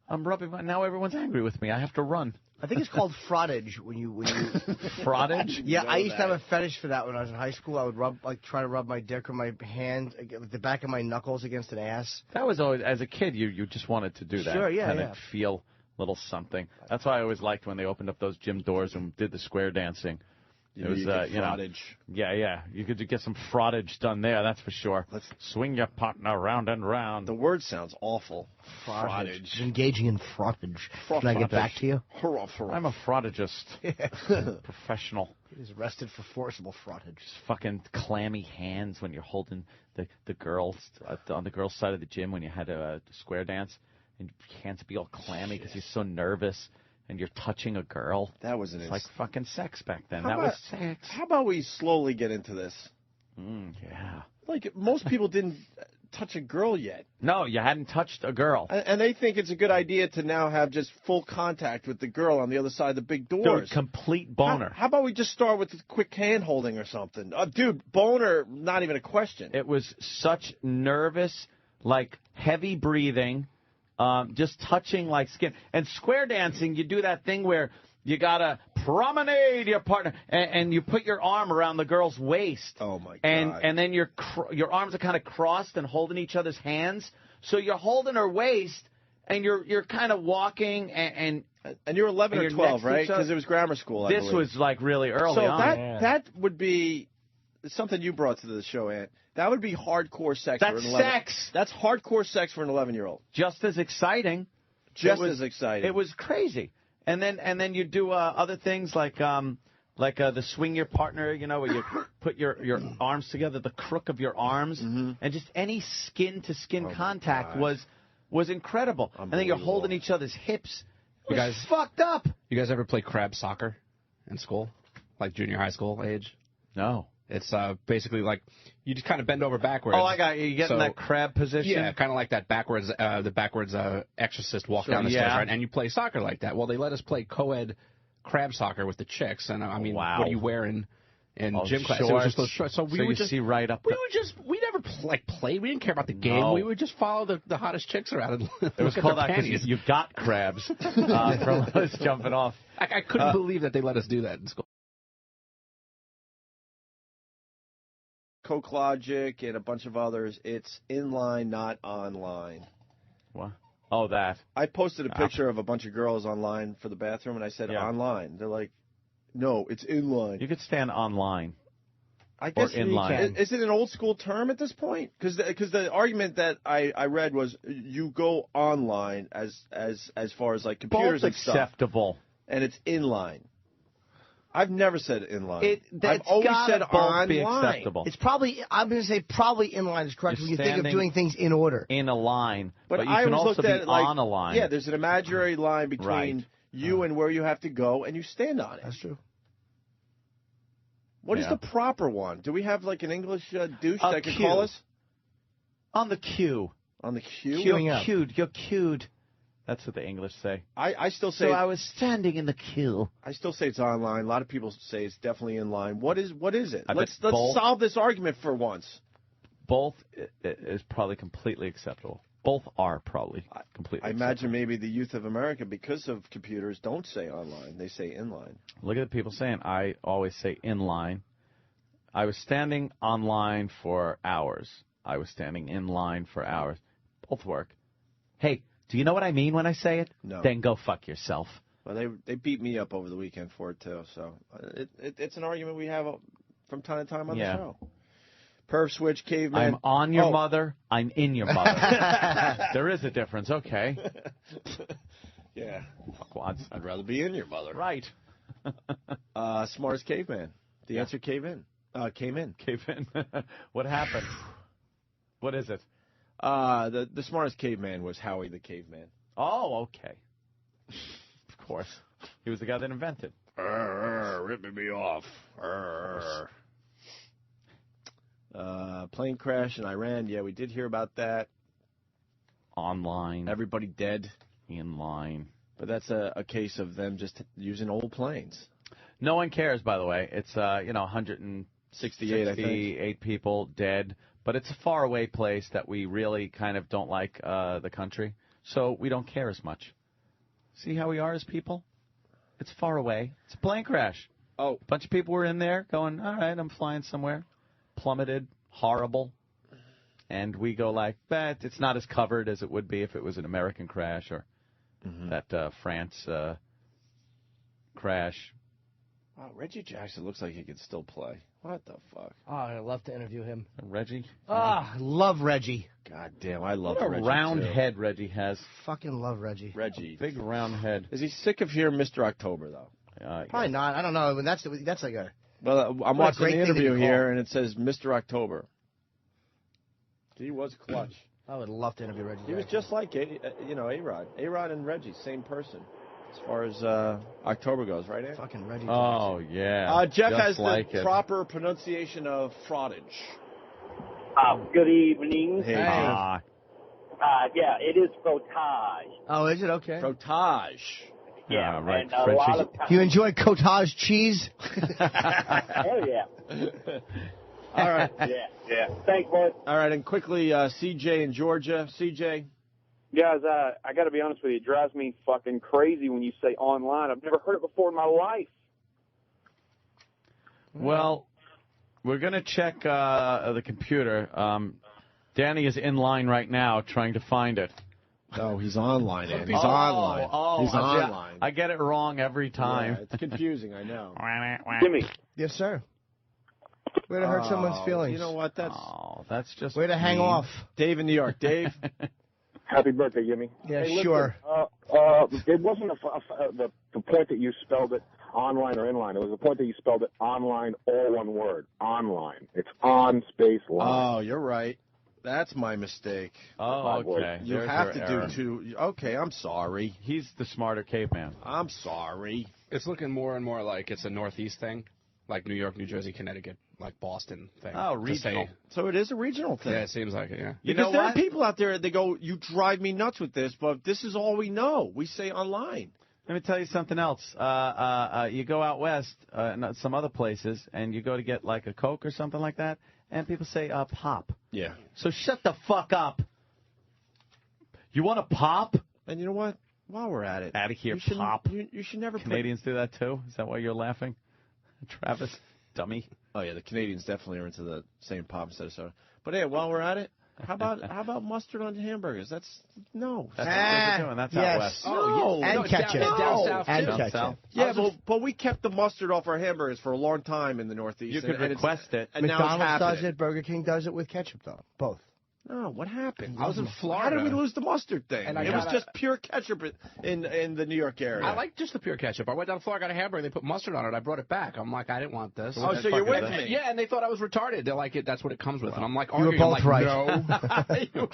I'm rubbing now everyone's angry with me. I have to run. I think it's called frottage when you Frottage? Yeah, I used to have a fetish for that when I was in high school. I would try to rub my dick or my hand, the back of my knuckles against an ass. That was always, as a kid, you just wanted to do that. Sure, yeah, kind yeah. of feel a little something. That's why I always liked when they opened up those gym doors and did the square dancing. It was, frottage. Yeah. You could get some frottage done there, that's for sure. Let's swing your partner round and round. The word sounds awful. Frottage. Engaging in frottage. Can I get back to you? I'm a frottagist. Professional. He was arrested for forcible frottage. Just fucking clammy hands when you're holding the girls on the girls' side of the gym when you had a square dance. And your hands would be all clammy because you're so nervous. And you're touching a girl. That was like fucking sex back then. Was sex. How about we slowly get into this? Yeah. Like, most people didn't touch a girl yet. No, you hadn't touched a girl. And they think it's a good idea to now have just full contact with the girl on the other side of the big doors. Dude, complete boner. How about we just start with a quick hand holding or something? Dude, boner, not even a question. It was such nervous, like, heavy breathing. Just touching like skin. And square dancing, you do that thing where you got to promenade your partner, and you put your arm around the girl's waist. Oh, my God. And then your arms are kind of crossed and holding each other's hands. So you're holding her waist, and you're kind of walking, and you're 11 or 12, right? Because it was grammar school, I believe. This was like really early on. That would be something you brought to the show, Ant. That would be hardcore sex for an 11. That's sex. That's hardcore sex for an 11-year-old. Just as exciting. As exciting. It was crazy. And then you do other things like the swing your partner, where you put your arms together, the crook of your arms, and just any skin-to-skin contact was incredible. And then you're holding each other's hips. It was fucked up. You guys ever play crab soccer in school, like junior high school age? No. It's basically like you just kind of bend over backwards. Oh, I got you. You get in that crab position? Yeah, kind of like that backwards, exorcist walk down the stairs, right? And you play soccer like that. Well, they let us play co-ed crab soccer with the chicks. And, I mean, what do you wear in gym class? It was just those shorts. So we would just see right up. We never play. We didn't care about the game. No. We would just follow the hottest chicks around. And it was called that because you got crabs from us jumping off. I couldn't believe that they let us do that in school. Coke Logic and a bunch of others. It's inline, not online. What? Oh, that. I posted a picture of a bunch of girls online for the bathroom, and I said online. They're like, no, it's inline. You could stand online. I guess inline. Is it an old school term at this point? Because the argument that I read was you go online as far as like computers Both and stuff. acceptable. And it's inline. I've never said inline. I've always said online. Be acceptable. It's probably, I'm going to say probably inline is correct when you think of doing things in order. In a line. But you I can always also looked at be it like, on a line. Yeah, there's an imaginary line between you and where you have to go, and you stand on it. That's true. What is the proper one? Do we have like an English douche that can call us? On the queue. On the queue? You're queued. You're queued. That's what the English say. I still say. So I was standing in the queue. I still say it's online. A lot of people say it's definitely in line. What is it? Let's both, solve this argument for once. Both is probably completely acceptable. Both are probably completely acceptable. I imagine maybe the youth of America, because of computers, don't say online. They say inline. Look at the people saying, I always say inline. I was standing online for hours. I was standing in line for hours. Both work. Hey, Do you know what I mean when I say it? No. Then go fuck yourself. Well, they beat me up over the weekend for it, too. So it's an argument we have from time to time on the show. Perv switch, caveman. I'm on your mother. I'm in your mother. There is a difference. Okay. Yeah. Fuckwads. I'd rather be in your mother. Right. Smartest caveman. The answer came in. Came in. What happened? What is it? The smartest caveman was Howie the caveman. Oh, okay. Of course. He was the guy that invented. Ripping me off. Plane crash in Iran. Yeah, we did hear about that. Online. Everybody dead. In line. But that's a case of them just using old planes. No one cares, by the way. It's, 168, I think. 8 people dead. But it's a faraway place that we really kind of don't like the country. So we don't care as much. See how we are as people? It's far away. It's a plane crash. Oh. A bunch of people were in there going, all right, I'm flying somewhere. Plummeted. Horrible. And we go like, but it's not as covered as it would be if it was an American crash or that France crash. Wow, Reggie Jackson looks like he could still play. What the fuck? Oh, I'd love to interview him. Reggie? I love Reggie. God damn, I love What a Reggie, round too. head Reggie has. Fucking love Reggie. Reggie. Big round head. Is he sick of hearing Mr. October, though? Probably not. I don't know. That's like a... Well, I'm what a watching great the thing to interview be here, called. and it says Mr. October. He was clutch. I would love to interview Reggie He was just like, A-Rod. A-Rod and Reggie, same person. As far as October goes, right, Ann? Fucking Reggie. Oh, yeah. Jeff Just has like the it. proper pronunciation of fraudage. Good evening. Hey, yeah, it is frottage. Oh, is it? Okay. Frotage. Yeah, right. and a lot of times. Do you enjoy cottage cheese? Hell yeah. All right. Yeah. Thanks, boys. All right, and quickly, CJ in Georgia. CJ. Guys, I got to be honest with you. It drives me fucking crazy when you say online. I've never heard it before in my life. Well, we're going to check the computer. Danny is in line right now trying to find it. No, he's online, Ann. He's online. Oh, he's online. I get it wrong every time. Yeah, it's confusing, I know. Jimmy. Yes, sir. Way to hurt someone's feelings. You know what? That's just way to hang off. Dave in New York. Dave. Happy birthday, Jimmy. Yeah, hey, listen, sure. It wasn't the point that you spelled it online or inline. It was the point that you spelled it online, all one word. Online. It's on space line. Oh, you're right. That's my mistake. Oh, okay. You There's have your to error. do two. Okay, I'm sorry. He's the smarter caveman. I'm sorry. It's looking more and more like it's a Northeast thing, like New York, New Jersey, Connecticut, like Boston thing. Oh, to regional. say- So it is a regional thing. Yeah, it seems like it, yeah. You Because know there what? are people out there, they go, you drive me nuts with this, but this is all we know. We say online. Let me tell you something else. You go out west, and some other places, and you go to get like a Coke or something like that, and people say pop. Yeah. So shut the fuck up. You want a pop? And you know what? While we're at it. Out of here, you should, pop. You should never Canadians do that too? Is that why you're laughing? Travis, dummy. Oh, yeah, the Canadians definitely are into the same pop instead of soda. But hey, while we're at it, how about mustard on hamburgers? That's That's what we're doing. That's out yes. west. No. And ketchup. down south, And too. ketchup. Yeah, but we kept the mustard off our hamburgers for a long time in the Northeast. You could and request it. And now it's McDonald's does happening. it. Burger King does it with ketchup, though. Both. No, what happened? I was in How Florida. did we lose the mustard thing? And I It was got just pure ketchup in the New York area. I like just the pure ketchup. I went down to Florida, got a hamburger, they put mustard on it. I brought it back. I'm like, I didn't want this. Oh, so you're with me? Yeah, and they thought I was retarded. They're like, that's what it comes with. And I'm like, You were arguing. I'm both like, right. no.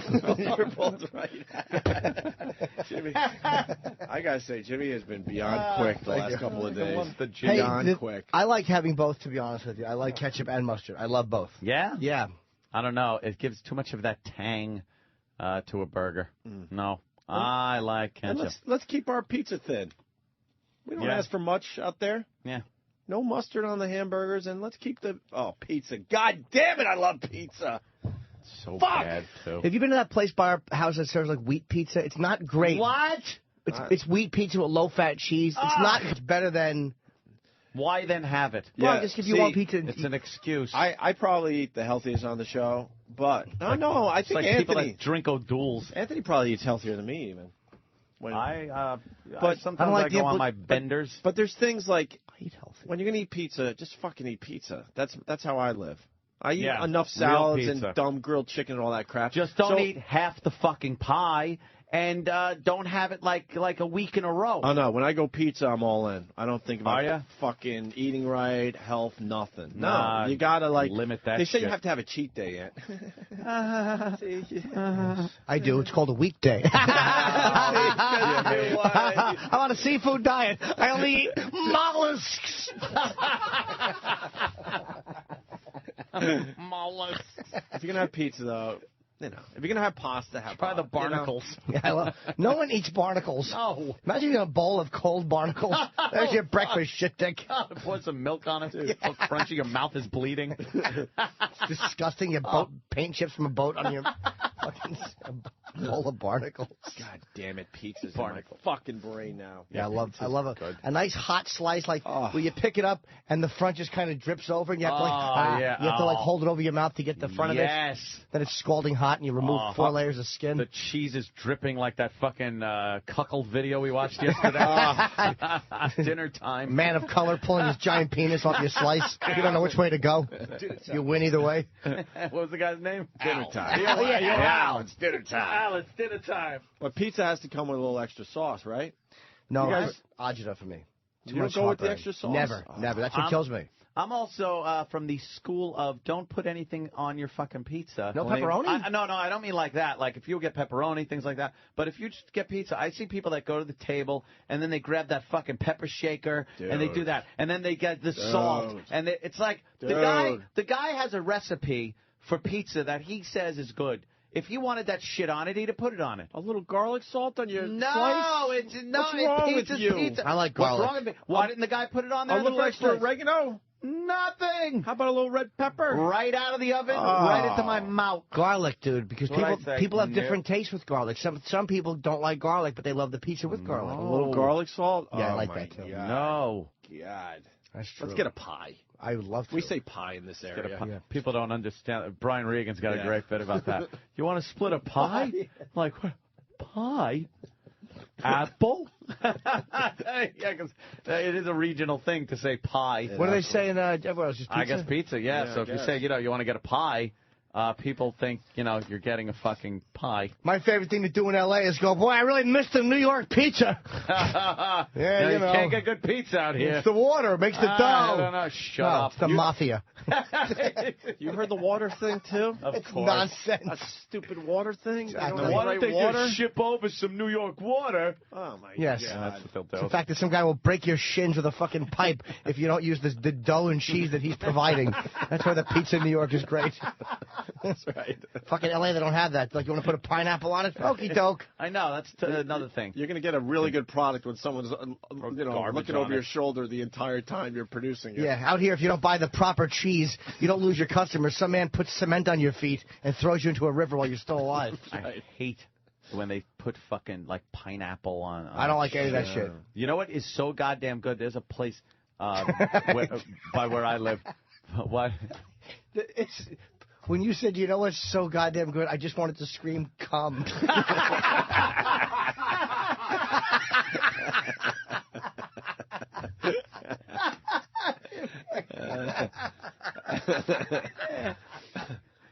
You're both right. Jimmy, I gotta say, Jimmy has been beyond quick the last couple of days. Beyond quick. I like having both, to be honest with you. I like ketchup and mustard. I love both. Yeah? Yeah. I don't know. It gives too much of that tang to a burger. No. I like And ketchup. let's keep our pizza thin. We don't ask for much out there. Yeah. No mustard on the hamburgers, and let's keep the pizza. God damn it, I love pizza. So Fuck. bad, too. Have you been to that place by our house that serves like wheat pizza? It's not great. What? It's wheat pizza with low-fat cheese. It's not much better than... Why then have it? Well, just if you want pizza... It's an excuse. I probably eat the healthiest on the show, but I it's think like people Anthony that drink O'Doul's. Anthony probably eats healthier than me even. But sometimes I go on my benders. But there's things like when you're gonna eat pizza, just fucking eat pizza. That's how I live. I eat enough salads and dumb grilled chicken and all that crap. Just don't eat half the fucking pie. And don't have it like a week in a row. Oh, no. When I go pizza, I'm all in. I don't think about fucking eating right, health, nothing. No. Nah, you got to, limit that They say shit. you have to have a cheat day yet. I do. It's called a weekday. I'm on a seafood diet. I only eat mollusks. Mollusks. If you're going to have pizza, though, if you're going to have pasta, try the barnacles. No one eats barnacles. No. Imagine eating a bowl of cold barnacles. There's your breakfast, shit dick. Pour some milk on it. It's so crunchy, your mouth is bleeding. It's disgusting. You paint chips from a boat on your fucking bowl of barnacles. God damn it, pizza's in my fucking brain now. Yeah, I love a nice hot slice where you pick it up and the front just kind of drips over and you have to you have to hold it over your mouth to get the front of it. Yes. Then it's scalding hot and you remove 4 layers of skin. The cheese is dripping like that fucking cuckold video we watched yesterday. Dinner time. Man of color pulling his giant penis off your slice. You don't know which way to go. You win either way. What was the guy's name? Dinner time. Al. It's dinner time. Al, it's dinner time. But pizza has to come with a little extra sauce, right? No, you guys, agita for me. You don't go with the extra sauce? Never. That's what kills me. I'm also from the school of don't put anything on your fucking pizza. No pepperoni? No, I don't mean like that. Like if you get pepperoni, things like that. But if you just get pizza, I see people that go to the table and then they grab that fucking pepper shaker and they do that. And then they get the salt. And it's like the guy has a recipe for pizza that he says is good. If he wanted that shit on it, he'd have put it on it. A little garlic salt on your No, slice? What's wrong with you? Pizza. I like garlic. What's wrong with Why didn't the guy put it on there? A little extra oregano? Nothing. How about a little red pepper? Right out of the oven, right into my mouth. Garlic, dude, because people have different tastes with garlic. Some people don't like garlic, but they love the pizza with garlic. A little garlic salt? Yeah, I like that too. No. God. That's true. Let's get a pie. I would love to. We say pie in this area. People don't understand. Brian Regan's got a great bit about that. You want to split a pie? Like, what? Pie? Apple? Yeah, because it is a regional thing to say pie. What do they say in everywhere else? Just pizza? I guess pizza, yeah. So if you say, you want to get a pie, people think, you're getting a fucking pie. My favorite thing to do in L.A. is go, boy, I really missed the New York pizza. Yeah, you can't get good pizza out here. It's the water. It makes the dough. No, shut up. It's the mafia. You heard the water thing, too? Of course. Nonsense. A stupid water thing? Exactly. Why don't they just ship over some New York water? Oh, my yes. God. That's what they'll do. It's the fact that some guy will break your shins with a fucking pipe if you don't use the dough and cheese that he's providing. That's why the pizza in New York is great. That's right. Fucking L.A., they don't have that. Like, you want to put a pineapple on it? Okie doke. I know. That's another thing. You're going to get a really good product when someone's looking over your shoulder the entire time you're producing it. Yeah, out here, if you don't buy the proper cheese, you don't lose your customers. Some man puts cement on your feet and throws you into a river while you're still alive. I hate when they put fucking, pineapple on I don't like any of that shit. You know what is so goddamn good? There's a place by where I live. What? When you said, you know what's so goddamn good, I just wanted to scream, come.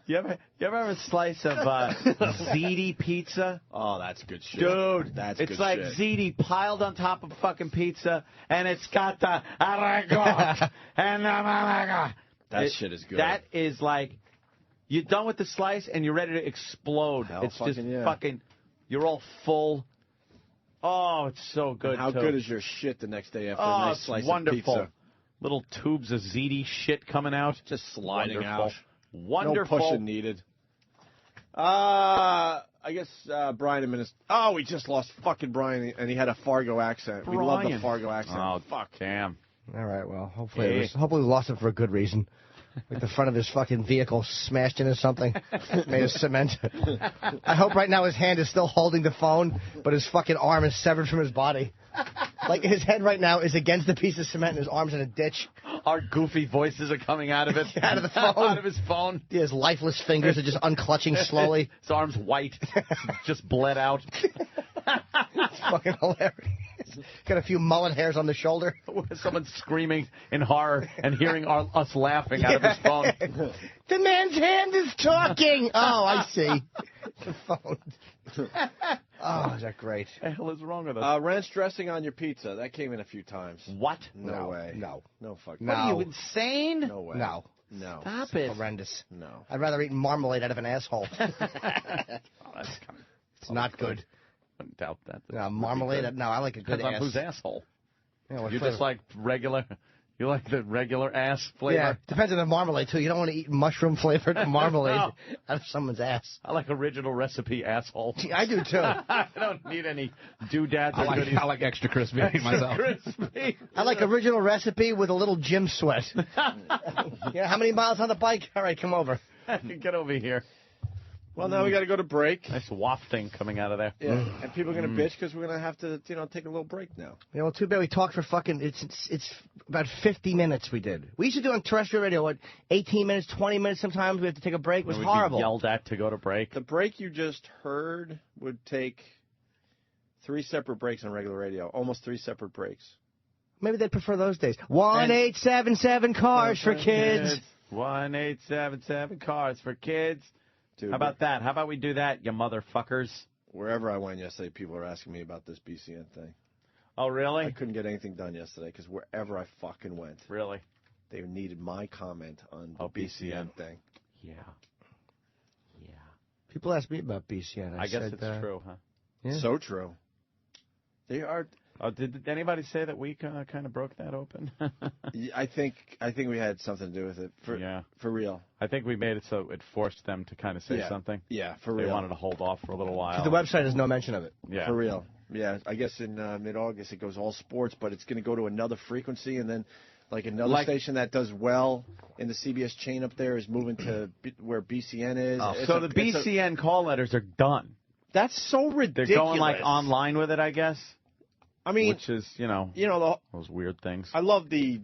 You ever have a slice of ziti pizza? Oh, that's good shit. Dude, that's it's good like shit. ziti piled on top of fucking pizza, and it's got the aragot and the That shit is good. That is like, you're done with the slice, and you're ready to explode. Hell, it's just yeah. fucking, you're all full. Oh, it's so good. And how too. good is your shit the next day after a nice it's slice wonderful. of pizza? Little tubes of ziti shit coming out. Just sliding Wonderful. out. Wonderful. No pushing needed. I guess Brian in Minnesota. Oh, we just lost fucking Brian, and he had a Fargo accent. We love the Fargo accent. Oh, fuck. Damn. All right, well, hopefully we lost him for a good reason. Like the front of his fucking vehicle smashed into something made of cement. I hope right now his hand is still holding the phone, but his fucking arm is severed from his body. Like his head right now is against the piece of cement and his arm's in a ditch. Our goofy voices are coming out of it. Out of the phone. Out of his phone. His lifeless fingers are just unclutching slowly. His arm's white. Just bled out. It's fucking hilarious. Got a few mullet hairs on the shoulder. Someone's screaming in horror and hearing us laughing out of his phone. The man's hand is talking. Oh, I see. The phone. Oh, is that great? What the hell is wrong with us? Ranch dressing on your pizza. That came in a few times. What? No way. No. No fuck. No. What are you, insane? No way. No. No. Stop it. Horrendous. No. I'd rather eat marmalade out of an asshole. Oh, that's kind of, It's not good. wouldn't doubt that. No, marmalade. No, I like a good Depends on ass. whose asshole. Yeah, what You flavor? just like regular. You like the regular ass flavor? Yeah, depends on the marmalade, too. You don't want to eat mushroom-flavored marmalade No. out of someone's ass. I like original recipe asshole. I do, too. I don't need any doodads or goodies. I like extra crispy myself. Crispy. I like original recipe with a little gym sweat. Yeah, how many miles on the bike? All right, come over. Get over here. Well, now we got to go to break. Nice wafting coming out of there. Yeah, and people are going to bitch because we're going to have to, take a little break now. Yeah, well, too bad we talked for fucking, it's about 50 minutes we did. We used to do on terrestrial radio, what, 18 minutes, 20 minutes sometimes. We have to take a break. It was We'd horrible. Be yelled at to go to break. The break you just heard would take 3 separate breaks on regular radio, almost 3 separate breaks. Maybe they'd prefer those days. 1877 cars for kids. 1877 cars for kids. Dude, How about that? How about we do that, you motherfuckers? Wherever I went yesterday, people were asking me about this BCN thing. Oh, really? I couldn't get anything done yesterday because wherever I fucking went, Really? they needed my comment on the BCN thing. Yeah. Yeah. People ask me about BCN. I guess said, it's true, huh? Yeah. So true. They are. Oh, did anybody say that we kind of broke that open? I think we had something to do with it. For real. I think we made it so it forced them to kind of say something. Yeah, for They real. wanted to hold off for a little while. The website has no mention of it. Yeah. For real. Yeah, I guess in mid-August it goes all sports, but it's going to go to another frequency, and then another station that does well in the CBS chain up there is moving to where BCN is. Oh, so the BCN call letters are done. That's so ridiculous. They're going online with it, I guess. I mean, which is those weird things. I love the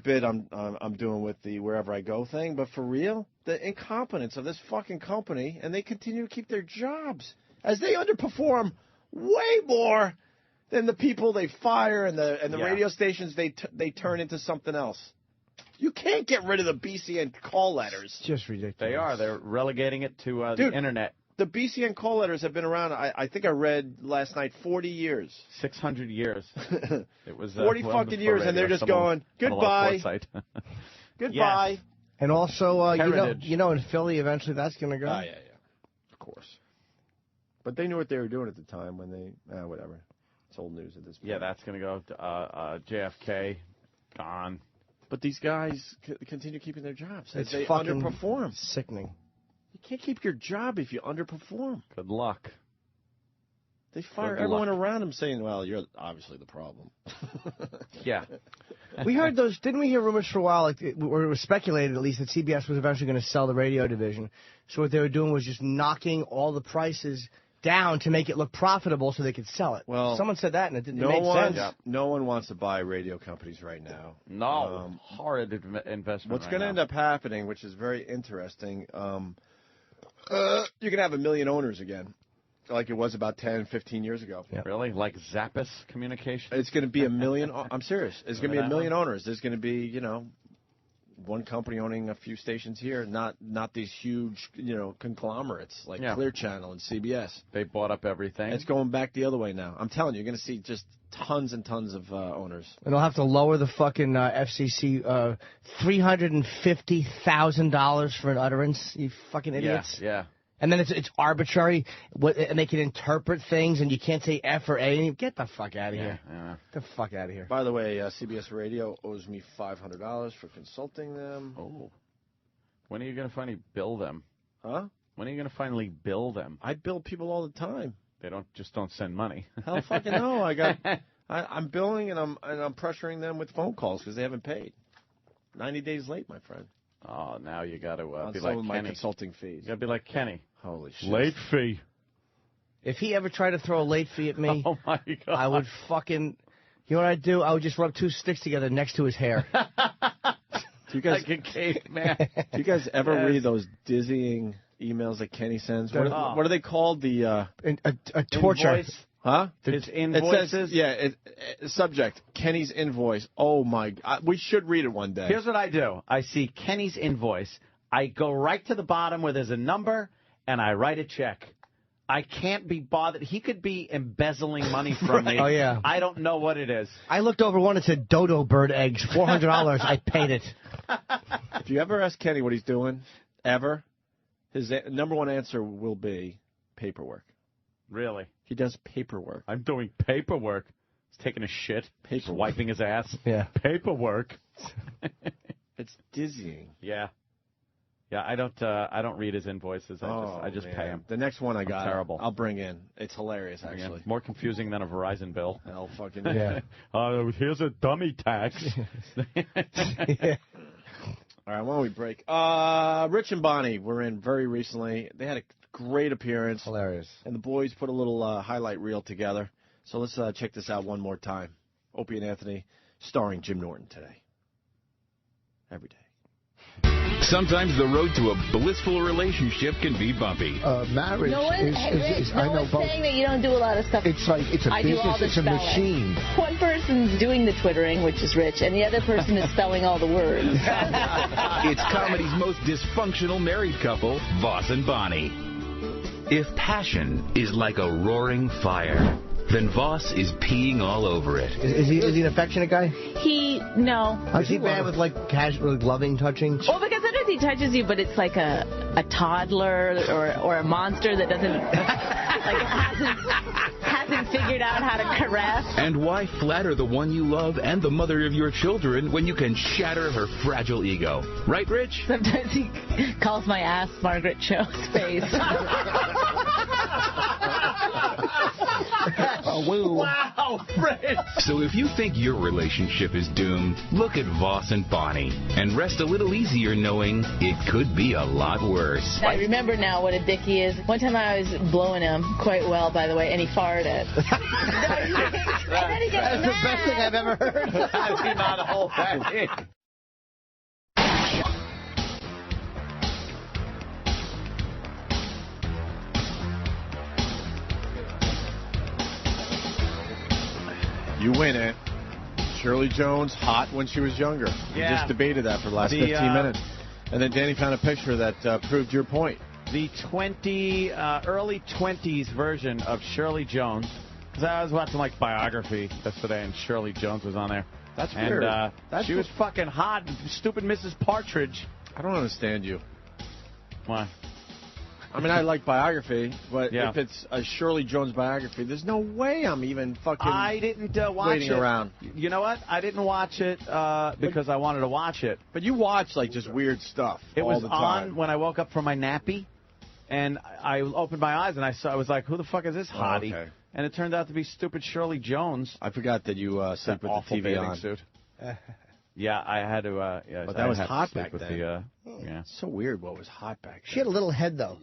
bit I'm doing with the wherever I go thing, but for real, the incompetence of this fucking company, and they continue to keep their jobs as they underperform way more than the people they fire and the radio stations they turn into something else. You can't get rid of the BCN call letters. It's just ridiculous. They are. They're relegating it to the internet. The BCN call letters have been around, I think I read last night, 40 years. 600 years. It was 40 fucking years, and they're just going, goodbye. Goodbye. Yes. And also, Heritage. in Philly, eventually that's going to go. Oh, yeah. Of course. But they knew what they were doing at the time when they, whatever. It's old news at this point. Yeah, that's going to go to JFK, gone. But these guys continue keeping their jobs. It's they fucking underperform. Sickening. You can't keep your job if you underperform. Good luck. They fire everyone around them saying, well, you're obviously the problem. Yeah. We heard those, didn't we hear rumors for a while, or it was speculated at least, that CBS was eventually going to sell the radio division. So what they were doing was just knocking all the prices down to make it look profitable so they could sell it. Well, someone said that, and it made sense. No one wants to buy radio companies right now. No. Horrid investment. What's going to end up happening, which is very interesting, you can have 1 million owners again, like it was about 10, 15 years ago. Yeah. Really? Like Zappos Communications? It's going to be 1 million. I'm serious. It's going to be 1 million owners. There's going to be, one company owning a few stations here, not these huge, conglomerates like Clear Channel and CBS. They bought up everything. It's going back the other way now. I'm telling you, you're going to see just tons and tons of owners. And they'll have to lower the fucking FCC $350,000 for an utterance. You fucking idiots. Yeah. And then it's arbitrary, and they can interpret things, and you can't say F or A. Get the fuck out of here. Yeah. Get the fuck out of here. By the way, CBS Radio owes me $500 for consulting them. Oh. When are you going to finally bill them? Huh? When are you going to finally bill them? I bill people all the time. They don't send money. Hell fucking no. I'm billing, and I'm pressuring them with phone calls because they haven't paid. 90 days late, my friend. Oh, now you got to be some like of my Kenny. consulting fees. You got to be like Kenny. Holy shit. Late fee. If he ever tried to throw a late fee at me, oh my God, I would fucking. You know what I'd do? I would just rub 2 sticks together next to his hair. Do you guys, like a caveman. Do you guys ever read those dizzying emails that Kenny sends? What are they called? The a torture. Huh? His invoices? It says, yeah, subject, Kenny's invoice. Oh, my God. We should read it one day. Here's what I do. I see Kenny's invoice. I go right to the bottom where there's a number, and I write a check. I can't be bothered. He could be embezzling money from me. Oh, yeah. I don't know what it is. I looked over one. It said dodo bird eggs, $400. I paid it. If you ever ask Kenny what he's doing, ever, his number one answer will be paperwork. Really? He does paperwork. I'm doing paperwork. He's taking a shit. He's wiping his ass. Yeah. Paperwork. It's dizzying. Yeah. Yeah, I don't read his invoices. I just pay him. The next one I got, terrible. I'll bring in. It's hilarious, actually. More confusing than a Verizon bill. Hell, fucking yeah. Here's a dummy tax. All right, why don't we break? Rich and Bonnie were in very recently. They had a great appearance. Hilarious. And the boys put a little highlight reel together. So let's check this out one more time. Opie and Anthony, starring Jim Norton today. Every day. Sometimes the road to a blissful relationship can be bumpy. Marriage No one, is I know one's both. saying that you don't do a lot of stuff. It's like it's a I do all business, the it's a spelling. machine. One person's doing the twittering, which is Rich, and the other person is spelling all the words. It's comedy's most dysfunctional married couple, Voss and Bonnie. If passion is like a roaring fire, then Voss is peeing all over it. Is he an affectionate guy? No. Is he bad with, like, casual, loving touching? Well, because sometimes he touches you, but it's like a toddler or a monster that doesn't, hasn't figured out how to caress. And why flatter the one you love and the mother of your children when you can shatter her fragile ego? Right, Rich? Sometimes he calls my ass Margaret Cho's face. Wow, Rich! So if you think your relationship is doomed, look at Voss and Bonnie and rest a little easier knowing it could be a lot worse. I remember now what a dick he is. One time I was blowing him quite well, by the way, and he farted. And then he gets That's the best thing I've ever heard. How does he not hold that in? You win it. Shirley Jones, hot when she was younger. We just debated that for the last 15 minutes. And then Danny found a picture that proved your point. The early 20s version of Shirley Jones. Because I was watching, like, Biography yesterday, and Shirley Jones was on there. That's weird. And she was fucking hot. Stupid Mrs. Partridge. I don't understand you. Why? I mean, I like Biography, but Yeah. if it's a Shirley Jones biography, there's no way I'm even fucking I didn't watch waiting it. around. You know what? I didn't watch it because I wanted to watch it. But you watch, like, just weird stuff It all was the time. on when I woke up from my nappy, and I opened my eyes, and I was like, who the fuck is this hottie? Okay. And it turned out to be stupid Shirley Jones. I forgot that you slept with awful the TV bathing on. suit. Yeah, I had to. But that was hot sleep back with then. yeah. It's so weird what was hot back then. She had a little head, though.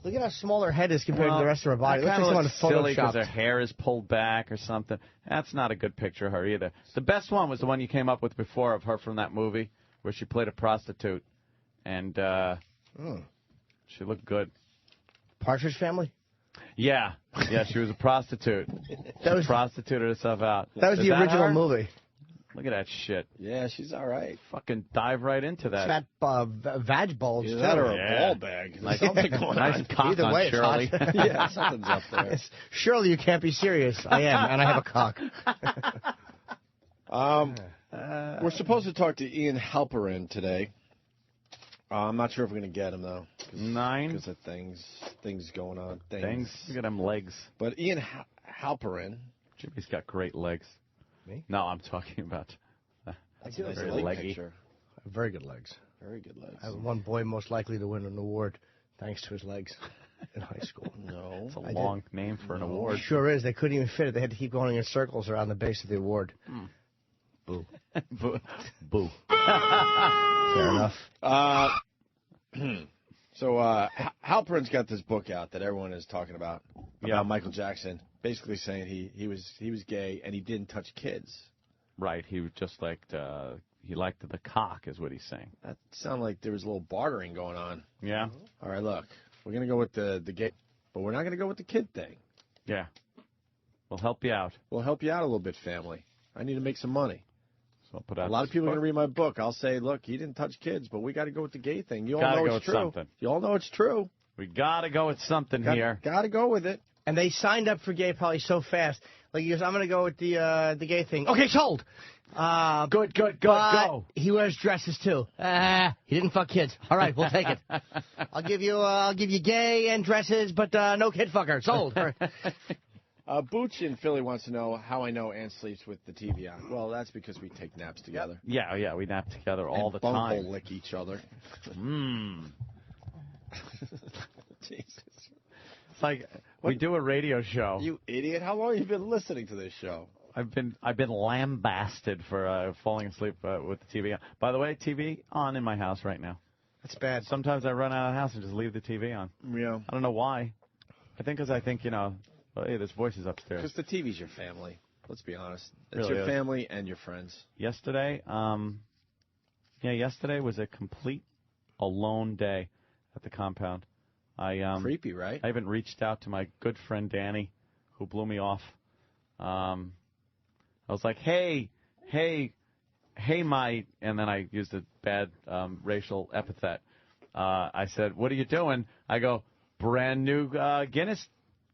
Look at how small her head is compared to the rest of her body. It looks Kind like of someone silly because photoshopped. her hair is pulled back or something. That's not a good picture of her either. The best one was the one you came up with before of her from that movie where she played a prostitute, and she looked good. Partridge Family? Yeah, she was a prostitute. She prostituted herself out. That was Is the original her? movie. Look at that shit. Yeah, she's all right. Fucking dive right into that. Fat vag bulge, Either too. that or a ball bag. Nice, Something going nice on. cock Either on way, it's Shirley. hot. Yeah, something's up there. Shirley, you can't be serious. I am, and I have a cock. We're supposed to talk to Ian Halperin today. I'm not sure if we're going to get him, though. 9? Because of things going on. Things. Look at them legs. But Ian Halperin. Jimmy's got great legs. Me? No, I'm talking about. That's a nice very leg leggy. picture. Very good legs. Very good legs. I have one boy most likely to win an award thanks to his legs in high school. No. It's a long name for an award. Sure is. They couldn't even fit it. They had to keep going in circles around the base of the award. Boo. Boo. Boo. Fair enough. So Halperin's got this book out that everyone is talking about Michael Jackson, basically saying he was gay and he didn't touch kids. Right. He just liked he liked the cock, is what he's saying. That sounded like there was a little bartering going on. Yeah. All right, look, we're gonna go with the gay, but we're not gonna go with the kid thing. Yeah. We'll help you out. We'll help you out a little bit, family. I need to make some money. So I'll put out a lot of this people are book. going to read my book. I'll say, look, he didn't touch kids, but we got to go with the gay thing. You all Gotta know go it's with true. something. You all know it's true. We got to go with something here. Got to go with it. And they signed up for gay probably so fast. Like he goes, I'm going to go with the gay thing. Okay, sold. Good. But Go. he wears dresses too. He didn't fuck kids. All right, we'll take it. I'll give you gay and dresses, but no kid fucker. Sold. Booch in Philly wants to know how I know Ann sleeps with the TV on. Well, that's because we take naps together. Yeah, we nap together all the bunghole time. lick each other. Jesus. It's like we do a radio show. You idiot! How long have you been listening to this show? I've been lambasted for falling asleep with the TV on. By the way, TV on in my house right now. That's bad. Sometimes I run out of the house and just leave the TV on. Yeah. I don't know why. I think because hey, there's voices upstairs. Because the TV's your family. Let's be honest. It's Really your is. family and your friends. Yesterday, yesterday was a complete alone day at the compound. Creepy, right? I even reached out to my good friend Danny, who blew me off. I was like, hey, mate, and then I used a bad racial epithet. I said, what are you doing? I go, brand new Guinness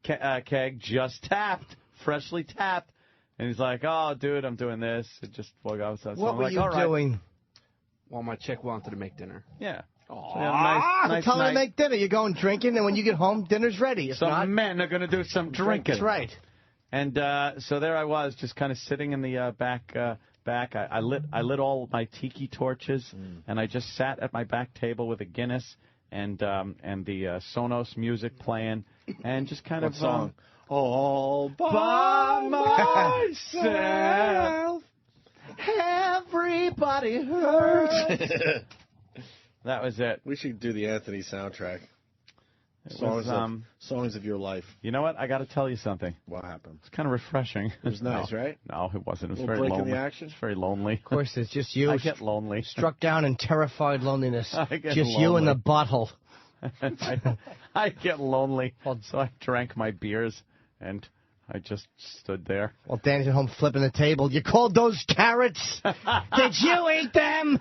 keg, just tapped, freshly tapped. And he's like, oh, dude, I'm doing this. It just woke up. So What I'm were like, you all right. doing? Well, my chick wanted to make dinner. Yeah. Nice tell her to make dinner. You're going drinking, and when you get home, dinner's ready. If not, Men are going to do some drinking. That's right. And so there I was, just kind of sitting in the back. I lit all my tiki torches, and I just sat at my back table with a Guinness and the Sonos music playing, and just kind What of song? All by myself. Everybody hurts. That was it. We should do the Anthony soundtrack. It Songs, was, songs of your life. You know what? I got to tell you something. What happened? It's kind of refreshing. It was nice, No. right? No, it wasn't. It was Little very break in lonely. the action? It's very lonely. Of course, it's just you. I get lonely. Struck down in terrified loneliness. I get Just you in the bottle. I get lonely, so I drank my beers, and I just stood there. Well, Danny's at home flipping the table. You called those carrots? Did you eat them?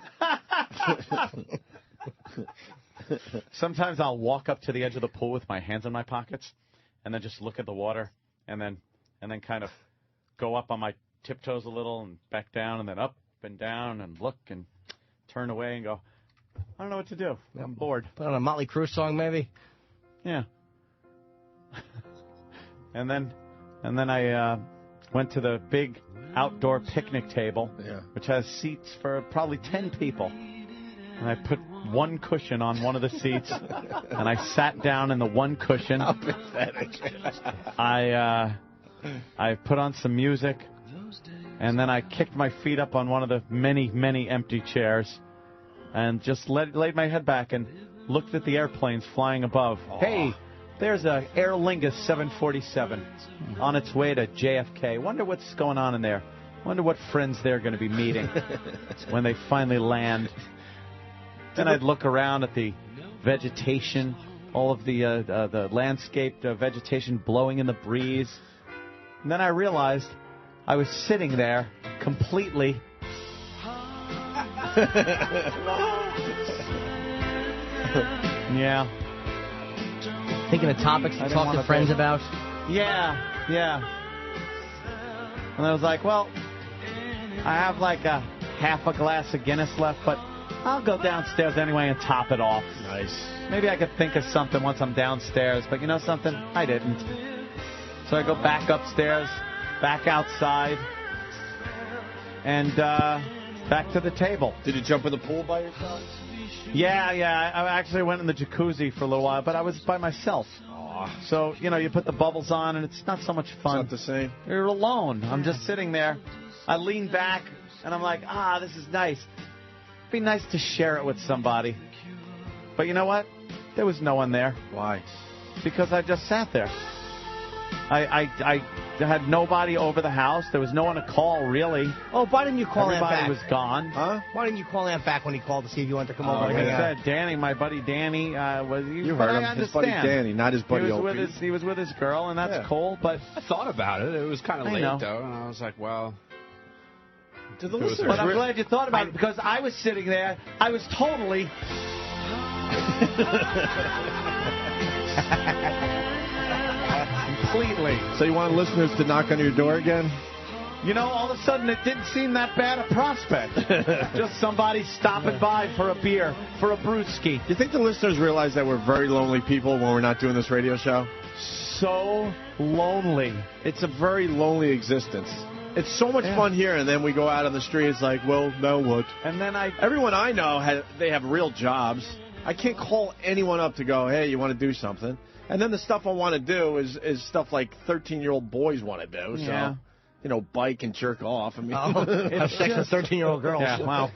Sometimes I'll walk up to the edge of the pool with my hands in my pockets, and then just look at the water, and then kind of go up on my tiptoes a little and back down, and then up and down and look and turn away and go, I don't know what to do. I'm bored. Put on a Motley Crue song, maybe. Yeah. and then I went to the big outdoor picnic table, which has seats for probably 10 people. And I put one cushion on one of the seats, and I sat down in the one cushion. How pathetic. I put on some music, and then I kicked my feet up on one of the many, many empty chairs, and just laid my head back and looked at the airplanes flying above. Hey, there's a Aer Lingus 747 on its way to JFK. Wonder what's going on in there. Wonder what friends they're going to be meeting when they finally land. Then I'd look around at the vegetation, all of the landscaped vegetation blowing in the breeze. And then I realized I was sitting there completely yeah. Thinking of topics to talk to friends about. Yeah. And I was like, well, I have like a half a glass of Guinness left, but I'll go downstairs anyway and top it off. Nice. Maybe I could think of something once I'm downstairs, but you know something? I didn't. So I go back upstairs, back outside, and back to the table. Did you jump in the pool by yourself? Yeah. I actually went in the jacuzzi for a little while, but I was by myself. So, you put the bubbles on, and it's not so much fun. It's not the same. You're alone. I'm just sitting there. I lean back, and I'm like, this is nice. It'd be nice to share it with somebody. But you know what? There was no one there. Why? Because I just sat there. I had nobody over the house. There was no one to call, really. Oh, why didn't you call Aunt back? Everybody was gone. Huh? Why didn't you call Aunt back when he called to see if you wanted to come over? Like I said, Danny, my buddy Danny, was. You heard him. His buddy Danny, not his buddy Opie. He was with his girl, and that's cool. But I thought about it. It was kind of late, though, and I was like, well. But I'm glad you thought about it, because I was sitting there. I was totally. Completely. So you want listeners to knock on your door again? You know, all of a sudden it didn't seem that bad a prospect. Just somebody stopping by for a beer, for a brewski. Do you think the listeners realize that we're very lonely people when we're not doing this radio show? So lonely. It's a very lonely existence. It's so much fun here, and then we go out on the street. It's like, well, now what? And then everyone I know, they have real jobs. I can't call anyone up to go, hey, you want to do something? And then the stuff I want to do is stuff like 13-year-old boys want to do. So, you know, bike and jerk off. I mean, have sex with 13-year-old girls. Yeah, wow.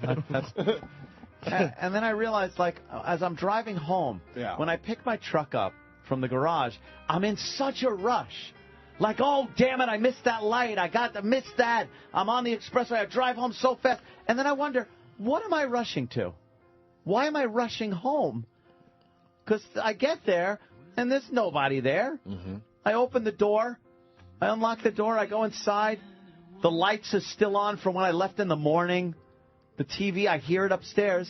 And then I realized, like, as I'm driving home, when I pick my truck up from the garage, I'm in such a rush. Like, oh, damn it, I missed that light. I missed that. I'm on the expressway. I drive home so fast. And then I wonder, what am I rushing to? Why am I rushing home? Because I get there, and there's nobody there. Mm-hmm. I open the door. I unlock the door. I go inside. The lights are still on from when I left in the morning. The TV, I hear it upstairs.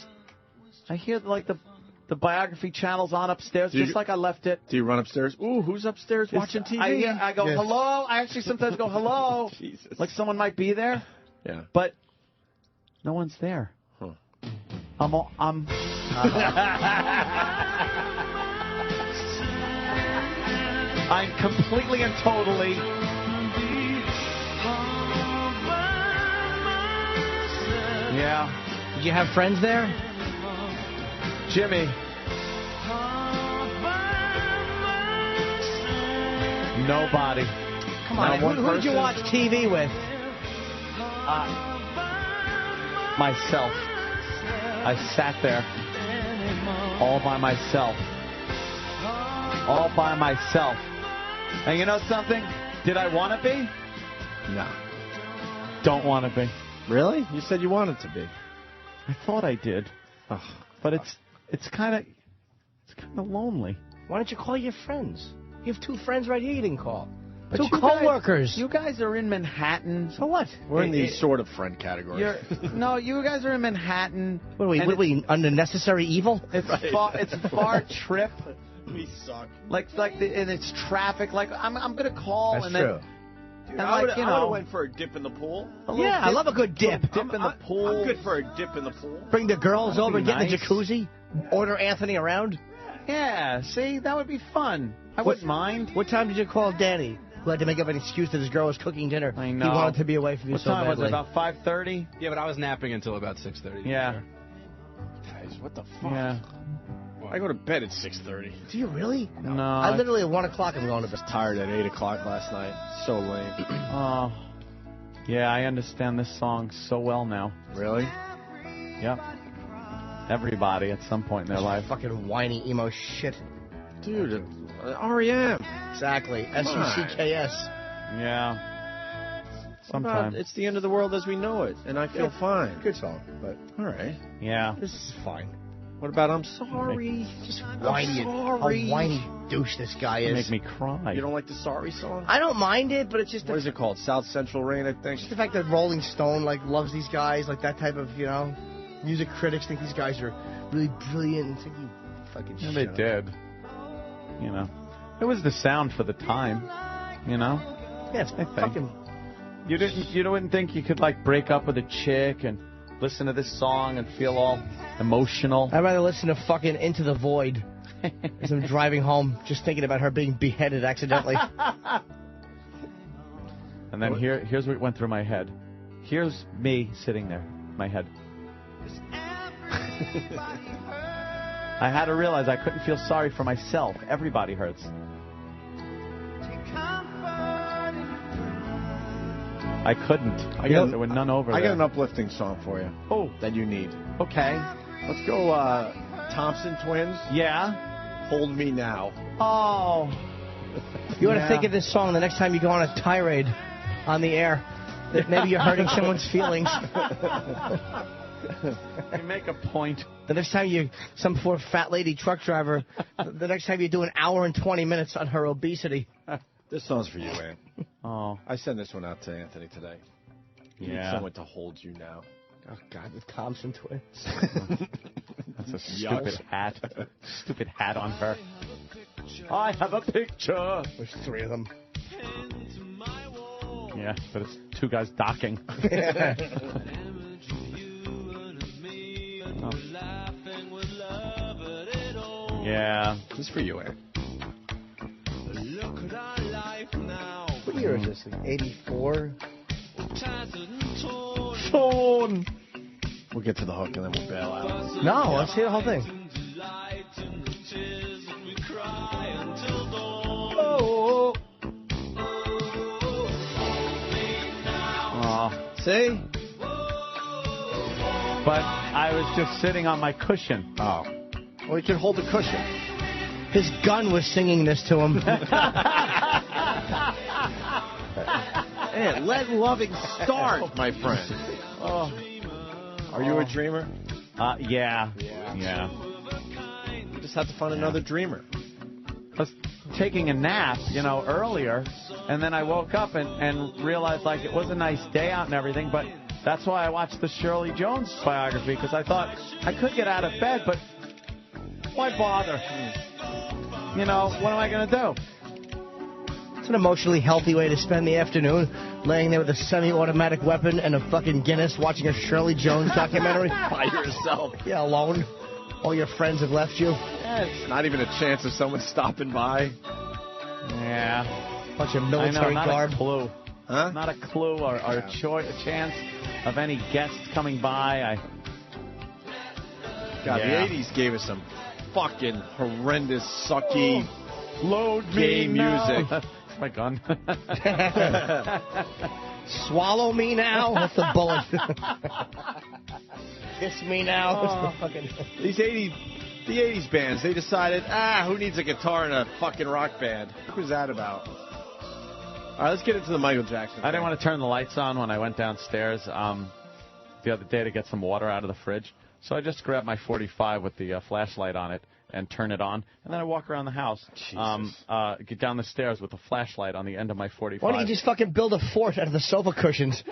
I hear, like, the biography channel's on upstairs, just like I left it. Do you run upstairs? Ooh, who's upstairs watching TV? I go, hello. I actually sometimes go, hello. Jesus. Like someone might be there. Yeah. But no one's there. Huh. I'm completely and totally. Yeah. Did you have friends there? Jimmy. Nobody. Come on, who did you watch TV with? Myself. I sat there all by myself. All by myself. And you know something? Did I want to be? No. Don't want to be. Really? You said you wanted to be. I thought I did. Oh, but it's kind of lonely. Why don't you call your friends? You have two friends right here you didn't call. But two co-workers. You guys are in Manhattan. So what? We're in the sort of friend category. No, you guys are in Manhattan. What are we unnecessary evil? It's a far trip. We suck. And it's traffic. Like I'm gonna call. That's and true. Then, Dude, and I would have went for a dip in the pool. Yeah, I love a good dip. Dip in the pool. I'm good for a dip in the pool. Bring the girls over, be get in the nice. jacuzzi, order Anthony around. Yeah, see, that would be fun. I wouldn't mind. What time did you call Danny? Who had to make up an excuse that his girl was cooking dinner. I know. He wanted to be away from you so badly. What time was it? About 5:30? Yeah, but I was napping until about 6:30. Yeah. Guys, what the fuck? Yeah. I go to bed at 6:30. Do you really? No. I literally at 1 o'clock I'm going to bed. Tired at 8 o'clock last night. So lame. Oh. Yeah, I understand this song so well now. Really? Yep. Everybody at some point in their life. Fucking whiny emo shit. Dude, R.E.M. Exactly. S-U-C-K-S. Yeah. Sometimes. It's the end of the world as we know it, and I feel fine. Good song, but all right. Yeah. This is fine. What about I'm sorry? Just whiny. How whiny douche this guy is. Make me cry. You don't like the Sorry song? I don't mind it, but it's just what is it called? South Central Rain, I think. Just the fact that Rolling Stone loves these guys, like that type of music critics think these guys are really brilliant. It's like, you fucking shit. They did. It was the sound for the time. Yeah, it's fucking. You didn't think you could break up with a chick and listen to this song and feel all emotional? I'd rather listen to fucking Into the Void as I'm driving home, just thinking about her being beheaded accidentally. And then here's what went through my head. Here's me sitting there, my head. I had to realize I couldn't feel sorry for myself. Everybody hurts. I couldn't. There were none over there. I got an uplifting song for you. Oh. That you need. Okay. Let's go Thompson Twins. Yeah. Hold Me Now. Oh. You want to think of this song the next time you go on a tirade on the air. That maybe you're hurting someone's feelings. You make a point. The next time some poor fat lady truck driver, the next time you do an hour and 20 minutes on her obesity. This song's for you, man. Oh. I sent this one out to Anthony today. You need someone to hold you now. Oh, God, the Thompson twins. That's a stupid hat. Stupid hat on her. I have a picture. There's 3 of them. Yeah, but it's 2 guys docking. Oh. Yeah. This is for you, Aaron. What year is this? Like 84? Sean! We'll get to the hook and then we'll bail out. No, let's hear the whole thing. Oh. See? But I was just sitting on my cushion. Oh. Well, you can hold the cushion. His gun was singing this to him. Hey, let loving start, my friend. Oh. Are you a dreamer? Yeah. You just have to find another dreamer. I was taking a nap, earlier, and then I woke up and realized, like, it was a nice day out and everything, but that's why I watched the Shirley Jones biography, because I thought I could get out of bed, but why bother? What am I going to do? It's an emotionally healthy way to spend the afternoon, laying there with a semi-automatic weapon and a fucking Guinness, watching a Shirley Jones documentary. By yourself. Yeah, alone. All your friends have left you. It's not even a chance of someone stopping by. Yeah. Bunch of military not garb. a clue. Huh? Not a clue or a chance of any guests coming by. God, the 80s gave us some fucking horrendous, sucky, load gay music. That's my gun. Swallow me now. That's the bullet. Kiss me now. These the 80s bands, they decided, who needs a guitar in a fucking rock band? What was that about? All right, let's get into the Michael Jackson thing. I didn't want to turn the lights on when I went downstairs the other day to get some water out of the fridge. So I just grabbed my 45 with the flashlight on it and turn it on. And then I walk around the house, get down the stairs with the flashlight on the end of my 45. Why don't you just fucking build a fort out of the sofa cushions?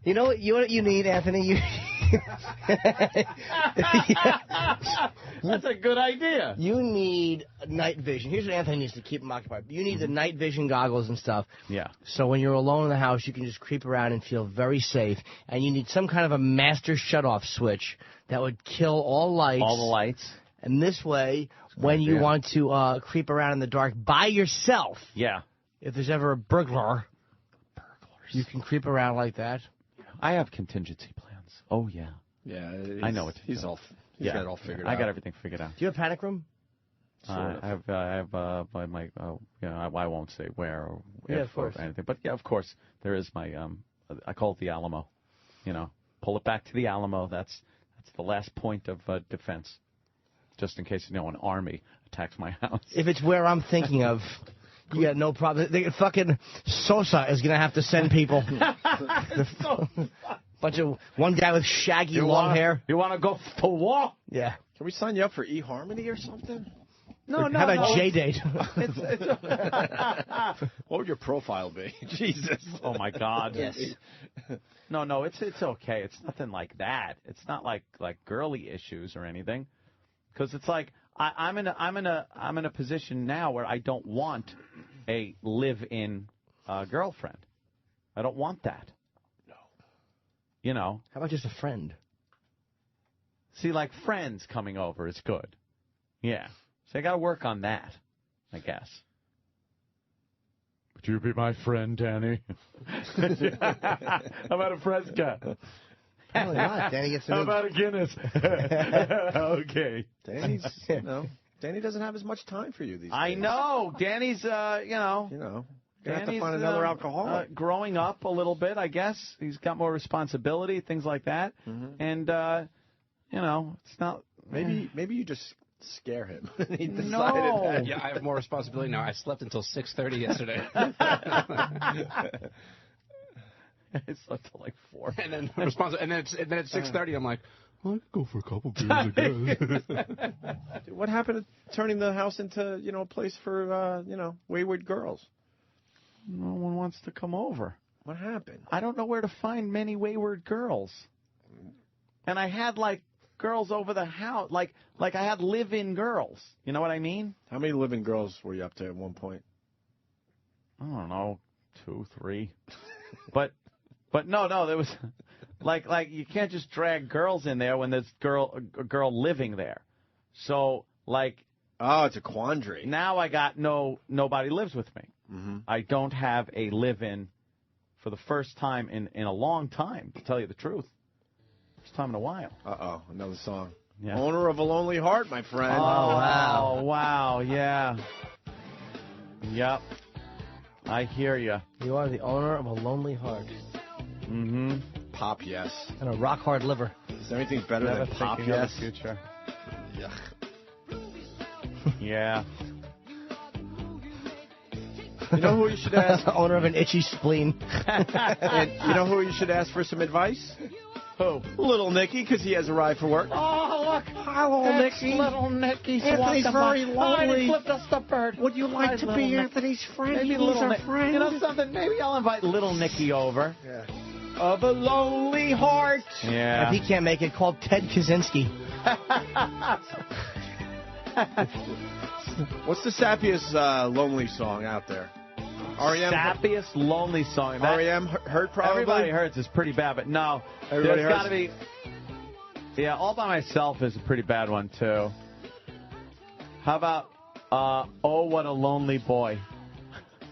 You know what you need, Anthony? That's a good idea. You need night vision. Here's what Anthony needs to keep him occupied. You need the night vision goggles and stuff. Yeah. So when you're alone in the house, you can just creep around and feel very safe. And you need some kind of a master shutoff switch that would kill all lights. All the lights. And this way, when you want to creep around in the dark by yourself, if there's ever a burglar, you can creep around like that. I have contingency plans. Oh, yeah. Yeah, I know it. He's got it all figured out. I got everything figured out. Do you have a panic room? I have by my, I won't say where or if or anything. But, yeah, of course, there is my, I call it the Alamo. Pull it back to the Alamo. That's the last point of defense, just in case, an army attacks my house. If it's where I'm thinking of, you got no problem. Fucking Sosa is going to have to send people. One guy with shaggy long hair. You want to go to war? Yeah. Can we sign you up for eHarmony or something? No. How about J-Date? What would your profile be? Jesus. Oh, my God. Yes. No, it's okay. It's nothing like that. It's not like girly issues or anything. Because it's like I'm in a position now where I don't want a live-in girlfriend. I don't want that. No. How about just a friend? See, like friends coming over is good. Yeah. So I got to work on that, I guess. Would you be my friend, Danny? How about a Fresca? Probably not. Danny gets How about a Guinness? Okay. Danny doesn't have as much time for you these days. I know. Danny's, Gonna have to find another alcoholic. Growing up a little bit, I guess. He's got more responsibility, things like that. Mm-hmm. And, it's not... Maybe you just scare him. He decided No. that. Yeah, I have more responsibility now. I slept until 6:30 yesterday. I slept till like 4. And then and then at 6:30, I'm like, well, I could go for a couple beers, I guess. Dude, what happened to turning the house into, a place for, wayward girls? No one wants to come over. What happened? I don't know where to find many wayward girls. And I had, like, girls over the house. Like I had live-in girls. You know what I mean? How many live-in girls were you up to at one point? I don't know, 2, 3. But no, there was like you can't just drag girls in there when there's a girl living there. So like, oh, it's a quandary. Now I got nobody lives with me. Mm-hmm. I don't have a live-in for the first time in a long time, to tell you the truth. First time in a while. Uh-oh, another song. Yeah. Owner of a lonely heart, my friend. Oh, wow, yeah. Yep. I hear you. You are the owner of a lonely heart. Mm-hmm. Pop, yes. And a rock-hard liver. Is there anything better than pop, thinking of yes? the future. Yuck. Yeah. You know who you should ask? Owner of an itchy spleen. And you know who you should ask for some advice? Who? Little Nicky, because he has arrived for work. Oh, look. Hello, Nicky. Little Nicky's Anthony's very lonely. He flipped us the bird. Would you like to be Anthony's friend? Maybe He's little a friend. You know something? Maybe I'll invite Little Nicky over. Yeah. Of a lonely heart. Yeah. If he can't make it, call Ted Kaczynski. What's the sappiest lonely song out there? R.E.M. Sappiest lonely song. R.E.M. Hurt probably? Everybody Hurts is pretty bad, but no. Everybody There's Hurts? got to be... Yeah, All By Myself is a pretty bad one, too. How about Oh, What a Lonely Boy?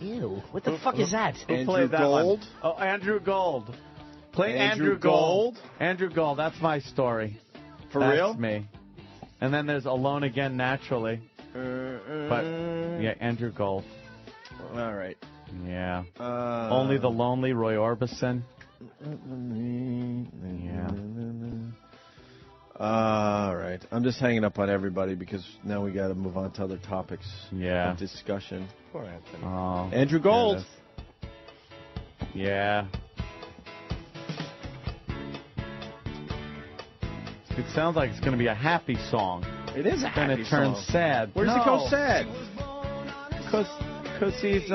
Ew. What the fuck is that? Who Andrew played that Gold? one? Oh, Andrew Gold. Play Andrew Gold. Andrew Gold, that's my story. For That's real? me. And then there's Alone Again Naturally. But, yeah, Andrew Gold. All right. Yeah. Only the Lonely, Roy Orbison. Yeah. All right. I'm just hanging up on everybody because now we got to move on to other topics of discussion. Poor Anthony. Oh, Andrew Gold. Yeah. It sounds like it's going to be a happy song. It is a happy Then it turns song. sad. Where does it go sad? Because he's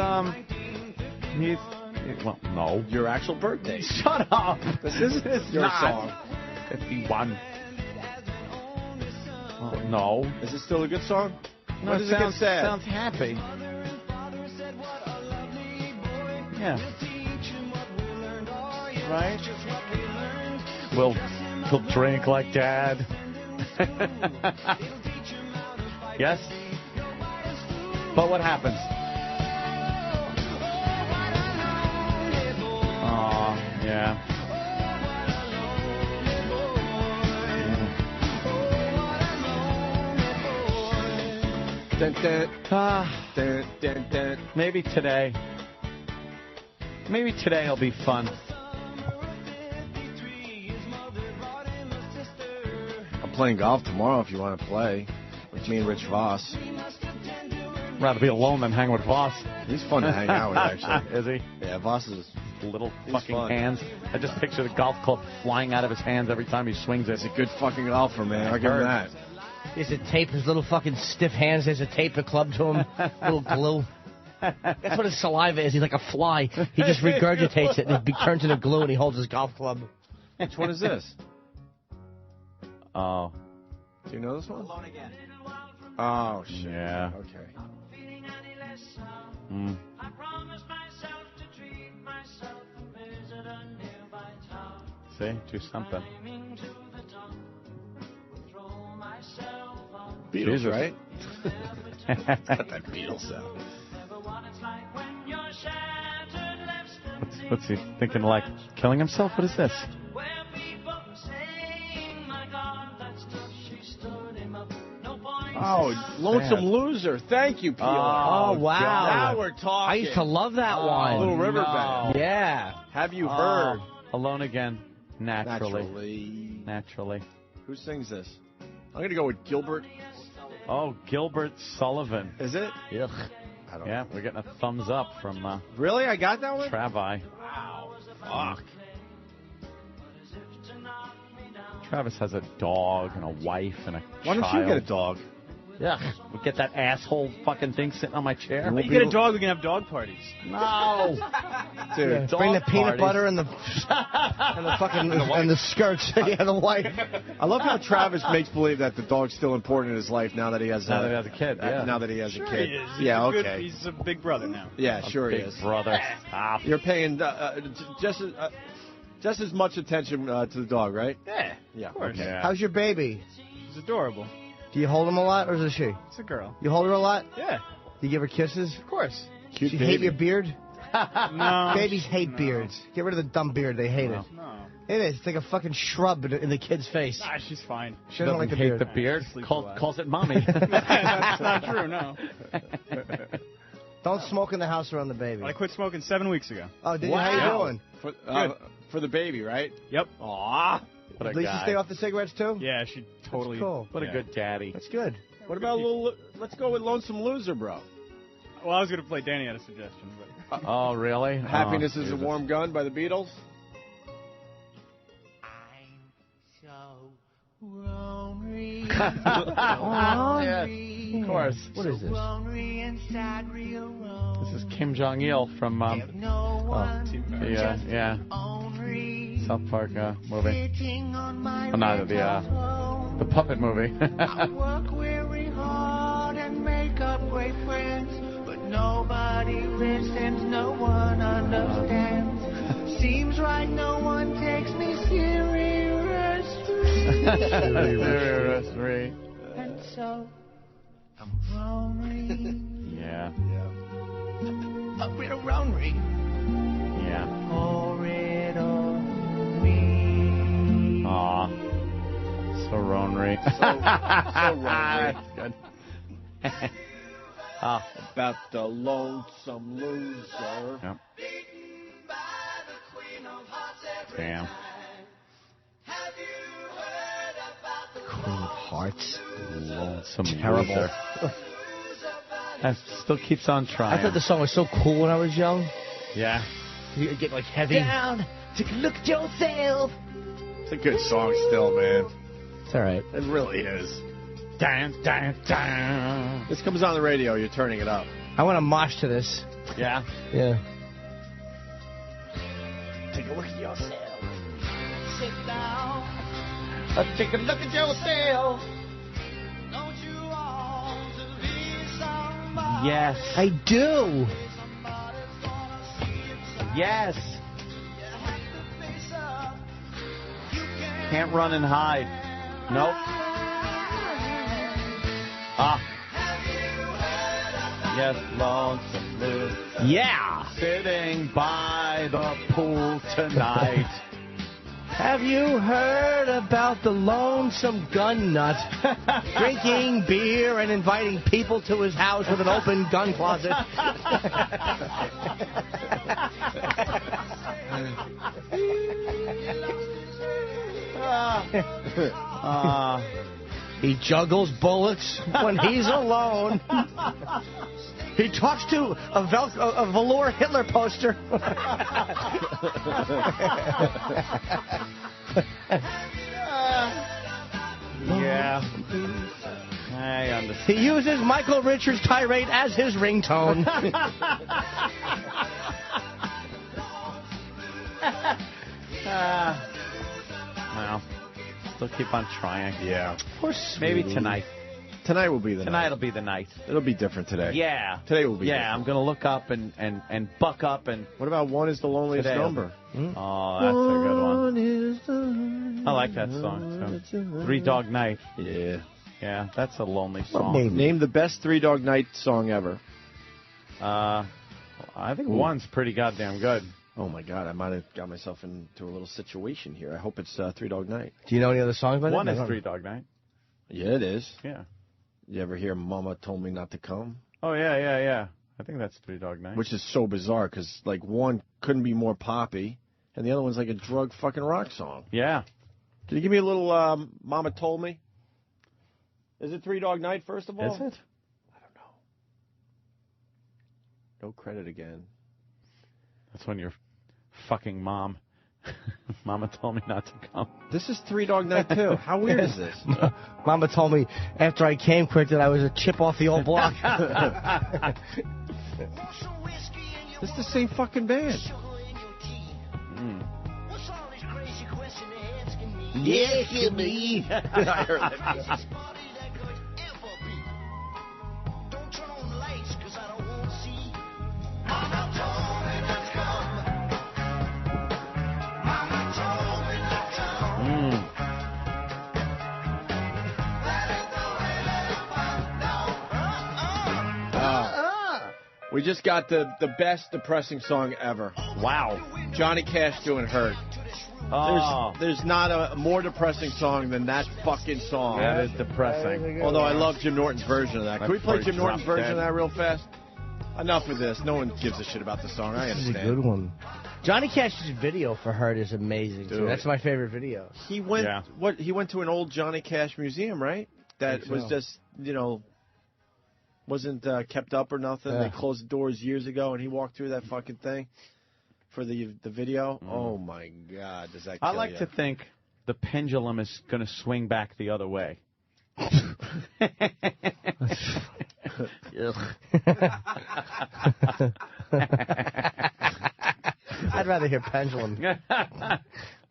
well, no. Your actual birthday. Shut up. This isn't your song. 51. Oh, no. Is it still a good song? No, When it does it get sad? sounds happy. Yeah. Right? We'll drink like Dad. Yes? But what happens? Oh, yeah. Dun, dun, dun, dun. Maybe today. Maybe today will be fun. I'm playing golf tomorrow if you want to play with me and Rich Voss. Rather be alone than hang with Voss. He's fun to hang out with, actually. Is he? Yeah, Voss is little he's fucking fun. hands. I just picture the golf club flying out of his hands every time he swings it. He's a good fucking golfer, man. I'll give him that. He has to tape his little fucking stiff hands. There's a tape the club to him. Little glue. That's what his saliva is. He's like a fly. He just regurgitates it and it turns into glue and he holds his golf club. Which one is this? Oh. Do you know this one? Oh, shit. Yeah. Okay. Mm. See? Do something. Beatles, Jesus. right? It's got that Beatles sound. What's he thinking, like killing himself? What is this? Oh, Lonesome Loser. Thank you, Peeler. Oh, wow. Now we're talking. I used to love that one. Little River Band. Yeah. Have you heard? Alone Again. Naturally. Naturally. Who sings this? I'm going to go with Gilbert Oh, Gilbert Sullivan. Is it? Ugh. I don't Yeah, we're getting a thumbs up from Really? I got that one? Travi. Wow. Fuck. Travis has a dog and a wife and a Why don't child. you get a dog? Yeah, we get that asshole fucking thing sitting on my chair. You get a dog, we can have dog parties. No, dude. Bring the peanut butter and the fucking and the skirts. Yeah, the white. I love how Travis makes believe that the dog's still important in his life now that he has a kid. Yeah. Now that he has Sure a kid. he is. Yeah, He's a okay. He's a big brother now. Yeah, sure he big is. brother. Stop. You're paying just as much attention to the dog, right? Yeah. Yeah. Of course. Okay. Yeah. How's your baby? She's adorable. Do you hold him a lot, or is it she? It's a girl. You hold her a lot? Yeah. Do you give her kisses? Of course. Cute She baby. hate your beard? No. Babies hate beards. Get rid of the dumb beard. They hate it. No. It is. It's like a fucking shrub in the kid's face. Nah, she's fine. She doesn't like the hate beard. the beard. Sleeps a Calls, lot. calls it mommy. That's not true, no. Don't smoke in the house around the baby. I quit smoking 7 weeks ago. Oh, did you? How you doing? For the baby, right? Yep. Aw. What a At least guy. you stay off the cigarettes, too? Yeah, she totally. That's cool. What a good daddy. That's good. What about a little? Let's go with Lonesome Loser, bro. Well, I was going to play Danny had a suggestion, but. Oh, really? Happiness Oh, is a Jesus. Warm Gun by the Beatles. Yes, of course. What is this? This is Kim Jong-il from the South Park movie. Oh, no, the puppet movie. Work very hard and make up great friends, but nobody listens, no one understands. Seems like no one takes me seriously. And so I'm lonely. Yeah. A bit of lonely. Yeah. For it all me. Aw. So Ronry. So Ronry. Good. About the Lonesome Loser. Yep. Damn. Queen of Hearts. Lonesome Terrible. loser. That still keeps on trying. I thought the song was so cool when I was young. Yeah. You get like heavy. Down, take a look at yourself. It's a good song still, man. It's all right. It really is. Dun, dun, dun. This comes on the radio. You're turning it up. I want to mosh to this. Yeah. Yeah. Take a look at yourself. Sit down. Take a look at yourself. Don't you want to be somebody? Yes. I do. Yes. Can't run and hide. Nope. Yes, lonesome loser. Yeah. Sitting by the pool tonight. Have you heard about the lonesome gun nut drinking beer and inviting people to his house with an open gun closet? He juggles bullets when he's alone. He talks to a velour Hitler poster. Yeah. I understand. He uses Michael Richards' tirade as his ringtone. Well, still keep on trying. Yeah. Poor Maybe sweetie. tonight. Tonight will be the Tonight night. will be the night. It'll be different today. Yeah. Today will be Yeah, different. I'm going to look up and buck up and... What about One is the Loneliest Today. Number? Oh, that's a good one. I like that song, too. Three Dog Night. Yeah. Yeah, that's a lonely song. Name the best Three Dog Night song ever. I think one's pretty goddamn good. Oh, my God. I might have got myself into a little situation here. I hope it's Three Dog Night. Do you know any other songs by that? One is Three Dog Night. Yeah, it is. Yeah. You ever hear Mama Told Me Not to Come? Oh, yeah. I think that's Three Dog Night. Which is so bizarre because, like, one couldn't be more poppy, and the other one's like a drug fucking rock song. Yeah. Can you give me a little Mama Told Me? Is it Three Dog Night, first of all? Is it? No credit again. That's when your fucking mom. Mama told me not to come. This is Three Dog Night, too. How weird is this? Mama told me after I came quick that I was a chip off the old block. This is the same fucking band. Yeah, give me. I heard that. We just got the best depressing song ever. Wow. Johnny Cash doing Hurt. Oh. There's not a more depressing song than that fucking song. That is depressing. Although I love Jim Norton's version of that. Can we play Jim Norton's version of that real fast? Enough of this. No one gives a shit about the song. I understand. This is a good one. Johnny Cash's video for Hurt is amazing, too. Dude. That's my favorite video. He went He went to an old Johnny Cash museum, right? That was just, wasn't kept up or nothing. They closed the doors years ago, and he walked through that fucking thing for the video. Oh, my God. Does that kill I like to think the pendulum is going to swing back the other way. I'd rather hear pendulum.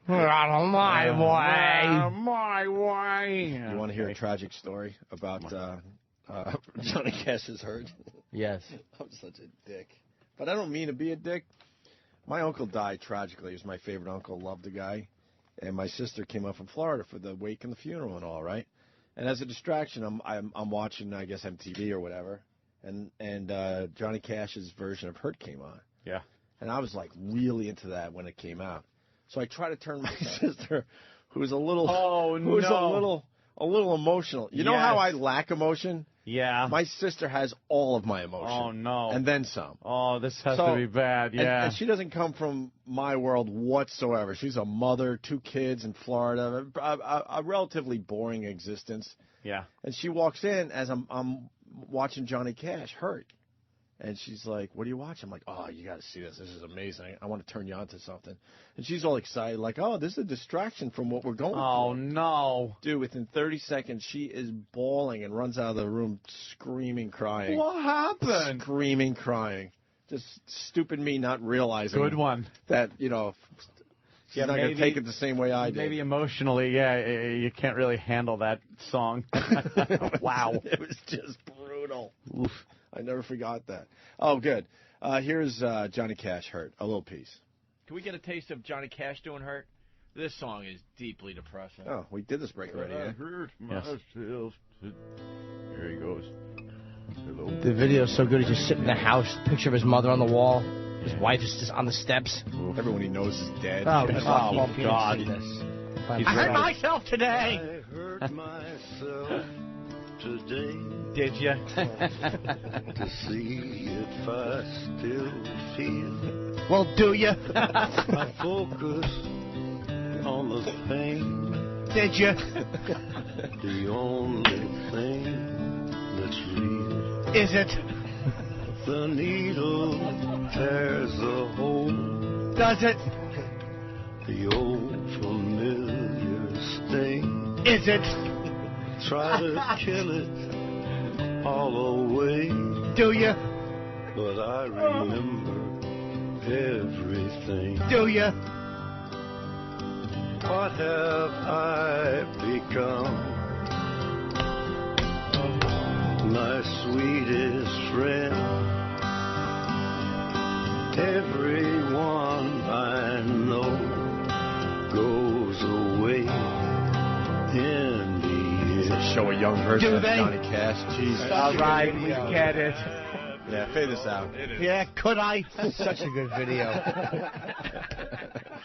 My way. My way. You want to hear a tragic story about Johnny Cash's Hurt? Yes. I'm such a dick. But I don't mean to be a dick. My uncle died tragically. He was my favorite uncle. Loved the guy. And my sister came up from Florida for the wake and the funeral and all, right? And as a distraction, I'm watching, I guess, MTV or whatever. And Johnny Cash's version of Hurt came on. Yeah. And I was like really into that when it came out. So I try to turn my sister, who's a little, a little emotional. You know how I lack emotion? Yeah. My sister has all of my emotion. Oh, no. And then some. Oh, this has to be bad, yeah. And she doesn't come from my world whatsoever. She's a mother, 2 kids in Florida, a relatively boring existence. Yeah. And she walks in as I'm watching Johnny Cash Hurt. And she's like, what are you watching? I'm like, oh, you got to see this. This is amazing. I want to turn you on to something. And she's all excited, like, oh, this is a distraction from what we're going through. Oh, no. Dude, within 30 seconds, she is bawling and runs out of the room screaming, crying. What happened? Screaming, crying. Just stupid me not realizing. Good one. That, she's not going to take it the same way I did. Maybe emotionally, you can't really handle that song. Wow. It was just brutal. Oof. I never forgot that. Oh, good. Here's Johnny Cash Hurt, a little piece. Can we get a taste of Johnny Cash doing Hurt? This song is deeply depressing. Oh, we did this break already. I hurt myself. Here he goes. Hello. The video is so good. He's just sitting in the house, picture of his mother on the wall. His wife is just on the steps. Everyone he knows is dead. Oh, God. I hurt myself today. I hurt myself today. Did you? To see if I still feel. Well, do you? I focus on the pain. Did you? The only thing that's real. Is it? The needle tears a hole. Does it? The old familiar sting. Is it? Try to kill it all away. Do you? But I remember everything. Do you? What have I become? My sweetest friend. Everyone I know goes away in the end. Show a young version of they? Johnny Cash. Jesus. All right, we get it. Yeah, fade this out. Yeah, could I? Such a good video.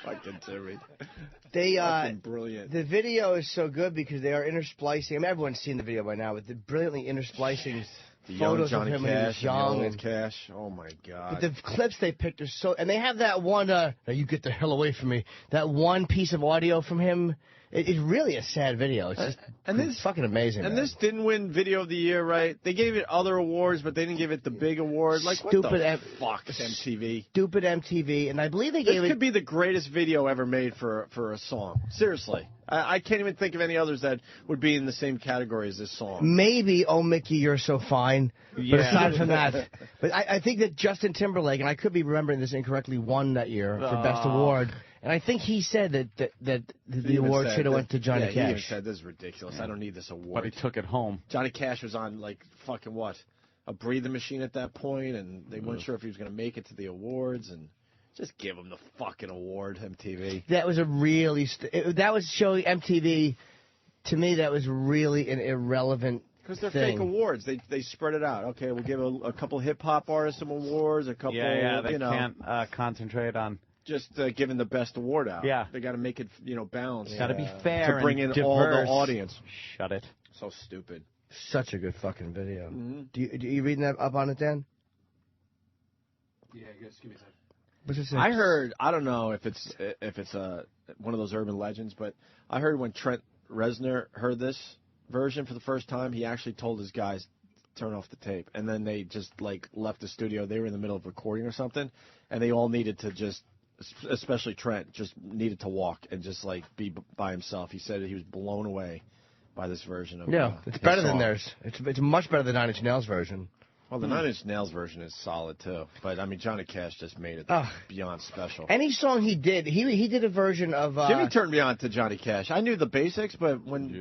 Fucking Timmy. They Fucking brilliant. The video is so good because they are intersplicing. I mean, everyone's seen the video by now, but they're brilliantly intersplicing The young photos Johnny of him when he was Cash young. and the old Cash. Oh, my God. But the clips they picked are so... And they have that one... now, you get the hell away from me. That one piece of audio from him... It's really a sad video. It's just fucking amazing. And man. this didn't win Video of the Year, right? They gave it other awards, but they didn't give it the big award. Like, what the fuck, MTV? Stupid MTV, and I believe they gave This could be the greatest video ever made for a song. Seriously. I can't even think of any others that would be in the same category as this song. Maybe Oh Mickey, You're So Fine. Yeah. But aside from that, but I think that Justin Timberlake, and I could be remembering this incorrectly, won that year for Best Award. And I think he said that the award should have went to Johnny He even Cash. said, this is ridiculous. I don't need this award. But he took it home. Johnny Cash was on, like, fucking what? A breathing machine at that point, and they weren't sure if he was going to make it to the awards, and just give him the fucking award, MTV. That was a really that was showing MTV. To me, that was really an irrelevant. Because they're thing. fake awards. They spread it out. Okay, we'll give a couple hip-hop artists some awards, a couple, They can't concentrate on just giving the best award out. Yeah. They got to make it, balanced. Got to be fair to bring in and all the diverse. audience. Shut it. So stupid. Such a good fucking video. Do you reading that up on it, Dan? Yeah, just give me a second. What's it say? I heard. I don't know if it's one of those urban legends, but I heard when Trent Reznor heard this version for the first time, he actually told his guys to turn off the tape, and then they just left the studio. They were in the middle of recording or something, and they all needed to just, especially Trent, just needed to walk and just be by himself. He said he was blown away by this version of it's better than theirs. It's much better than Nine Inch Nails version. Well, the Nine Inch Nails version is solid too, but I mean Johnny Cash just made it beyond special. Any song he did, he did a version of. Jimmy turned me on to Johnny Cash. I knew the basics, but when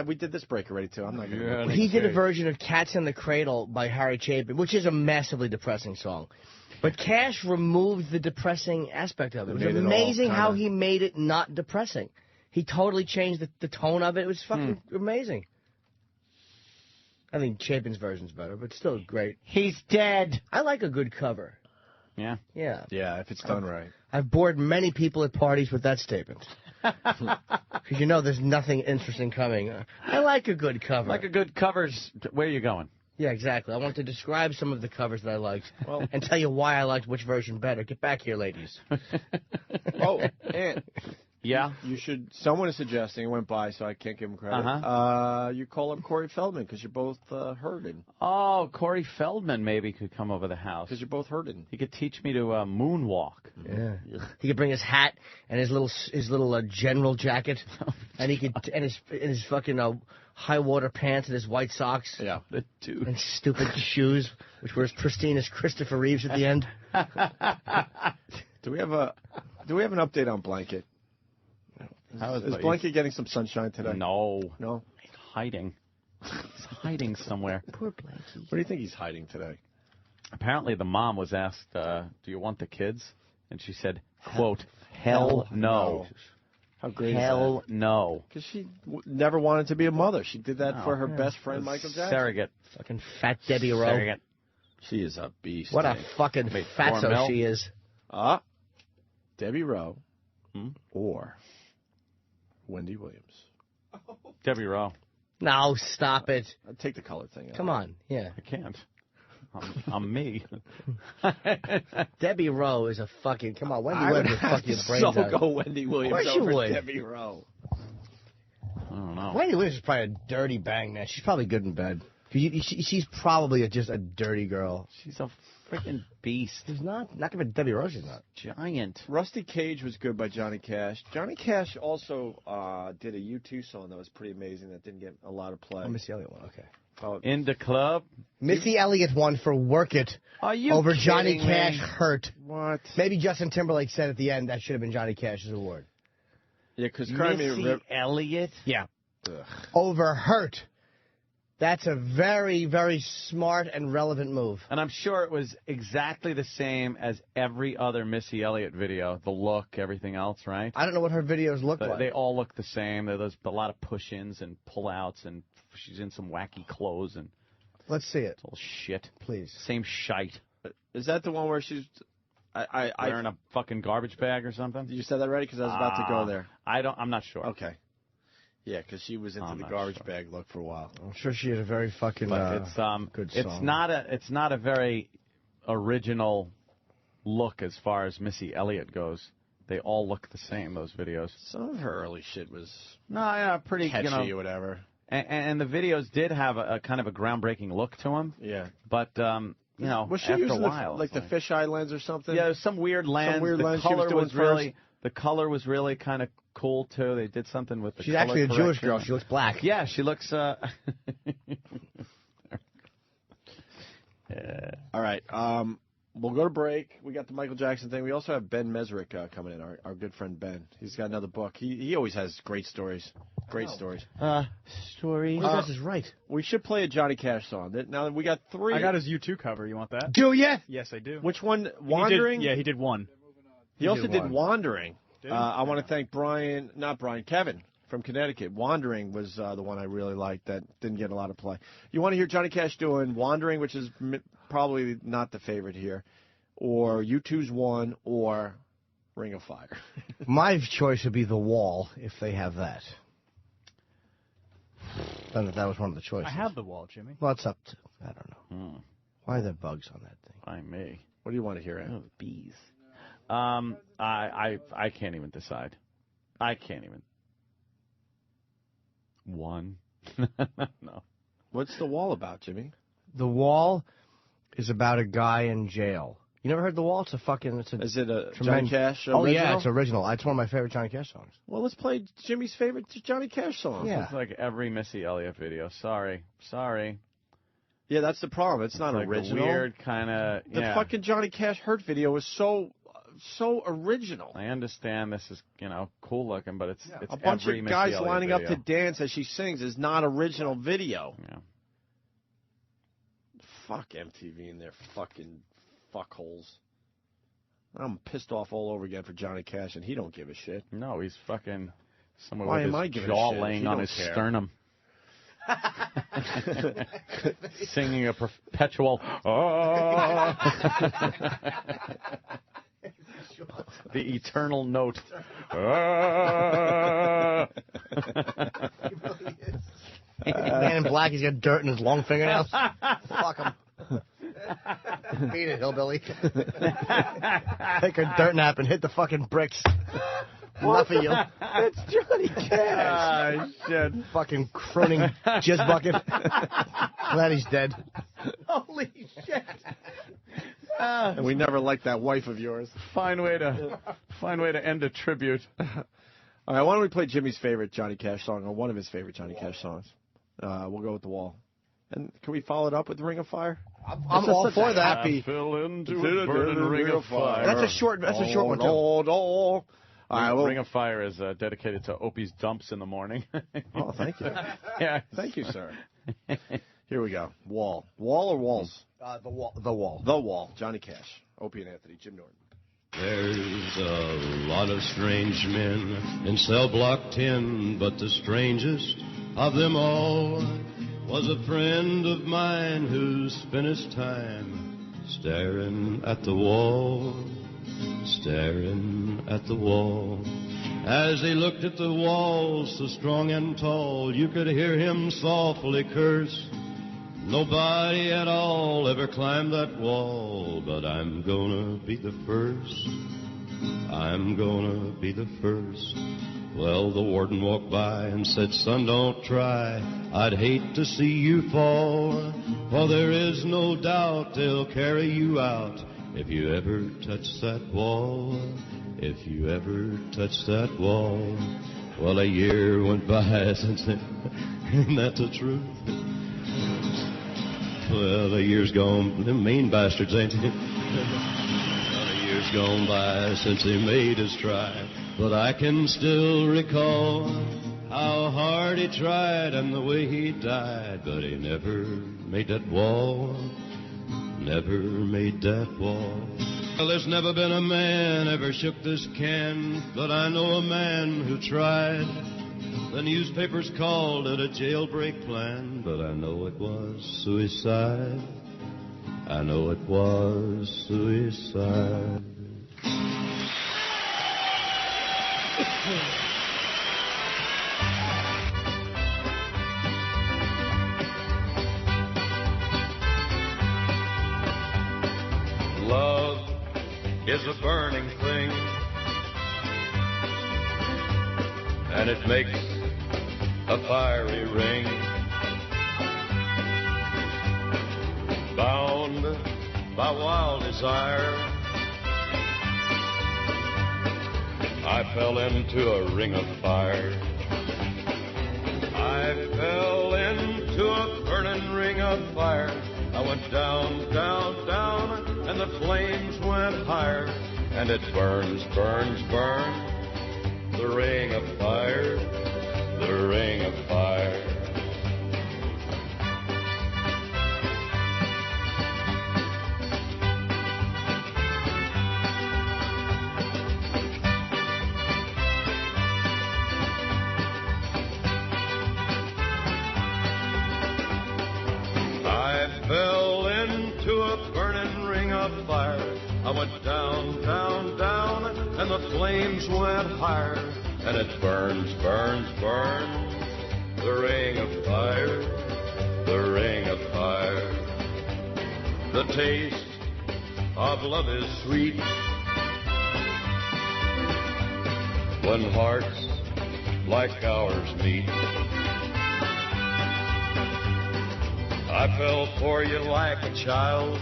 we did this break already too. I'm not going to. He did a version of "Cats in the Cradle" by Harry Chapin, which is a massively depressing song. But Cash removed the depressing aspect of it. It was amazing how he made it not depressing. He totally changed the tone of it. It was fucking amazing. I think Chapin's version's better, but still great. He's dead. I like a good cover. Yeah? Yeah. Yeah, if it's done right. I've bored many people at parties with that statement. Because there's nothing interesting coming. I like a good cover. Like a good cover's... Where are you going? Yeah, exactly. I want to describe some of the covers that I liked and tell you why I liked which version better. Get back here, ladies. And... Yeah? You should. Someone is suggesting, it went by, so I can't give him credit. You call up Corey Feldman because you're both hurting. Oh, Corey Feldman maybe could come over the house. Because you're both hurting. He could teach me to moonwalk. Yeah. He could bring his hat and his little general jacket, and he could and his fucking high water pants and his white socks. Yeah, the two. And stupid shoes, which were as pristine as Christopher Reeves at the end. Do we have an update on Blanket? Is Blanket getting some sunshine today? No. No? He's hiding. He's hiding somewhere. Poor Blanket. What do you think he's hiding today? Apparently the mom was asked, do you want the kids? And she said, quote, hell no. How great Hell is that? No. Because she never wanted to be a mother. She did that for her best friend, Michael Jackson. Surrogate. Fucking fat Debbie Rowe. Surrogate. She is a beast. What a fucking fatso she is. Debbie Rowe or Wendy Williams. Debbie Rowe. No, stop it. I'd take the color thing out. Come on, yeah. I can't. I'm me. Debbie Rowe is a fucking... Come on, Wendy Williams would fuck your brains out. go Wendy Williams over Debbie Rowe. I don't know. Wendy Williams is probably a dirty bang now. She's probably good in bed. She's probably just a dirty girl. She's a freaking beast. She's not gonna be Debbie Rowe. She's not. Giant. Rusty Cage was good by Johnny Cash. Johnny Cash also did a U2 song that was pretty amazing that didn't get a lot of play. Oh, Missy Elliott one. Okay. In the club. Missy Elliott won for "Work It" over Johnny Cash. Hurt. What? Maybe Justin Timberlake said at the end that should have been Johnny Cash's award. Yeah, because Missy Elliott. Yeah. Over "Hurt." That's a very, very smart and relevant move. And I'm sure it was exactly the same as every other Missy Elliott video. The look, everything else, right? I don't know what her videos look like. They all look the same. There's a lot of push-ins and pull-outs, and she's in some wacky clothes. And let's see it. It's all shit. Please. Same shite. Is that the one where she's... wearing a fucking garbage bag or something? You said that right? Because I was about to go there. I'm not sure. Okay. Yeah, because she was into the garbage bag look for a while. I'm sure she had a very fucking good song. It's not a very original look as far as Missy Elliott goes. They all look the same, those videos. Some of her early shit was pretty catchy or whatever. And the videos did have a kind of a groundbreaking look to them. Yeah. But, was she after using a while. the fisheye lens or something? Yeah, it was some weird lens. The color was really kind of cool, too. They did something with the She's color actually a Jewish correction. girl. She looks black. Yeah, she looks... All right. We'll go to break. We got the Michael Jackson thing. We also have Ben Mesrick coming in, our good friend Ben. He's got another book. He always has great stories. Great stories. Stories. This is right. We should play a Johnny Cash song. Now, we got 3. I got his U2 cover. You want that? Do ya? Yes, I do. Which one? Wandering? He did one. He also did one. Wandering. Did he? I want to thank Kevin from Connecticut. Wandering was the one I really liked that didn't get a lot of play. You want to hear Johnny Cash doing Wandering, which is probably not the favorite here, or U2's One, or Ring of Fire? My choice would be The Wall, if they have that. I don't know if that was one of the choices. I have The Wall, Jimmy. Well, it's up to... I don't know. Why are there bugs on that thing? By me. What do you want to hear, Ed? Oh, bees. I can't even decide. I can't even. One. No. What's The Wall about, Jimmy? The Wall is about a guy in jail. You never heard The Wall? Is it a Johnny Cash original? Oh, yeah, original? it's original. It's one of my favorite Johnny Cash songs. Well, let's play Jimmy's favorite Johnny Cash song. Yeah. It's like every Missy Elliott video. Sorry. Yeah, that's the problem. It's not like original. A weird kind of. The fucking Johnny Cash Hurt video was so original. I understand this is cool looking, but it's a bunch every of Missy guys Elliott lining video. up to dance as she sings is not original video. Yeah. Fuck MTV and their fucking fuckholes. I'm pissed off all over again for Johnny Cash, and he don't give a shit. No, he's fucking someone Why with am I his giving jaw a shit? laying He on don't his care. sternum. Singing a perpetual the eternal note. Man in black, he's got dirt in his long fingernails. Fuck him. Beat it, hillbilly. Take a dirt nap and hit the fucking bricks. Enough of you. It's Johnny Cash. Oh, shit. Fucking crooning jizz bucket. Glad he's dead. Holy shit. And we never liked that wife of yours. Fine way to end a tribute. All right, why don't we play Jimmy's favorite Johnny Cash song, or one of his favorite Johnny Cash songs? We'll go with The Wall. And can we follow it up with Ring of Fire? I'm all for that. Happy. I fell into a burning ring of fire. That's a short one, too. All right, Ring of Fire is dedicated to Opie's dumps in the morning. Oh, thank you. Yeah. Thank you, sir. Here we go. Wall. Wall or Walls? The Wall. The Wall. The Wall. Johnny Cash. Opie and Anthony. Jim Norton. There's a lot of strange men in cell block 10, but the strangest of them all was a friend of mine who spent his time staring at the wall, staring at the wall. As he looked at the wall, so strong and tall, you could hear him softly curse. Nobody at all ever climbed that wall, but I'm gonna be the first. I'm gonna be the first. Well, the warden walked by and said, son, don't try. I'd hate to see you fall, for there is no doubt they'll carry you out if you ever touch that wall, if you ever touch that wall. Well, a year went by since then. Isn't that the truth? Well, a year's gone, them mean bastards, ain't they? Well, a year's gone by since he made his try, but I can still recall how hard he tried and the way he died, but he never made that wall, never made that wall. Well, there's never been a man ever shook this can, but I know a man who tried. The newspapers called it a jailbreak plan, but I know it was suicide. I know it was suicide. Love is a burning thing. and it makes a fiery ring. Bound by wild desire, I fell into a ring of fire. I fell into a burning ring of fire. I went down, down, down, and the flames went higher. And it burns, burns, burns, the ring of fire, the ring of fire. Fell into a burning ring of fire. I went down, down, down, and the flames went higher. And it burns, burns, burns, the ring of fire, the ring of fire. The taste of love is sweet when hearts like ours meet. I fell for you like a child.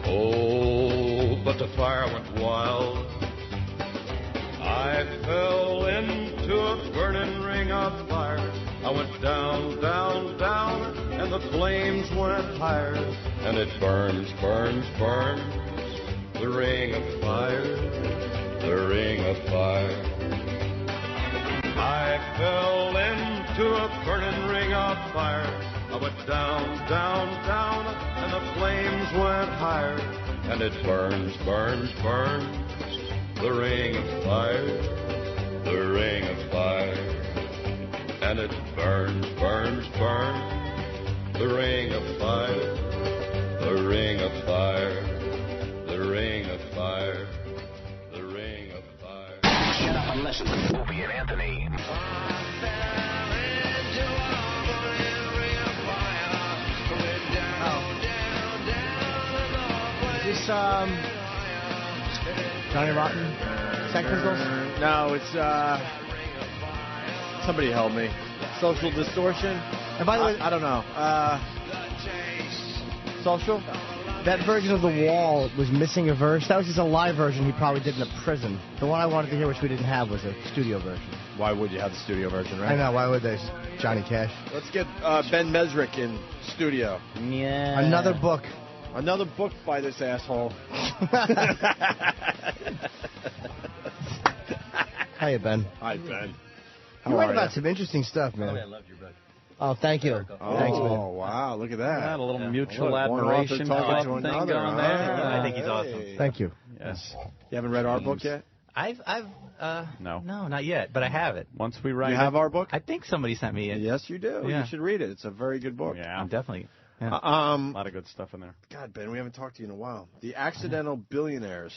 Oh, but the fire went wild. I fell into a burning ring of fire. I went down, down, down, and the flames went higher. And it burns, burns, burns, the ring of fire, the ring of fire. I fell into a burning ring of fire. I went down, down, down, and the flames went higher. And it burns, burns, burns, the ring of fire, the ring of fire. And it burns, burns, burns, the ring of fire, the ring of fire, the ring of fire, the ring of fire. Shut up and listen with Opie and Anthony. Is this Johnny Rotten? Sex Pistols? No, it's somebody help me. Social Distortion. And by the way, I don't know. Social. That version of The Wall was missing a verse. That was just a live version he probably did in a prison. The one I wanted to hear, which we didn't have, was a studio version. Why would you have the studio version, right? I know. Why would they? Johnny Cash. Let's get Ben Mesrick in studio. Yeah. Another book. Another book by this asshole. Hiya, Ben. Hi, Ben. You write about some interesting stuff, man. I loved your book. Oh, thank you. Oh, Thanks, man. wow. Look at that. A little mutual Look, one author admiration talking to thing another. going there. I think he's awesome. Thank you. Yes. You haven't read our book yet? No, not yet, but I have it. Once we write You have our book? I think somebody sent me it. Yes, you do. Yeah. You should read it. It's a very good book. Yeah. Definitely. Yeah. A lot of good stuff in there. God, Ben, we haven't talked to you in a while. The Accidental Billionaires.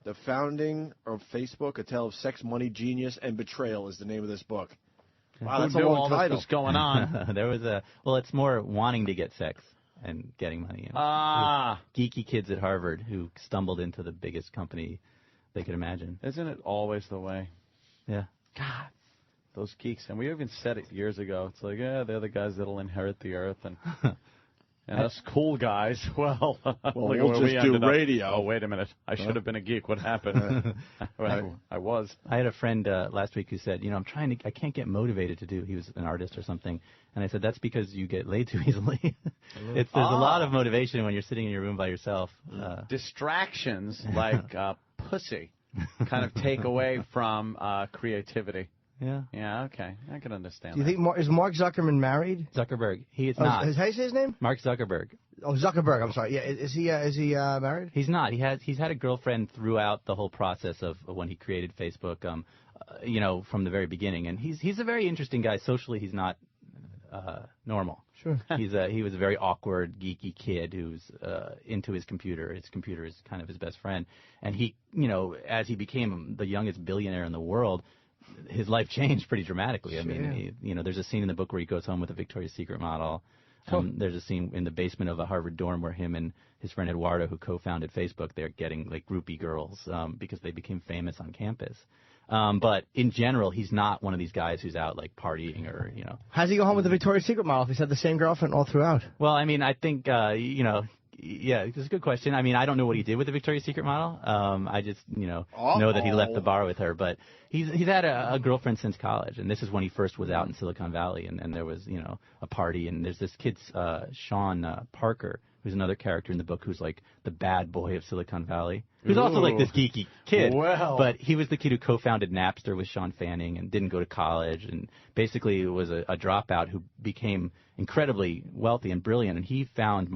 The Founding of Facebook, A Tale of Sex, Money, Genius, and Betrayal is the name of this book. Wow, that's a long title. What's going on? There was it's more wanting to get sex and getting money. Geeky kids at Harvard who stumbled into the biggest company they could imagine. Isn't it always the way? Yeah. God, those geeks. And we even said it years ago. It's like, yeah, they're the guys that'll inherit the earth. And us cool guys, well look at we'll where just we do ended up. radio. Oh, wait a minute. I should have been a geek. What happened? I was. I had a friend last week who said, I can't get motivated to do. He was an artist or something, and I said that's because you get laid too easily. There's a lot of motivation when you're sitting in your room by yourself. Distractions like pussy kind of take away from creativity. Yeah. Yeah. Okay. I can understand. Do you think is Mark Zuckerman married? Zuckerberg. He is not. How do you say his name? Mark Zuckerberg. Oh, Zuckerberg. I'm sorry. Yeah. Is he married? He's not. He's had a girlfriend throughout the whole process of when he created Facebook. From the very beginning, and he's a very interesting guy. Socially, he's not normal. Sure. He was a very awkward, geeky kid who's into his computer. His computer is kind of his best friend, and he, as he became the youngest billionaire in the world, his life changed pretty dramatically. I mean, there's a scene in the book where he goes home with a Victoria's Secret model. There's a scene in the basement of a Harvard dorm where him and his friend Eduardo, who co-founded Facebook, they're getting like groupie girls because they became famous on campus. But in general, he's not one of these guys who's out like partying or, you know. How's he go home with the Victoria's Secret model if he's had the same girlfriend all throughout? Well, I mean, I think, you know, yeah, it's a good question. I mean, I don't know what he did with the Victoria's Secret model. I just, you know that he left the bar with her. But he's had a girlfriend since college, and this is when he first was out in Silicon Valley, and there was, you know, a party, and there's this kid, Sean Parker, who's another character in the book who's like the bad boy of Silicon Valley, who's also like this geeky kid. Wow. But he was the kid who co-founded Napster with Sean Fanning and didn't go to college and basically was a dropout who became incredibly wealthy and brilliant. And he found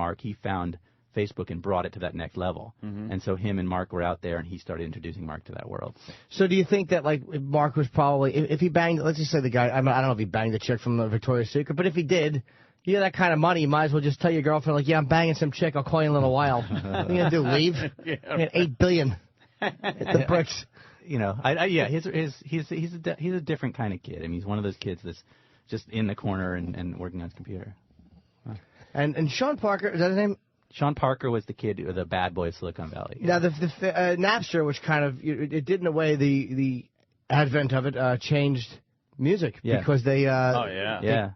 Facebook and brought it to that next level. And so him and Mark were out there, and he started introducing Mark to that world. So do you think that, like, Mark was probably, if he banged, let's just say the guy, I don't know if he banged the chick from the Victoria's Secret, but if he did, you have that kind of money, you might as well just tell your girlfriend, like, yeah, I'm banging some chick, I'll call you in a little while. What are you going to do, leave? You had $8 billion. Hit the bricks. You know, yeah, he's a different kind of kid. I mean, he's one of those kids that's just in the corner and working on his computer. And Sean Parker, is that his name? Sean Parker was the kid, the bad boy of Silicon Valley. Now, the Napster, which kind of, it did in a way, the advent of it changed music. Yeah. Because they, they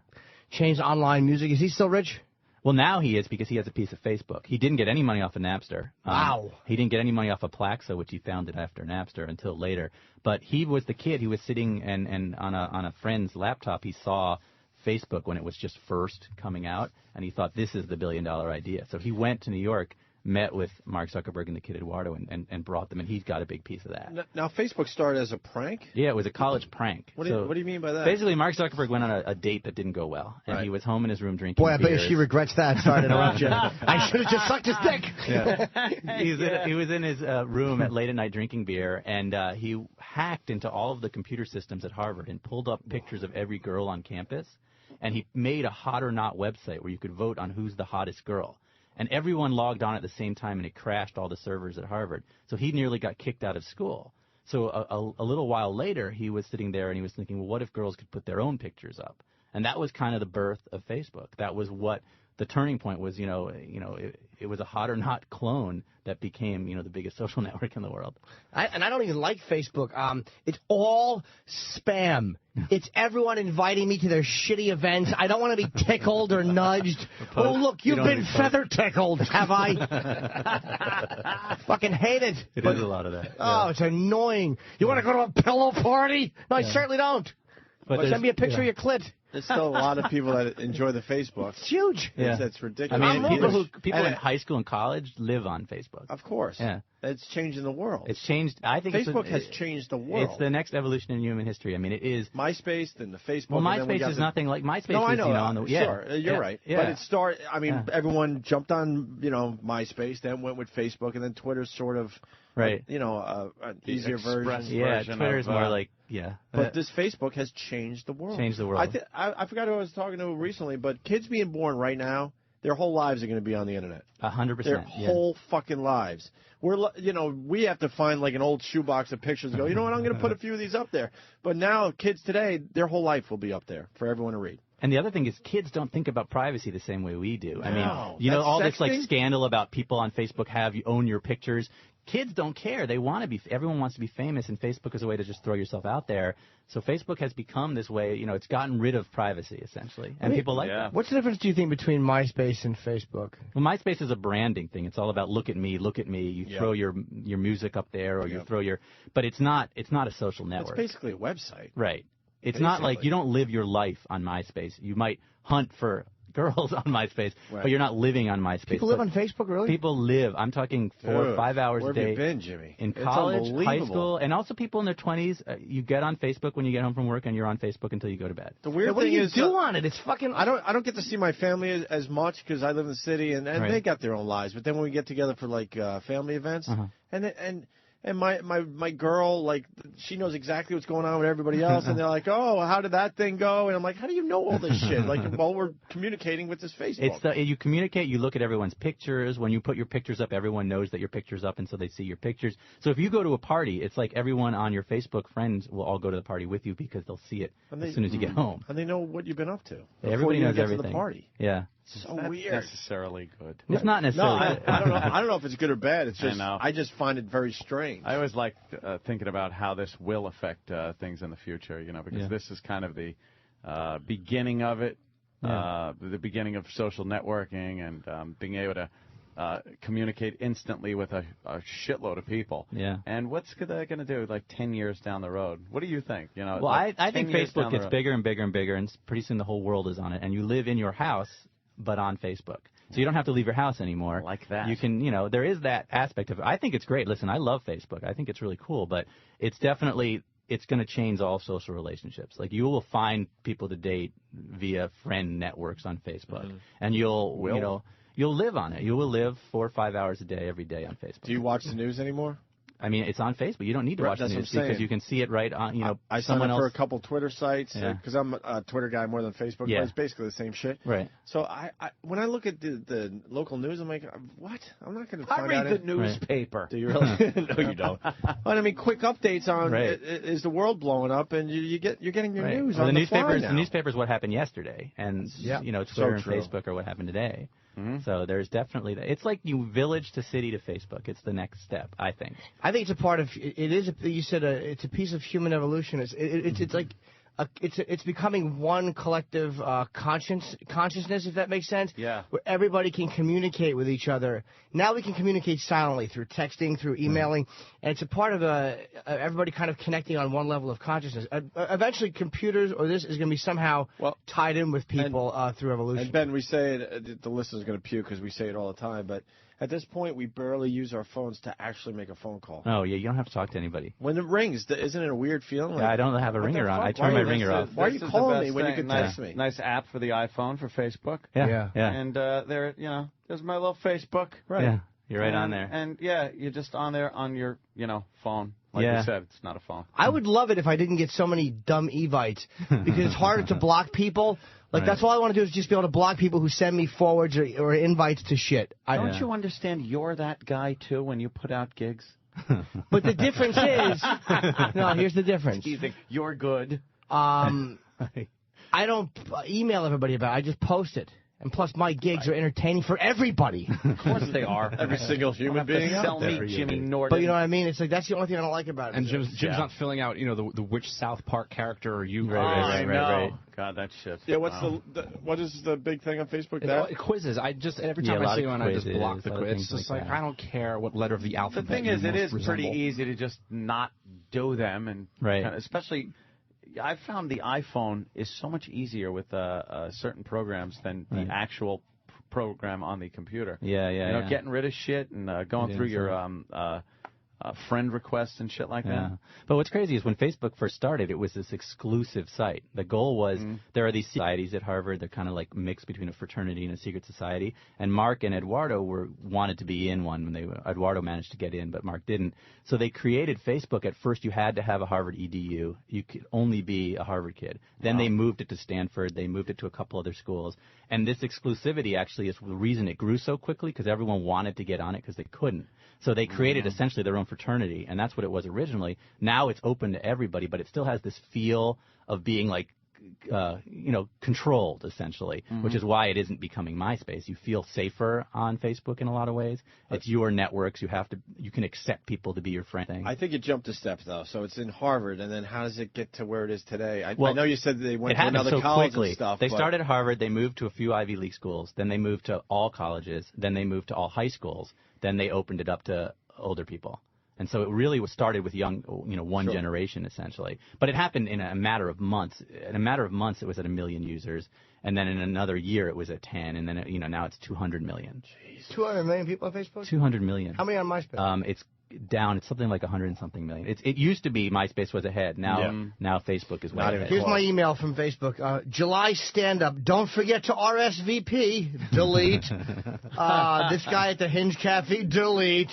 changed online music. Is he still rich? Well, now he is because he has a piece of Facebook. He didn't get any money off of Napster. Wow. He didn't get any money off of Plaxa, which he founded after Napster, until later. But he was the kid who was sitting and on a friend's laptop, he saw Facebook when it was just first coming out, and he thought, this is the billion-dollar idea. So he went to New York, met with Mark Zuckerberg and the kid Eduardo, and brought them, and he's got a big piece of that. Now, Facebook started as a prank? Yeah, it was a college prank. What do you mean by that? Basically, Mark Zuckerberg went on a date that didn't go well, and he was home in his room drinking Boy, I bet beers. she regrets that. Sorry to interrupt you. I should have just sucked his dick. Yeah. He was in his room at late at night drinking beer, and he hacked into all of the computer systems at Harvard and pulled up pictures of every girl on campus. And he made a Hot or Not website where you could vote on who's the hottest girl. And everyone logged on at the same time, and it crashed all the servers at Harvard. So he nearly got kicked out of school. So a little while later, he was sitting there, and he was thinking, well, what if girls could put their own pictures up? And that was kind of the birth of Facebook. That was what the turning point was. It was a Hot or Not clone that became, the biggest social network in the world. And I don't even like Facebook. It's all spam. It's everyone inviting me to their shitty events. I don't want to be tickled or nudged. Oh, look, you've been feather tickled, have I? Fucking hate it. It is a lot of that. Oh, it's annoying. You want to go to a pillow party? No, I certainly don't. But send me a picture of your clit. There's still a lot of people that enjoy the Facebook. It's huge. That's ridiculous. I mean, people in high school and college live on Facebook. Of course. Yeah. It's changing the world. It's changed. I think Facebook has changed the world. It's the next evolution in human history. I mean, it is. MySpace, then the Facebook. Well, MySpace is nothing like MySpace. No, I know. On the, sure, you're right. Yeah. But it started. I mean, everyone jumped on, MySpace, then went with Facebook, and then Twitter's sort of, right. An easier version. Yeah, Twitter's more like, But this Facebook has changed the world. Changed the world. I forgot who I was talking to recently, but kids being born right now, their whole lives are going to be on the internet. 100%. Their whole fucking lives. We have to find like an old shoebox of pictures and go, you know what, I'm going to put a few of these up there. But now kids today, their whole life will be up there for everyone to read. And the other thing is kids don't think about privacy the same way we do. I mean, all sexting? this like scandal about people on Facebook you own your pictures. Kids don't care. They want to be. Everyone wants to be famous, and Facebook is a way to just throw yourself out there. So Facebook has become this way. It's gotten rid of privacy essentially, and people like that. What's the difference, do you think, between MySpace and Facebook? Well, MySpace is a branding thing. It's all about look at me, look at me. You throw your music up there, or you throw your. But it's not a social network. It's basically a website. Right. It's not like you don't live your life on MySpace. You might hunt for girls on MySpace, but you're not living on MySpace. People live on Facebook, really? People live. I'm talking 4 or 5 hours where a day. Where have you been, Jimmy? In college, high school, and also people in their 20s. You get on Facebook when you get home from work, and you're on Facebook until you go to bed. The weird what thing do you is, do on it? It's fucking. I don't get to see my family as much because I live in the city, and they got their own lives. But then when we get together for like family events, and my girl, like, she knows exactly what's going on with everybody else, and they're like, oh, how did that thing go? And I'm like, how do you know all this shit? Like, while we're communicating with this Facebook. You communicate, you look at everyone's pictures. When you put your pictures up, everyone knows that your picture's up, and so they see your pictures. So if you go to a party, it's like everyone on your Facebook friends will all go to the party with you because they'll see it as soon as you get home. And they know what you've been up to. Everybody knows everything. To the party. Yeah. So That's weird. necessarily good. It's not necessarily. No, I don't know if it's good or bad. It's just I just find it very strange. I always like thinking about how this will affect things in the future, because this is kind of the beginning of it, the beginning of social networking and being able to communicate instantly with a shitload of people. Yeah. And what's that going to do, 10 years down the road? What do you think? Well, I think Facebook gets bigger and bigger and bigger, and pretty soon the whole world is on it. And you live in your house, but on Facebook. So you don't have to leave your house anymore. Like that. You can, there is that aspect of it. I think it's great. Listen, I love Facebook. I think it's really cool, but it's definitely, it's going to change all social relationships. Like, you will find people to date via friend networks on Facebook. And you'll live on it. You will live 4 or 5 hours a day, every day on Facebook. Do you watch the news anymore? I mean, it's on Facebook. You don't need to watch the news because you can see it right on, I signed up for a couple Twitter sites because I'm a Twitter guy more than Facebook. Yeah. But it's basically the same shit. Right. So when I look at the local news, I'm like, what? I'm not going to find out. I read the newspaper. Do you really? No, you don't. But I mean, quick updates on is the world blowing up, and you're getting your news on the newspapers. now. The newspaper's what happened yesterday, and Twitter and Facebook are what happened today. So there's definitely that. It's like you village to city to Facebook. It's the next step, I think. I think it's a part of it. Is you said it's a piece of human evolution. It's like it's becoming one collective consciousness, if that makes sense. Yeah. Where everybody can communicate with each other. Now we can communicate silently through texting, through emailing, and it's a part of everybody kind of connecting on one level of consciousness. Eventually, computers or this is going to be somehow tied in with people through evolution. And Ben, we say it, the listener's going to puke because we say it all the time, but at this point, we barely use our phones to actually make a phone call. Oh, yeah, you don't have to talk to anybody. When it rings, isn't it a weird feeling? Yeah, I don't have a ringer on. I turn my ringer off. Why are you calling me when you can text me? Nice app for the iPhone for Facebook. Yeah. And there's my little Facebook. Right. Yeah, you're right on there. And you're just on there on your phone. Like you said, it's not a phone. I would love it if I didn't get so many dumb Evites because it's harder to block people. That's all I want to do is just be able to block people who send me forwards or invites to shit. Don't you understand you're that guy, too, when you put out gigs? But the difference is... No, here's the difference. You're good. I don't email everybody about it. I just post it. And plus, my gigs are entertaining for everybody. Of course they are. Every single human being out there. Sell me Jimmy Norton. But you know what I mean? It's like that's the only thing I don't like about it. And Jim's not filling out, the which South Park character are you? Right. God, that shit. Yeah, what is the big thing on Facebook? Quizzes. Every time I see one, I just block the quiz. It's just like I don't care what letter of the alphabet. The thing is, it is pretty easy to just not do them, and especially. I found the iPhone is so much easier with certain programs than the actual program on the computer. Getting rid of shit and going through your friend requests and shit like that. But what's crazy is when Facebook first started, it was this exclusive site. The goal was there are these societies at Harvard. They're kind of like mixed between a fraternity and a secret society. And Mark and Eduardo wanted to be in one. Eduardo managed to get in, but Mark didn't. So they created Facebook. At first, you had to have a Harvard EDU. You could only be a Harvard kid. Then they moved it to Stanford. They moved it to a couple other schools. And this exclusivity actually is the reason it grew so quickly because everyone wanted to get on it because they couldn't. So they created essentially their own fraternity, and that's what it was originally. Now it's open to everybody, but it still has this feel of being like, controlled essentially, which is why it isn't becoming MySpace. You feel safer on Facebook in a lot of ways. It's your networks. You can accept people to be your friend. I think it jumped a step though. So it's in Harvard, and then how does it get to where it is today? I know you said they went to another college and stuff. They started at Harvard. They moved to a few Ivy League schools. Then they moved to all colleges. Then they moved to all high schools. Then they opened it up to older people. And so it really was started with young, one generation essentially. But it happened in a matter of months. In a matter of months, it was at 1 million users. And then in another year, it was at 10. And then, now it's 200 million. Jeez. 200 million people on Facebook? 200 million. How many on MySpace? It's down. It's something like 100 and something million. It used to be MySpace was ahead. Now Facebook is way ahead. Here's my email from Facebook. July stand-up. Don't forget to RSVP. Delete. This guy at the Hinge Cafe. Delete.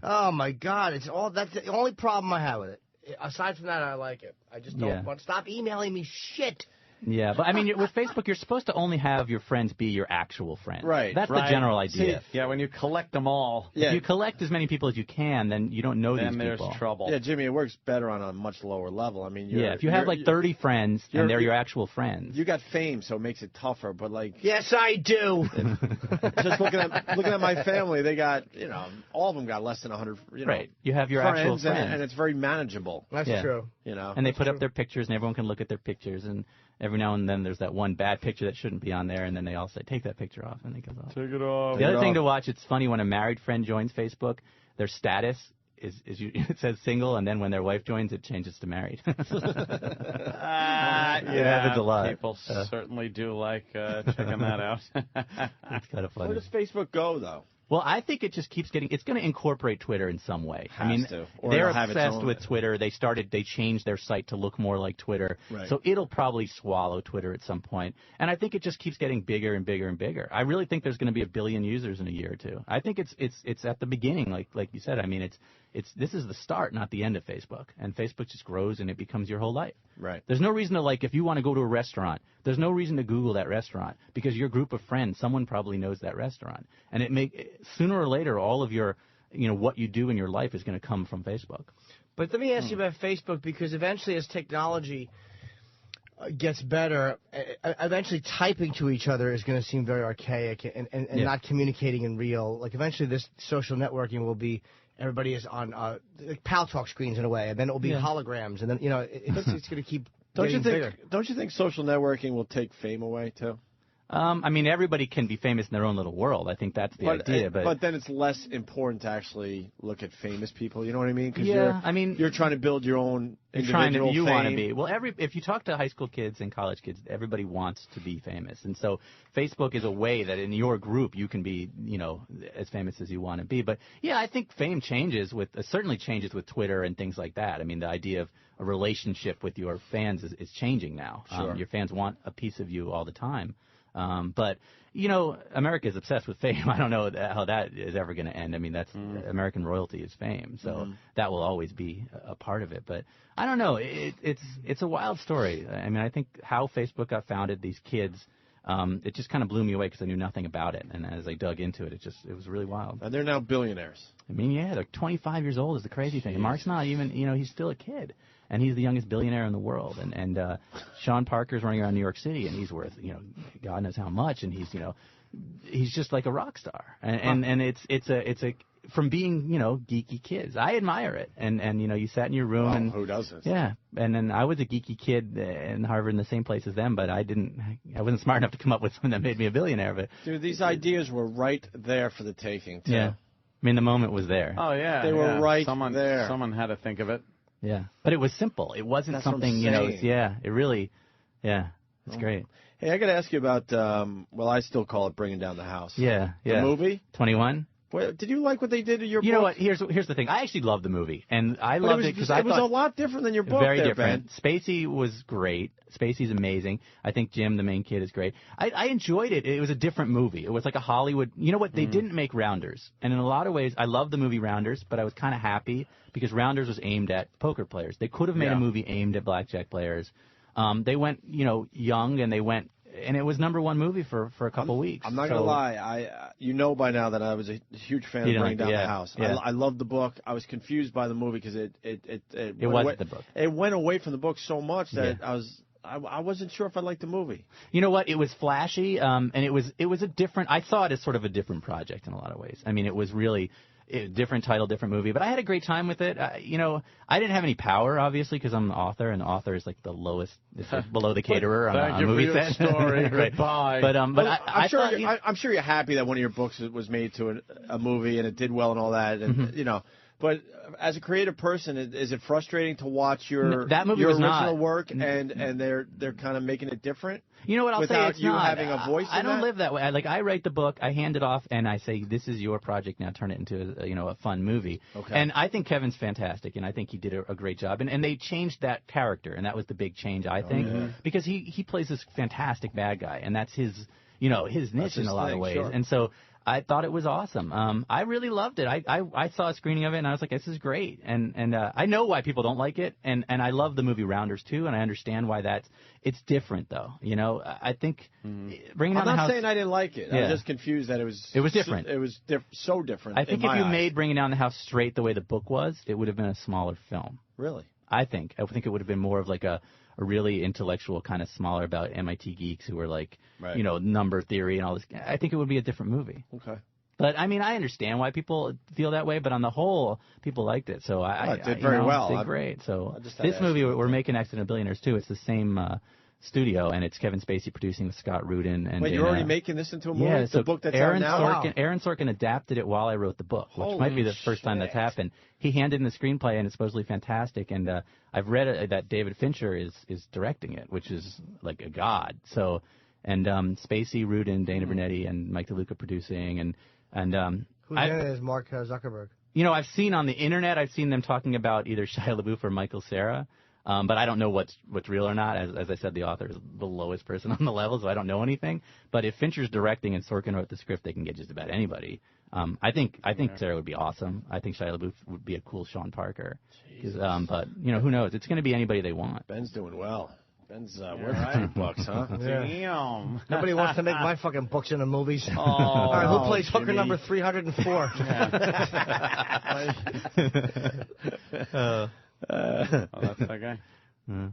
Oh my God! That's the only problem I have with it. Aside from that, I like it. I just don't want. Stop emailing me shit. Yeah, but I mean, with Facebook, you're supposed to only have your friends be your actual friends. Right. That's the general idea. See, yeah, when you collect them all. If you collect as many people as you can, then you don't know these Then people. there's trouble. Yeah, Jimmy, it works better on a much lower level. I mean, If you have like 30 friends and they're your actual friends. You got fame, so it makes it tougher. But like, yes, I do. just looking at my family, they got all of them got less than 100. Right. You have your actual friends, and it's very manageable. That's true. And they put up their pictures, and everyone can look at their pictures, and every now and then there's that one bad picture that shouldn't be on there, and then they all say, take that picture off, and it goes off. Take it off. The other thing to watch, it's funny when a married friend joins Facebook, their status is it says single, and then when their wife joins, it changes to married. It happens a lot. People certainly do like checking that out. It's kind of funny. Where does Facebook go, though? Well, I think it just keeps getting. It's going to incorporate Twitter in some way. They're obsessed with Twitter. They changed their site to look more like Twitter. Right. So it'll probably swallow Twitter at some point. And I think it just keeps getting bigger and bigger and bigger. I really think there's going to be 1 billion users in a year or two. I think it's at the beginning, like you said. I mean, this is the start, not the end of Facebook. And Facebook just grows and it becomes your whole life. Right. There's no reason to, like, if you want to go to a restaurant, there's no reason to Google that restaurant because your group of friends, someone probably knows that restaurant. And sooner or later, all of your, what you do in your life is going to come from Facebook. But let me ask you about Facebook, because eventually as technology gets better, eventually typing to each other is going to seem very archaic and not communicating in real. Like, eventually this social networking will be everybody is on like Pal Talk screens in a way, and then it will be holograms, and then it's going to keep getting bigger. Don't you think social networking will take fame away too? I mean, everybody can be famous in their own little world. I think that's the idea. But then it's less important to actually look at famous people. You know what I mean? Because you're trying to build your own individual you fame. want to be. Well, if you talk to high school kids and college kids, everybody wants to be famous. And so Facebook is a way that in your group you can be, as famous as you want to be. But, yeah, I think fame certainly changes with Twitter and things like that. I mean, the idea of a relationship with your fans is changing now. Sure. Your fans want a piece of you all the time. But, America is obsessed with fame. I don't know how that is ever going to end. I mean, that's American royalty is fame. So that will always be a part of it. But I don't know. It's a wild story. I mean, I think how Facebook got founded, these kids, it just kind of blew me away because I knew nothing about it. And as I dug into it, it was really wild. And they're now billionaires. I mean, yeah, they're 25 years old is the crazy thing. And Mark's not even, he's still a kid. And he's the youngest billionaire in the world. And Sean Parker's running around New York City, and he's worth, God knows how much. And he's just like a rock star. And it's a from being, geeky kids. I admire it. And you sat in your room and who doesn't? Yeah. And then I was a geeky kid in Harvard in the same place as them, but I wasn't smart enough to come up with something that made me a billionaire. But dude, these ideas were right there for the taking, too. Yeah. I mean, the moment was there. Oh, yeah. They were right there. Someone had to think of it. Yeah, but it was simple. It wasn't That's something, it really, it's great. Hey, I got to ask you about, I still call it Bringing Down the House. Yeah. The movie? 21? Well, did you like what they did to your book? You know what? Here's the thing. I actually loved the movie, and I loved it because I thought it was a lot different than your book. Very different. Spacey was great. Spacey's amazing. I think Jim, the main kid, is great. I enjoyed it. It was a different movie. It was like a Hollywood. You know what? They didn't make Rounders, and in a lot of ways, I love the movie Rounders, but I was kind of happy because Rounders was aimed at poker players. They could have made a movie aimed at blackjack players. They went, young, and they went. And it was #1 movie for a couple weeks. I'm not going to lie. You know by now that I was a huge fan of Bringing Down the House. Yeah. I loved the book. I was confused by the movie because it wasn't the book. It went away from the book so much that I wasn't sure if I liked the movie. You know what? It was flashy, and it was a different. I saw it as sort of a different project in a lot of ways. I mean, it was really. Different title, different movie, but I had a great time with it. I didn't have any power, obviously, because I'm the author, and the author is like the lowest, it's like below the caterer on a movie set. Story. Right. Goodbye. But I'm sure you're happy that one of your books was made to a movie and it did well and all that, and But as a creative person, is it frustrating to watch your original work and they're kind of making it different? You know what I'll say? Without you having a voice. I don't live that way. I write the book, I hand it off, and I say, "This is your project now. Turn it into a fun movie." Okay. And I think Kevin's fantastic, and I think he did a great job. And they changed that character, and that was the big change, I think, because he plays this fantastic bad guy, and that's his niche in a lot of ways. Sure. And so I thought it was awesome. I really loved it. I saw a screening of it, and I was like, this is great. And I know why people don't like it, and I love the movie Rounders, too, and I understand why it's different, though. You know, I think bringing I'm down the not house... saying I didn't like it. Yeah. I'm just confused that it was different. It was so different. I think in if my you eyes. made Bringing Down the House straight the way the book was, it would have been a smaller film. Really? I think it would have been more of like a really intellectual kind of smaller about MIT geeks who were like, you know, number theory and all this. I think it would be a different movie. Okay. But I mean, I understand why people feel that way, but on the whole, people liked it. So it did very well. It did great. So I just had this to movie, ask you. we're making Accidental Billionaires too. It's the same studio, and it's Kevin Spacey producing with Scott Rudin. And Wait, you're already making this into a movie? Yeah, the so book that's Aaron out now? Sorkin, Aaron Sorkin adapted it while I wrote the book, which might be the first time that's happened. He handed in the screenplay, and it's supposedly fantastic. And I've read that David Fincher is directing it, which is like a god. So, and Spacey, Rudin, Dana Bernetti, and Mike DeLuca producing, and Who's in it is Mark Zuckerberg. you know, I've seen on the internet, I've seen them talking about either Shia LaBeouf or Michael Cera. But I don't know what's real or not. As I said, the author is the lowest person on the level, so I don't know anything. But if Fincher's directing and Sorkin wrote the script, they can get just about anybody. I think Sarah would be awesome. I think Shia LaBeouf would be a cool Sean Parker. But you know, who knows? It's going to be anybody they want. Ben's doing well. Ben's worth $2, huh? Damn. Nobody wants to make my fucking books into movies. Oh, all right, who plays hooker Jimmy. number 304? That's that guy.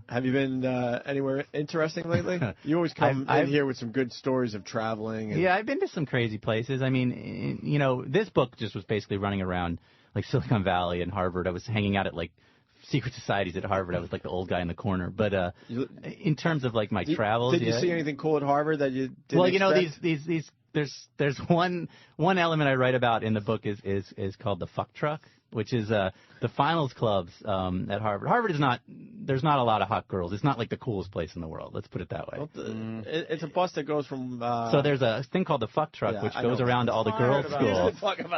Have you been anywhere interesting lately? You always come in here with some good stories of traveling. And... Yeah, I've been to some crazy places. I mean, you know, this book just was basically running around like Silicon Valley and Harvard. I was hanging out at like secret societies at Harvard. I was like the old guy in the corner. But in terms of like my travels, did you see anything cool at Harvard that you didn't Well, you know, expect? there's one element I write about in the book is called the fuck truck, which is the finals clubs at Harvard. Harvard is not, there's not a lot of hot girls. It's not like the coolest place in the world. Let's put it that way. Well, it's a bus that goes from... So there's a thing called the fuck truck, which goes around to all the girls' schools.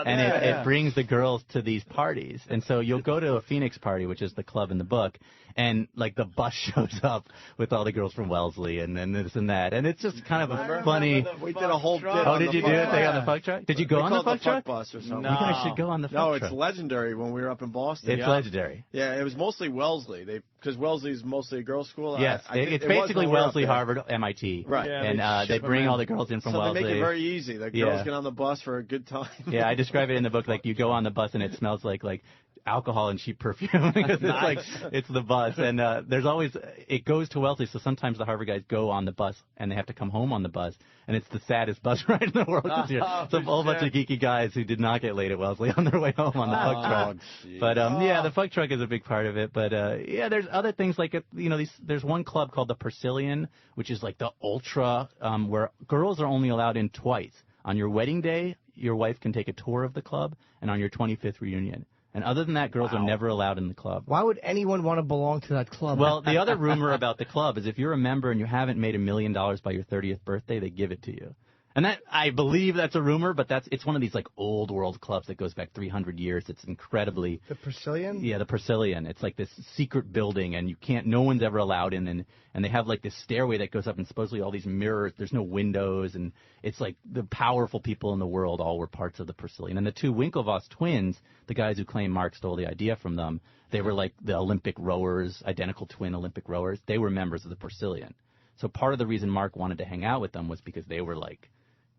And it brings the girls to these parties. And so you'll go to a Phoenix party, which is the club in the book, and like the bus shows up with all the girls from Wellesley and this and that. And it's just kind of a funny... We did a whole bit Oh, on did the you do fuck it? bus. They on the fuck truck? Did you go on the fuck truck? Bus or something. You guys should go on the fuck truck. No, it's legendary when we were up in Boston. It's legendary. Yeah, it was mostly Wellesley. Because Wellesley is mostly a girls' school. Yes, it's basically Wellesley, Harvard, MIT. Right. Yeah, and they bring all the girls in from Wellesley. So they make it very easy. The girls get on the bus for a good time. Yeah, I describe it in the book like you go on the bus and it smells like alcohol and cheap perfume because it's like it's the bus. And there's always, it goes to Wellesley, so sometimes the Harvard guys go on the bus and they have to come home on the bus. And it's the saddest bus ride in the world this year. It's a whole bunch of geeky guys who did not get laid at Wellesley on their way home on the fuck truck. But yeah, the fuck truck is a big part of it. But yeah, there's other things like, you know, there's one club called the Persilian, which is like the ultra, where girls are only allowed in twice. On your wedding day, your wife can take a tour of the club, and on your 25th reunion. And other than that, girls are never allowed in the club. Why would anyone want to belong to that club? Well, the other rumor about the club is if you're a member and you haven't made $1 million by your 30th birthday, they give it to you. And that, I believe that's a rumor, but it's one of these like old world clubs that goes back 300 years. It's incredibly... The Persilian? Yeah, the Persilian. It's like this secret building, and no one's ever allowed in, and they have like this stairway that goes up, and supposedly all these mirrors. There's no windows, and it's like the powerful people in the world all were parts of the Persilian. And the two Winklevoss twins, the guys who claim Mark stole the idea from them, they were like the Olympic rowers, identical twin Olympic rowers. They were members of the Persilian. So part of the reason Mark wanted to hang out with them was because they were like,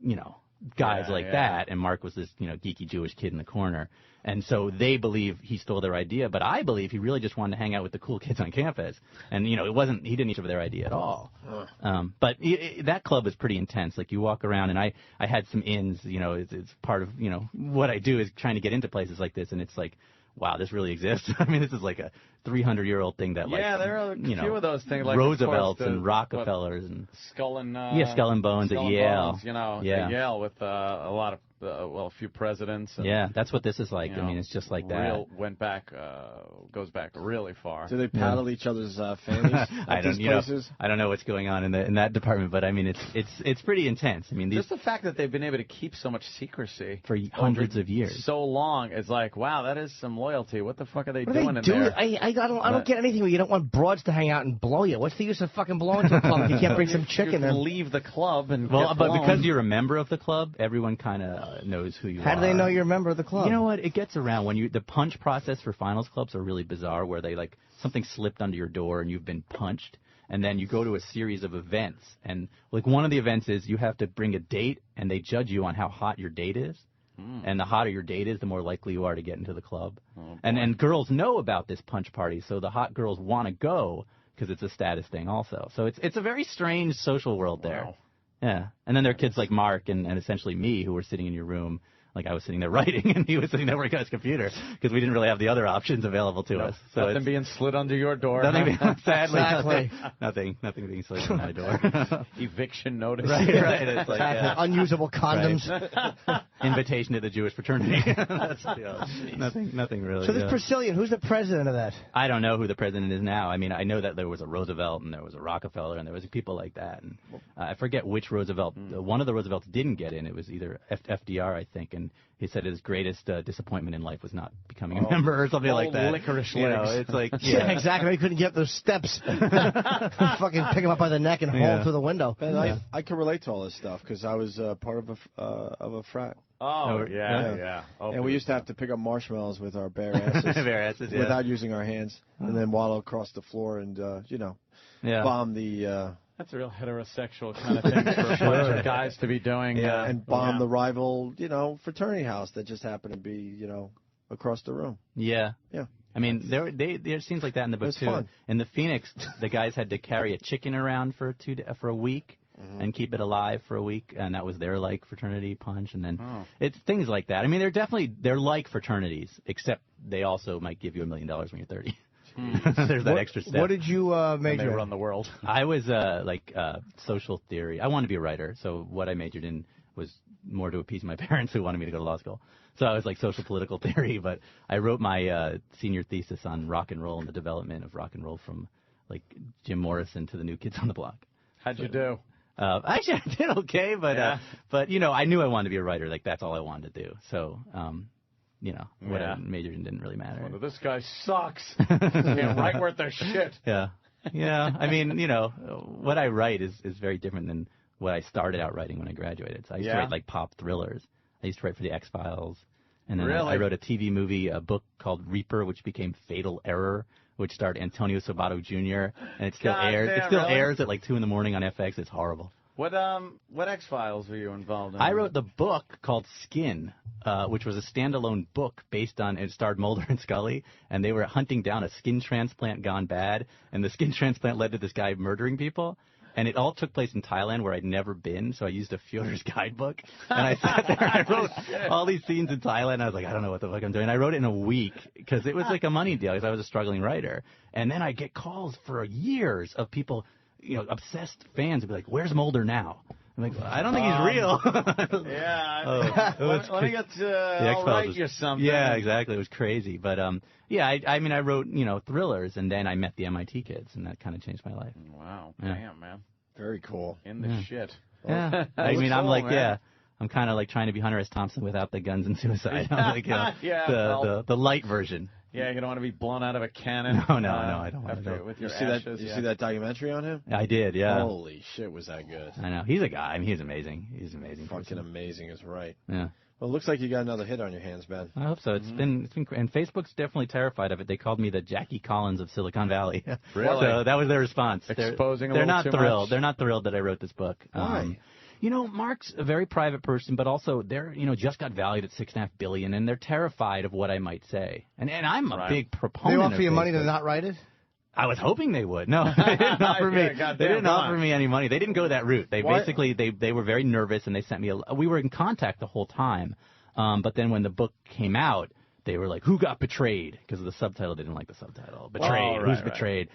you know, guys that, and Mark was this, you know, geeky Jewish kid in the corner. And so they believe he stole their idea, but I believe he really just wanted to hang out with the cool kids on campus. And, you know, he didn't each of their idea at all. But that club is pretty intense. Like, you walk around, and I had some ins, you know, it's part of, you know, what I do is trying to get into places like this, and it's like, wow, this really exists. I mean, this is like a 300-year-old thing that, like, there are a few of those things, like Roosevelts and Rockefellers and Skull and Skull and Bones at Yale. Bones, you know, at Yale with a lot of a few presidents. And, that's what this is like. I mean, it's just like that. Goes back really far. Do they paddle each other's fannies at these places? I don't know what's going on in that department, but I mean, it's pretty intense. I mean, just the fact that they've been able to keep so much secrecy for hundreds of years, so long, it's like, wow, that is some loyalty. What the fuck are they doing in there? I don't get anything where you don't want broads to hang out and blow you. What's the use of fucking blowing to a club if you can't bring some chicken and leave the club and but because you're a member of the club, everyone kind of knows who you are. How do they know you're a member of the club? You know what? It gets around. The punch process for finals clubs are really bizarre, where they something slipped under your door and you've been punched, and then you go to a series of events, and one of the events is you have to bring a date, and they judge you on how hot your date is. And the hotter your date is, the more likely you are to get into the club. And girls know about this punch party, so the hot girls want to go because it's a status thing also. So it's a very strange social world there. Wow. Yeah. And then there are kids like Mark and essentially me who were sitting in your room. I was sitting there writing, and he was sitting there working on his computer because we didn't really have the other options available to us. So nothing being slid under your door. Nothing, sadly, Exactly. nothing being slid under my door. Eviction notice. Right. It's unusable condoms. Right. Invitation to the Jewish fraternity. That's, nothing really. So this Priscillian, who's the president of that? I don't know who the president is now. I mean, I know that there was a Roosevelt and there was a Rockefeller and there was people like that. And I forget which Roosevelt. One of the Roosevelts didn't get in. It was either FDR, I think, and he said his greatest disappointment in life was not becoming a member or something like that. Licorice you know, legs. it's Yeah, exactly. He couldn't get up those steps. Fucking pick him up by the neck and haul him through the window. And I can relate to all this stuff because I was part of a frat. Oh, yeah. And we used to have to pick up marshmallows with our bare asses, without using our hands, and then waddle across the floor and bomb the. That's a real heterosexual kind of thing for a bunch of guys to be doing. And bomb the rival, fraternity house that just happened to be, across the room. Yeah. Yeah. I mean, there are scenes like that in the book, too. Fun. In the Phoenix, the guys had to carry a chicken around for a week and keep it alive for a week, and that was their, fraternity punch. And then it's things like that. I mean, they're like fraternities, except they also might give you $1 million when you're 30. There's that extra step. What did you major in? They run the world. I was social theory. I wanted to be a writer, so what I majored in was more to appease my parents who wanted me to go to law school. So I was social political theory, but I wrote my senior thesis on rock and roll and the development of rock and roll from Jim Morrison to the New Kids on the Block. How'd you do? Actually, I did okay, but I knew I wanted to be a writer. That's all I wanted to do. So. What I majored in didn't really matter. Well, this guy sucks. Can't write worth their shit. Yeah. I mean, what I write is very different than what I started out writing when I graduated. So I used to write pop thrillers. I used to write for the X-Files. And then I wrote a TV movie, a book called Reaper, which became Fatal Error, which starred Antonio Sabato Jr. And it still airs. It still airs at 2 in the morning on FX. It's horrible. What X-Files were you involved in? I wrote the book called Skin, which was a standalone book based on, it starred Mulder and Scully, and they were hunting down a skin transplant gone bad, and the skin transplant led to this guy murdering people. And it all took place in Thailand, where I'd never been, so I used a Fyodor's guidebook. And I sat there and I wrote all these scenes in Thailand. And I was like, I don't know what the fuck I'm doing. I wrote it in a week because it was like a money deal because I was a struggling writer. And then I'd get calls for years of people, obsessed fans would be like, where's Mulder now? I'm like, I don't think he's real. Let me get I'll write you something. Yeah, exactly. It was crazy. But, I mean, I wrote, thrillers, and then I met the MIT kids, and that kind of changed my life. Wow. Yeah. Damn, man. Very cool. In the shit. Yeah. I mean, I'm I'm kind of trying to be Hunter S. Thompson without the guns and suicide. I'm like, the light version. Yeah, you don't want to be blown out of a cannon. No, I don't want to. With your ashes, you see that documentary on him? I did, yeah. Holy shit, was that good? I know. He's a guy. I mean, he's amazing. He's amazing. Fucking amazing is right. Yeah. Well, it looks like you got another hit on your hands, Ben. I hope so. It's been, and Facebook's definitely terrified of it. They called me the Jackie Collins of Silicon Valley. Really? So that was their response. Exposing they're a not little too thrilled. much? They're not thrilled that I wrote this book. Why? Mark's a very private person, but also they're, just got valued at $6.5 billion, and they're terrified of what I might say. And I'm a big proponent. They offer you of money Facebook. to not write it? I was hoping they would. No, they didn't offer me. They didn't offer me any money. They didn't go that route. They basically they were very nervous, and they sent me we were in contact the whole time. But then when the book came out, they were like, who got betrayed? Because the subtitle, they didn't like the subtitle. Betrayed. Who's betrayed?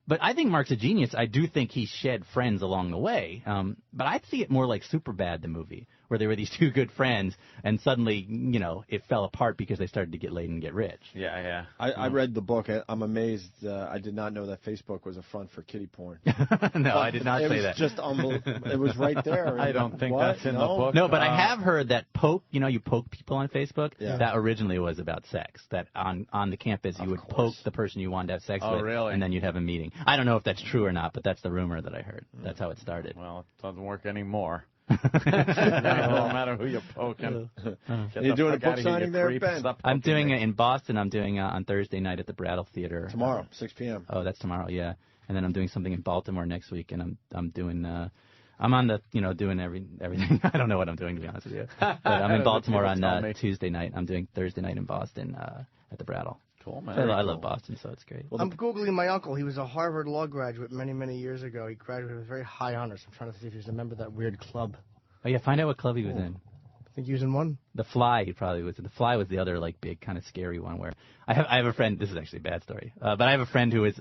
But I think Mark's a genius. I do think he shed friends along the way. But I see it more like Superbad, the movie, where there were these two good friends, and suddenly, it fell apart because they started to get laid and get rich. Yeah. I read the book. I'm amazed. I did not know that Facebook was a front for kiddie porn. No, I did not say that. It was just unbelievable. It was right there. I don't think that's in the book. No, but I have heard that you poke people on Facebook. Yeah. That originally was about sex. That on the campus you would poke the person you wanted to have sex with, really? And then you'd have a meeting. I don't know if that's true or not, but that's the rumor that I heard. That's how it started. Well, it doesn't work anymore. It don't matter who you're poking. Are you doing a book signing there, Ben? I'm doing it in Boston. I'm doing on Thursday night at the Brattle Theater. Tomorrow, 6 p.m. Oh, that's tomorrow, yeah. And then I'm doing something in Baltimore next week, and I'm doing I'm on the doing everything. I don't know what I'm doing, to be honest with you. But I'm in Baltimore on Tuesday night. I'm doing Thursday night in Boston at the Brattle. Cool, man. I love Boston, so it's great. I'm Googling my uncle. He was a Harvard Law graduate many, many years ago. He graduated with very high honors. I'm trying to see if he's a member of that weird club. Oh, yeah, find out what club he was in. I think he was in one. The Fly, he probably was. The Fly was the other, like, big, kind of scary one where I have a friend. This is actually a bad story. But I have a friend who is,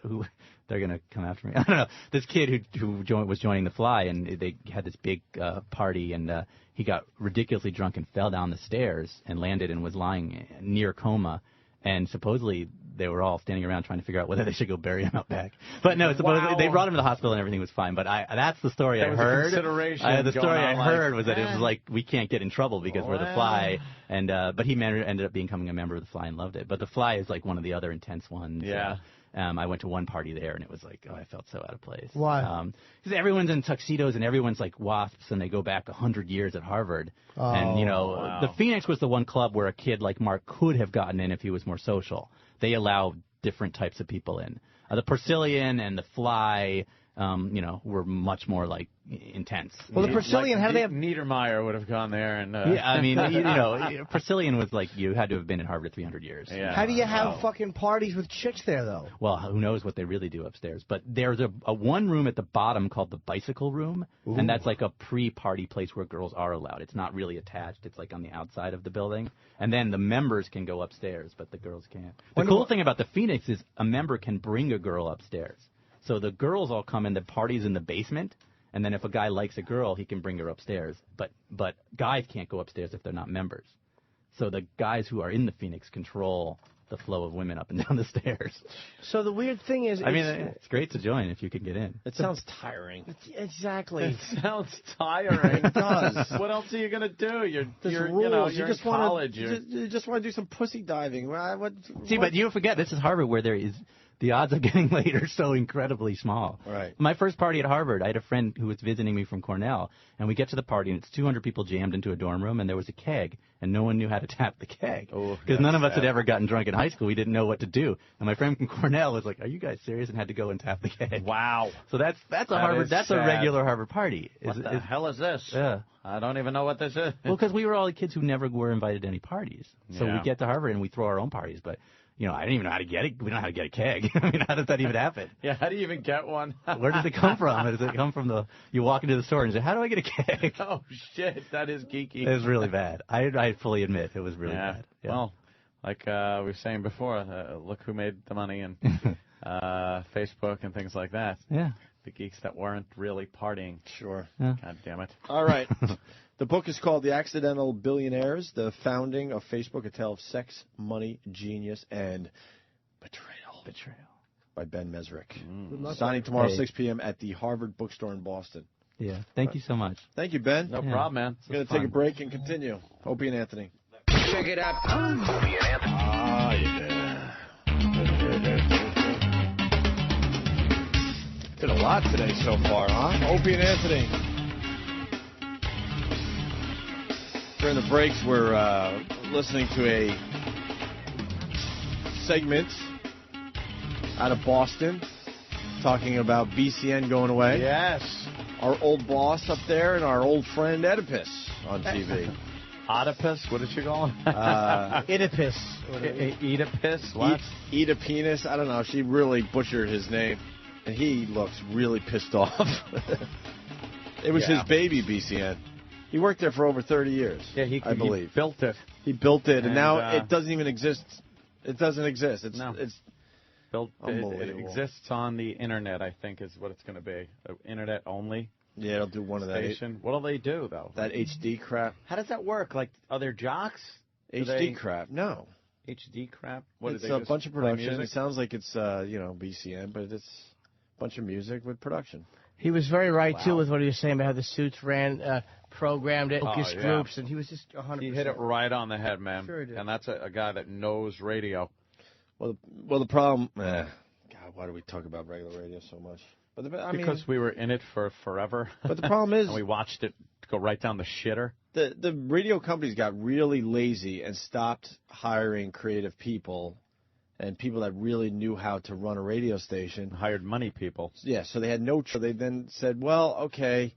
who, they're going to come after me. I don't know. This kid who was joining the Fly, and they had this big party, and he got ridiculously drunk and fell down the stairs and landed and was lying near coma. And supposedly they were all standing around trying to figure out whether they should go bury him out back. But no, supposedly they brought him to the hospital and everything was fine. But that's the story I heard. The story I heard was that it was like, we can't get in trouble because we're the Fly. And but he ended up becoming a member of the Fly and loved it. But the Fly is like one of the other intense ones. Yeah. I went to one party there, and it was like, I felt so out of place. Why? Because everyone's in tuxedos, and everyone's like wasps, and they go back 100 years at Harvard. And, the Phoenix was the one club where a kid like Mark could have gotten in if he was more social. They allow different types of people in. The Persilian and the Fly, were much more, like, intense. Well, the Persilian, how do they have... Niedermeyer would have gone there. And yeah, I mean, Persilian was like, you had to have been in Harvard 300 years. Yeah. How do you have fucking parties with chicks there, though? Well, who knows what they really do upstairs. But there's a one room at the bottom called the Bicycle Room, and that's like a pre-party place where girls are allowed. It's not really attached. It's like on the outside of the building. And then the members can go upstairs, but the girls can't. The cool thing about the Phoenix is a member can bring a girl upstairs. So the girls all come in, the party's in the basement, and then if a guy likes a girl, he can bring her upstairs. But guys can't go upstairs if they're not members. So the guys who are in the Phoenix control the flow of women up and down the stairs. So the weird thing is... it's great to join if you can get in. It sounds tiring. Exactly. It sounds tiring. It does. What else are you going to do? You're rules. you're You just in college. You just want to do some pussy diving. But you forget, this is Harvard where there is... The odds of getting laid are so incredibly small. Right. My first party at Harvard, I had a friend who was visiting me from Cornell, and we get to the party, and it's 200 people jammed into a dorm room, and there was a keg, and no one knew how to tap the keg. Because none of us had ever gotten drunk in high school. We didn't know what to do. And my friend from Cornell was like, "Are you guys serious?" and had to go and tap the keg. Wow. So that's a Harvard. That's a regular Harvard party. What the hell is this? Yeah. I don't even know what this is. Well, because we were all the kids who never were invited to any parties. So Yeah. we get to Harvard, and we throw our own parties, but... I didn't even know how to get it. We don't know how to get a keg. I mean, how does that even happen? Yeah, how do you even get one? Where does it come from? Does it come from you walk into the store and say, how do I get a keg? Oh, shit, that is geeky. It was really bad. I fully admit it was really bad. Yeah. Well, like we were saying before, look who made the money and Facebook and things like that. Yeah. The geeks that weren't really partying. Sure. Yeah. God damn it. All right. The book is called The Accidental Billionaires, The Founding of Facebook, A Tale of Sex, Money, Genius, and Betrayal. By Ben Mesrick. Signing tomorrow, 6 p.m. at the Harvard Bookstore in Boston. Yeah. Thank you so much. Thank you, Ben. No problem, man. We're going to take a break and continue. Opie and Anthony. Check it out. Opie and Anthony. Ah, yeah. Did a lot today so far, huh? Opie and Anthony. During the breaks, we're listening to a segment out of Boston talking about BCN going away. Yes. Our old boss up there and our old friend Oedipus on TV. Oedipus? What did you call him? Oedipus. Oedipus? What? Oedipus? I don't know. She really butchered his name. And he looks really pissed off. It was his baby, BCN. He worked there for over 30 years. Yeah, I believe. He built it. He built it, and now it doesn't even exist. It doesn't exist. It's built. Unbelievable. It exists on the internet, I think, is what it's going to be. Internet only. Yeah, it'll do one of that. What'll they do, though? That HD crap. How does that work? Like, are there jocks? HD crap? No. HD crap? What, it's a bunch of production. It sounds like it's, BCN, but it's a bunch of music with production. He was very right, too, with what he was saying about how the suits ran, programmed it, focus groups, and he was just 100%. He hit it right on the head, man. Sure he did. And that's a guy that knows radio. Well, the problem... God, why do we talk about regular radio so much? But I mean, because we were in it for forever. But the problem is, and we watched it go right down the shitter. The radio companies got really lazy and stopped hiring creative people and people that really knew how to run a radio station. Hired money people. Yeah, so they had no choice. They then said, well, okay,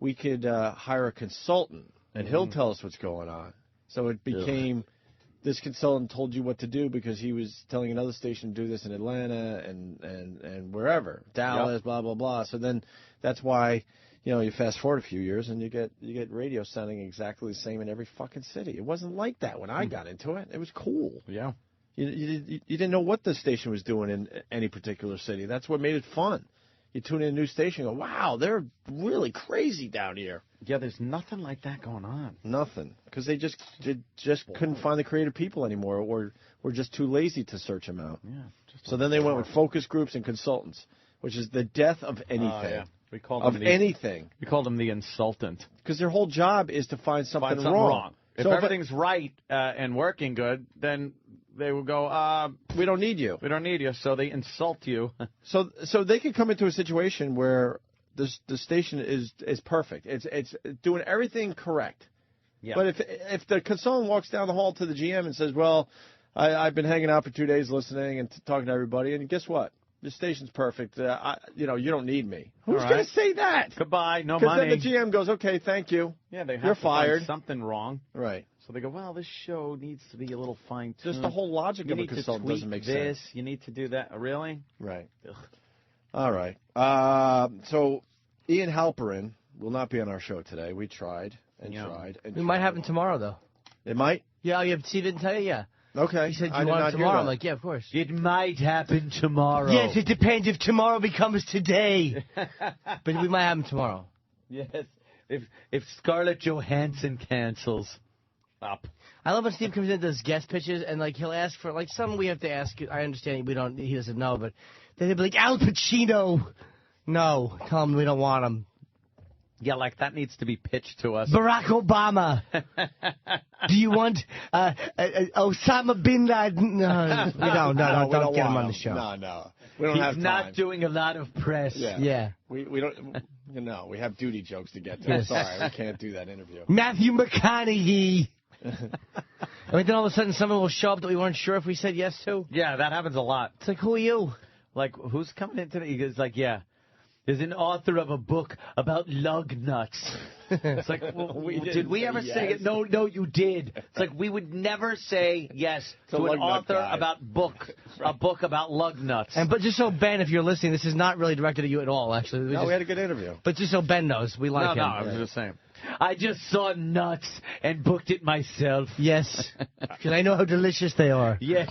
we could hire a consultant, and he'll tell us what's going on. So it became this consultant told you what to do because he was telling another station to do this in Atlanta and wherever, Dallas, blah, blah, blah. So then that's why, you fast forward a few years and you get radio sounding exactly the same in every fucking city. It wasn't like that when I got into it. It was cool. Yeah. You didn't know what the station was doing in any particular city. That's what made it fun. You tune in a new station and go, wow, they're really crazy down here. Yeah, there's nothing like that going on. Nothing. Because they just couldn't find the creative people anymore or were just too lazy to search them out. Yeah. So then they went with focus groups and consultants, which is the death of anything. Yeah. We called of them anything. We called them the insultant. Because their whole job is to find something wrong. If everything's right and working good, then they will go, we don't need you. We don't need you, so they insult you. So they can come into a situation where the station is perfect. It's doing everything correct. Yeah. But if the consultant walks down the hall to the GM and says, well, I've been hanging out for 2 days listening and talking to everybody, and guess what? The station's perfect. You don't need me. Who's going to say that? Goodbye, no money. Because then the GM goes, okay, thank you. Yeah, they have You're to fired. Find something wrong. Right. So they go, well, this show needs to be a little fine-tuned. Just the whole logic of a consultant doesn't make sense. You need to do that. Really? Right. Ugh. All right. So Ian Halperin will not be on our show today. We tried and tried. And we might have him tomorrow, though. It might? Yeah, Steve didn't tell you? Yeah. Okay. He said you want it tomorrow. I'm like, yeah, of course. It might happen tomorrow. Yes, it depends if tomorrow becomes today. But we might have him tomorrow. Yes. If Scarlett Johansson cancels up. I love when Steve comes in and does guest pitches, and he'll ask for something we have to ask. I understand he doesn't know, but then he'll be like, Al Pacino. No, tell him we don't want him. Yeah, that needs to be pitched to us. Barack Obama. Do you want Osama bin Laden? No, don't get him on the show. No. We don't have time. He's not doing a lot of press. Yeah. We don't. We have duty jokes to get to. Yes. Sorry, we can't do that interview. Matthew McConaughey. And then all of a sudden someone will show up that we weren't sure if we said yes to. Yeah, that happens a lot. It's like, who are you? Who's coming in today? He goes yeah. There's an author of a book about lug nuts. It's like, did we ever say it? No, you did. It's like we would never say yes to an author about a book about lug nuts. But just so Ben, if you're listening, this is not really directed at you at all, actually. We had a good interview. But just so Ben knows, we like him. No, I was just saying. I just saw nuts and booked it myself. Yes, because I know how delicious they are. Yes.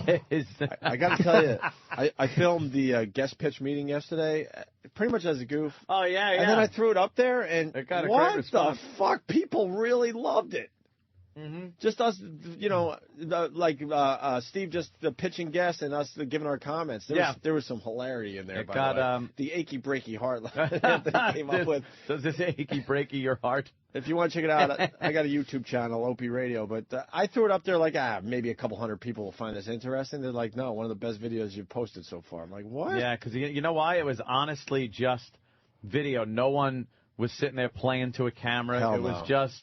I got to tell you, I filmed the guest pitch meeting yesterday, pretty much as a goof. Oh, yeah. And then I threw it up there, and it got a what great response. The fuck? People really loved it. Mm-hmm. Just us, Steve just pitching guests and us giving our comments. There was some hilarity in there. It by got the way. The achy breaky heart that they came up with. Does this achy breaky your heart? If you want to check it out, I got a YouTube channel, Opie Radio. But I threw it up there maybe a couple hundred people will find this interesting. They're like, no, one of the best videos you've posted so far. I'm like, what? Yeah, because you know why? It was honestly just video. No one was sitting there playing to a camera. Hell it was just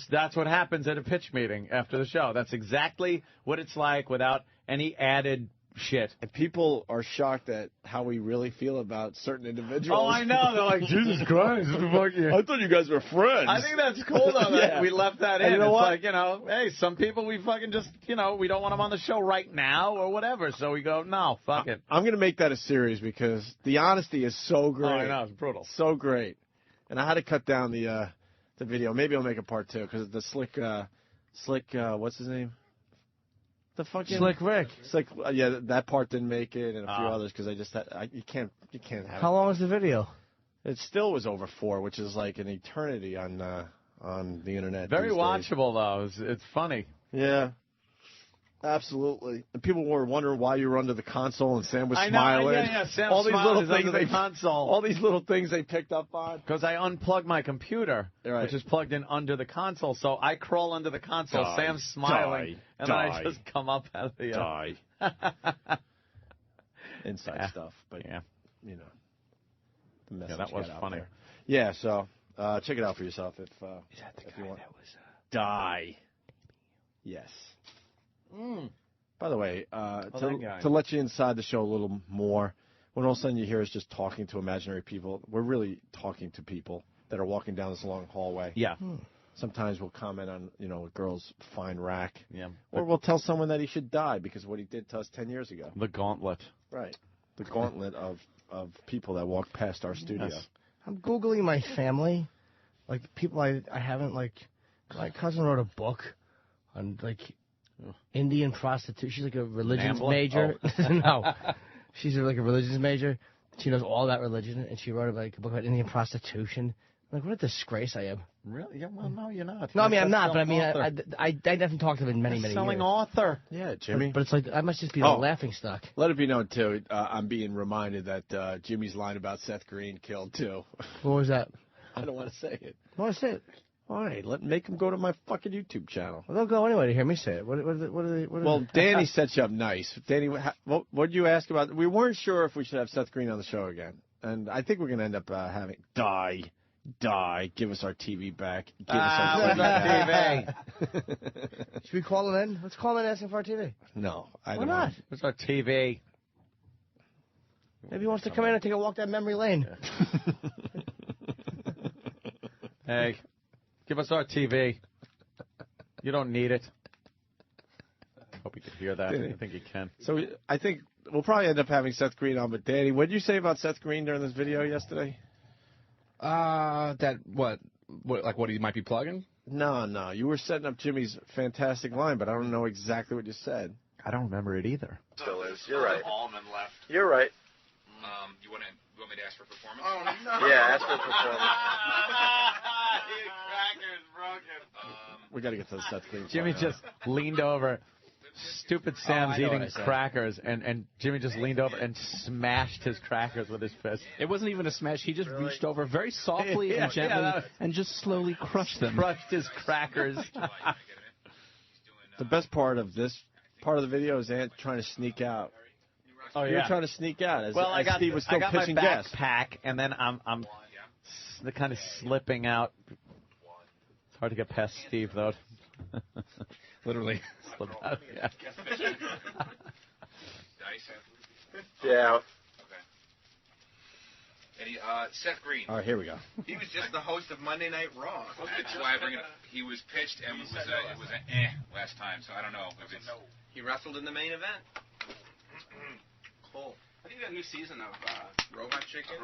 that's what happens at a pitch meeting after the show. That's exactly what it's like without any added shit. And people are shocked at how we really feel about certain individuals. Oh, I know. They're like, Jesus Christ. I thought you guys were friends. I think that's cool, though, that we left that in. You know what? Hey, some people we fucking just, we don't want them on the show right now or whatever. So we go, no, fuck it. I'm going to make that a series because the honesty is so great. Oh, I know. It's brutal. So great. And I had to cut down the video. Maybe I'll make a part 2 because the slick, what's his name? The fucking Slick Rick. That part didn't make it, and a few others because you can't have. How long was the video? It still was over 4, which is like an eternity on the internet. Very these watchable though. It's funny. Yeah. Absolutely. And people were wondering why you were under the console and Sam was I know, smiling. Yeah. Sam all these little things under the console. All these little things they picked up on. Because I unplugged my computer, which is plugged in under the console. So I crawl under the console. Sam's smiling. And then I just come up out of the... Inside stuff. But, the message. Yeah, that was got out funny. there. Yeah, so check it out for yourself if you want. Die. Yes. By the way, that guy. to let you inside the show a little more, when all of a sudden you hear us just talking to imaginary people, we're really talking to people that are walking down this long hallway. Yeah. Sometimes we'll comment on, a girl's fine rack. Yeah. Or we'll tell someone that he should die because of what he did to us 10 years ago. The gauntlet. Right. The gauntlet of people that walk past our studio. Yes. I'm Googling my family. Like, people I haven't, like, my cousin wrote a book on, like, Indian prostitution. She's like a religions major. Oh. No. She's like a religions major. She knows all about religion, and she wrote like a book about Indian prostitution. I'm like, what a disgrace I am. Really? Yeah, well, no, you're not. No, I mean, I'm not, but I mean, I definitely talked to him in many selling years. author. Yeah, Jimmy. But it's like, I must just be a laughing stock. Let it be known, too, I'm being reminded that Jimmy's line about Seth Green killed, too. What was that? I don't want to say it. I want to say it. All right, make him go to my fucking YouTube channel. Well, they'll go anyway to hear me say it. What are they? Well, Danny set you up nice. Danny, what did you ask about? We weren't sure if we should have Seth Green on the show again. And I think we're going to end up having die, give us our TV back, give us our TV. Should we call him in? Let's call him in asking for our TV. No, Why not? What's our TV? Maybe he wants to come in and take a walk down memory lane. Hey, give us our TV. You don't need it. Hope you could hear that. I think you can. So I think we'll probably end up having Seth Green on. But Danny, what did you say about Seth Green during this video yesterday? That what he might be plugging? No. You were setting up Jimmy's fantastic line, but I don't know exactly what you said. I don't remember it either. Still is. You're right. Almond left. You're right. You want me to ask for performance? Oh, no. Yeah, ask for performance. Cracker's broken. We got to get to the Seth Green. Jimmy just leaned over. Stupid Sam's eating crackers, and Jimmy just leaned over and smashed his crackers with his fist. It wasn't even a smash. He just reached over very softly and gently and just slowly crushed them. Crushed his crackers. The best part of this part of the video is Ant trying to sneak out. Oh, yeah. You were trying to sneak out as Steve was still I got pitching my gas. backpack, and then I'm kind of slipping out. It's hard to get past Steve, though. Literally. Slip out, yeah. Yeah. Any, Seth Green. All right, here we go. He was just the host of Monday Night Raw. That's why I bring it up. He was pitched and it was an last time, so I don't know if it's... He wrestled in the main event. Cool. I think that new season of Robot Chicken?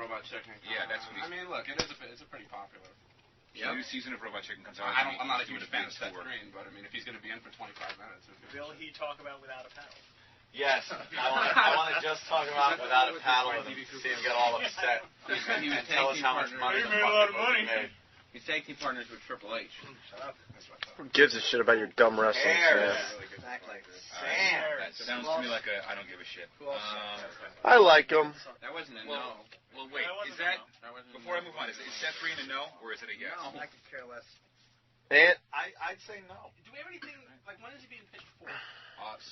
Yeah, that's what he's... I mean, look, it's a pretty popular. The new season of Robot Chicken comes out. I'm not a huge fan of Seth Green, but I mean, if he's going to be in for 25 minutes, Will he talk about without a paddle? Yes, I want to just talk about without a paddle and see him get all upset. He was Tell us how much money He the made a lot of fucking money. movie made. He's tag team partners with Triple H. Shut up. Who gives a shit about your dumb wrestling? Sam. That sounds to me like a I don't give a shit. I like him. That wasn't a no. Well, wait, is that... Before I move on, is Seth Green a no, or is it a yes? No, I could care less. Ant? I'd say no. Do we have anything, like, when is he being pitched for?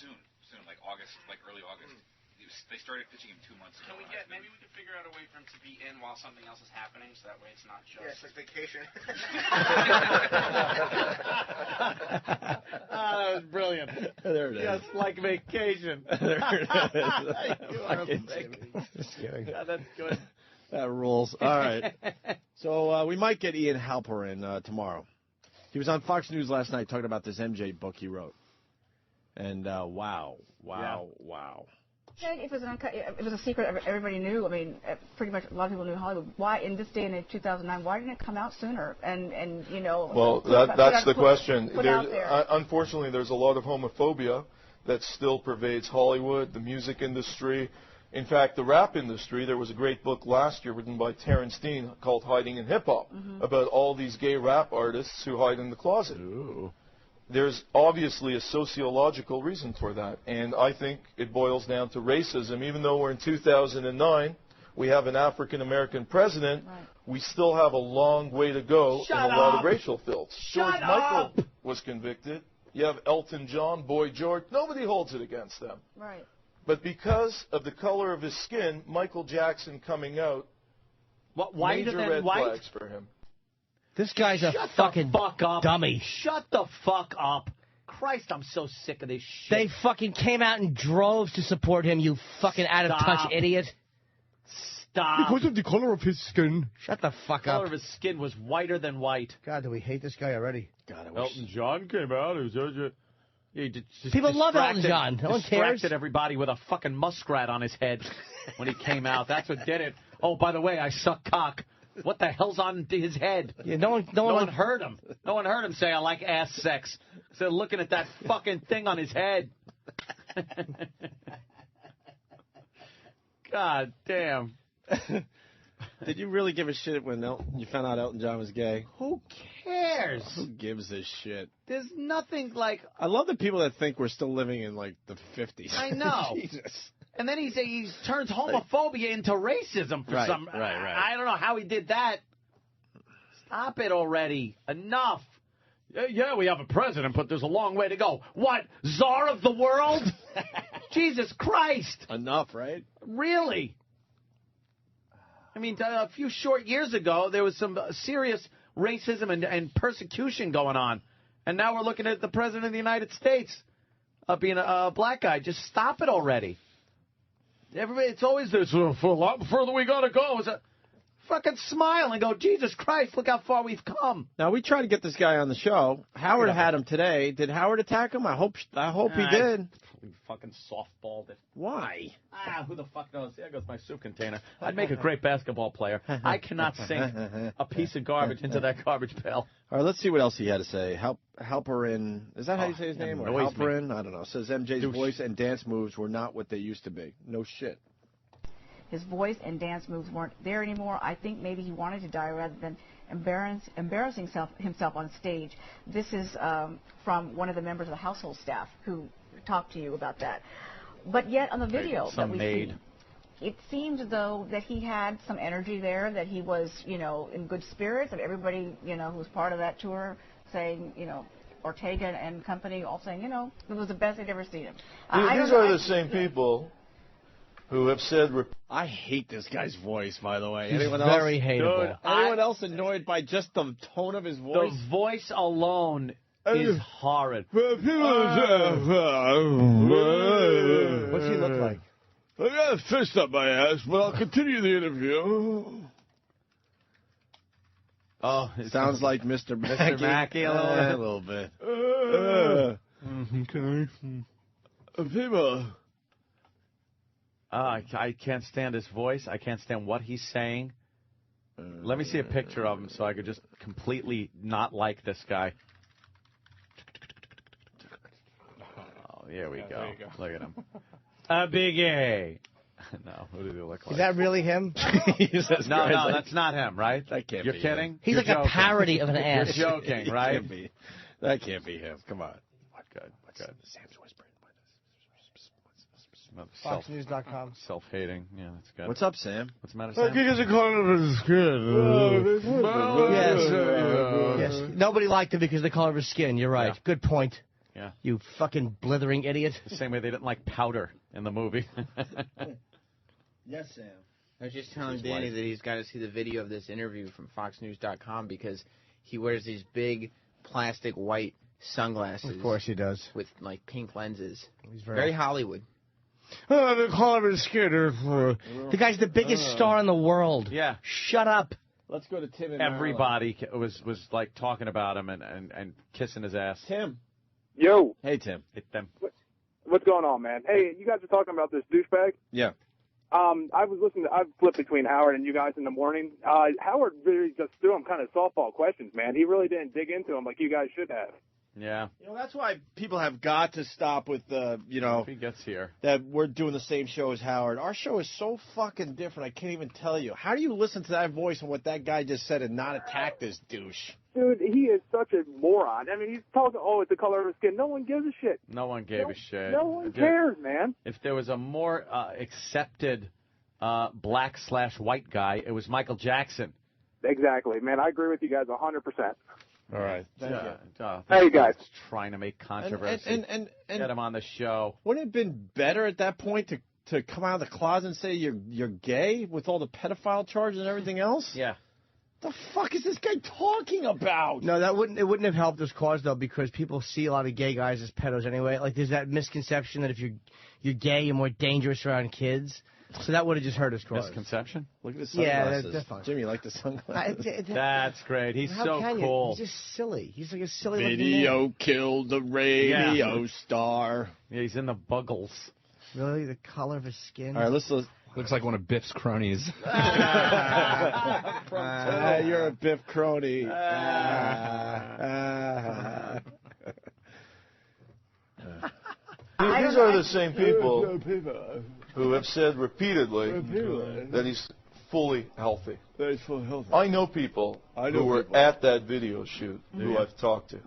Soon, like August, like early August. They started pitching him 2 months ago. Maybe we could figure out a way for him to be in while something else is happening, so that way it's not just... Yeah, it's like vacation. That was brilliant. There it is. Just like vacation. There it is. That's good. That rules. All right. So we might get Ian Halper in tomorrow. He was on Fox News last night talking about this MJ book he wrote. And wow. If it was a secret everybody knew, I mean, pretty much a lot of people knew Hollywood. Why, in this day and age, 2009, why didn't it come out sooner? And you know... Well, that's the question. Unfortunately, there's a lot of homophobia that still pervades Hollywood, the music industry. In fact, the rap industry, there was a great book last year written by Terrence Dean called Hiding in Hip Hop, about all these gay rap artists who hide in the closet. Ooh. There's obviously a sociological reason for that, and I think it boils down to racism. Even though we're in 2009, we have an African-American president, we still have a long way to go in a lot of racial fields. George Michael was convicted. You have Elton John, Boy George. Nobody holds it against them. Right. But because of the color of his skin, Michael Jackson coming out What, whiter Major than red white? flags for him. This guy's a Shut fucking the fuck up. dummy. Shut the fuck up. Christ, I'm so sick of this shit. They fucking came out in droves to support him, you fucking out-of-touch idiot. Stop. Because of the color of his skin. Shut the fuck The color up. of his skin was whiter than white. God, do we hate this guy already? God, I wish. Elton John came out. It was He just People love Elton distracted- John. No one cares. Distracted everybody with a fucking muskrat on his head when he came out. That's what did it. Oh, by the way, I suck cock. What the hell's on his head? Yeah, no one heard him. No one heard him say, I like ass sex. So looking at that fucking thing on his head. God damn. Did you really give a shit when you found out Elton John was gay? Who cares? Who gives a shit? There's nothing like... I love the people that think we're still living in, like, the 50s. I know. Jesus. And then he turns homophobia into racism for some... Right. I don't know how he did that. Stop it already. Enough. Yeah, we have a president, but there's a long way to go. What? Czar of the world? Jesus Christ. Enough, right? Really? I mean, a few short years ago, there was some serious racism and persecution going on. And now we're looking at the president of the United States being a black guy. Just stop it already. Everybody, it's always this, for a lot further we got to go. It's a fucking smile and go, Jesus Christ, look how far we've come. Now, we tried to get this guy on the show. Howard had him today. Did Howard attack him? I hope he did. Fucking softballed it. Why? Who the fuck knows? There goes my soup container. I'd make a great basketball player. I cannot sink a piece of garbage into that garbage pail. All right, let's see what else he had to say. Halperin. Is that how you say his name? Or annoys me. Halperin? I don't know. Says MJ's voice and dance moves were not what they used to be. No shit. His voice and dance moves weren't there anymore. I think maybe he wanted to die rather than embarrassing himself on stage. This is from one of the members of the household staff who talked to you about that. But yet on the video that we see, it seemed though that he had some energy there, that he was, in good spirits, and everybody, who was part of that tour saying, Ortega and company all saying, it was the best they'd ever seen him. These are the same people who have said... I hate this guy's voice, by the way. He's Anyone very else? hateable. Dude, anyone else annoyed by just the tone of his voice? The voice alone is horrid. What's he look like? I got a fist up my ass, but I'll continue the interview. Oh, it sounds like Mr. Mackey. Mr. Mackey A little bit. People. I can't stand his voice. I can't stand what he's saying. Let me see a picture of him so I could just completely not like this guy. Oh, here we go. Look at him. A big A. No, who does he look like? Is that really him? No, that's not him, right? That can't You're be kidding? him. He's You're like joking. a parody of an ass. You're joking, right? Can't be. That can't be him. Come on. Good. Sam's whispering. FoxNews.com. Self-hating. Yeah, that's good. What's up, Sam? What's the matter, Sam? Because the color of his skin. Yes. Nobody liked him because of the color of his skin. You're right. Yeah. Good point. Yeah. You fucking blithering idiot. The same way they didn't like powder in the movie. Yes, Sam. I was just telling Danny that he's got to see the video of this interview from FoxNews.com because he wears these big plastic white sunglasses. Of course he does. With like pink lenses. He's very Hollywood. The color of his skin. The guy's the biggest star in the world. Yeah. Shut up. Let's go to Tim and Everybody was like talking about him and kissing his ass. Tim. Yo. Hey, Tim. Hit them. What's going on, man? Hey, you guys are talking about this douchebag? Yeah. I was listening I've flipped between Howard and you guys in the morning. Howard really just threw him kind of softball questions, man. He really didn't dig into them like you guys should have. Yeah. That's why people have got to stop with If he gets here. that we're doing the same show as Howard. Our show is so fucking different, I can't even tell you. How do you listen to that voice and what that guy just said and not attack this douche? Dude, he is such a moron. I mean, he's talking, it's the color of his skin. No one gives a shit. No one gave a shit. No one cares, man. If there was a more accepted black/white guy, it was Michael Jackson. Exactly, man. I agree with you guys 100%. All right. Thank Hey, guys. Trying to make controversy. And get him on the show. Wouldn't it have been better at that point to to come out of the closet and say you're gay with all the pedophile charges and everything else? Yeah. The fuck is this guy talking about? No, it wouldn't have helped his cause though, because people see a lot of gay guys as pedos anyway. Like there's that misconception that if you're gay, you're more dangerous around kids. So that would have just hurt his cause. Misconception? Look at the sunglasses. Yeah, that's fine. Jimmy, you like the sunglasses? That's great. He's How so can you? cool. He's just silly. He's like a silly Video looking killed the radio star. Yeah, he's in the buggles. man. Really, the color of his skin. All right, let's. Looks like one of Biff's cronies. You're a Biff crony. These are the same people who have said repeatedly that he's fully healthy. I know people who were at that video shoot who I've talked to.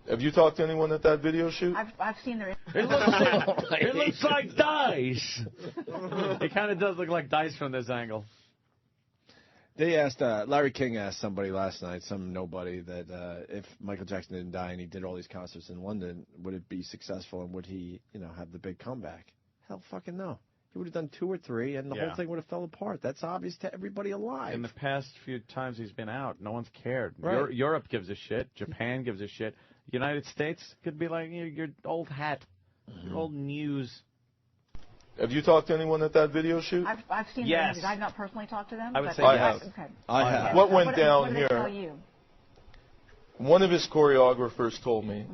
Have you talked to anyone at that video shoot? I've seen their. It looks like dice. It kind of does look like dice from this angle. They asked, Larry King asked somebody last night, some nobody, that if Michael Jackson didn't die and he did all these concerts in London, would it be successful and would he, have the big comeback? Hell fucking no. He would have done 2 or 3 and the whole thing would have fell apart. That's obvious to everybody alive. In the past few times he's been out, no one's cared. Right. Europe gives a shit. Japan gives a shit. United States could be like your old hat, your old news. Have you talked to anyone at that video shoot? I've seen their interviews. I've not personally talked to them. I would say I yes. Okay. I have. What went down what here? Tell you? One of his choreographers told me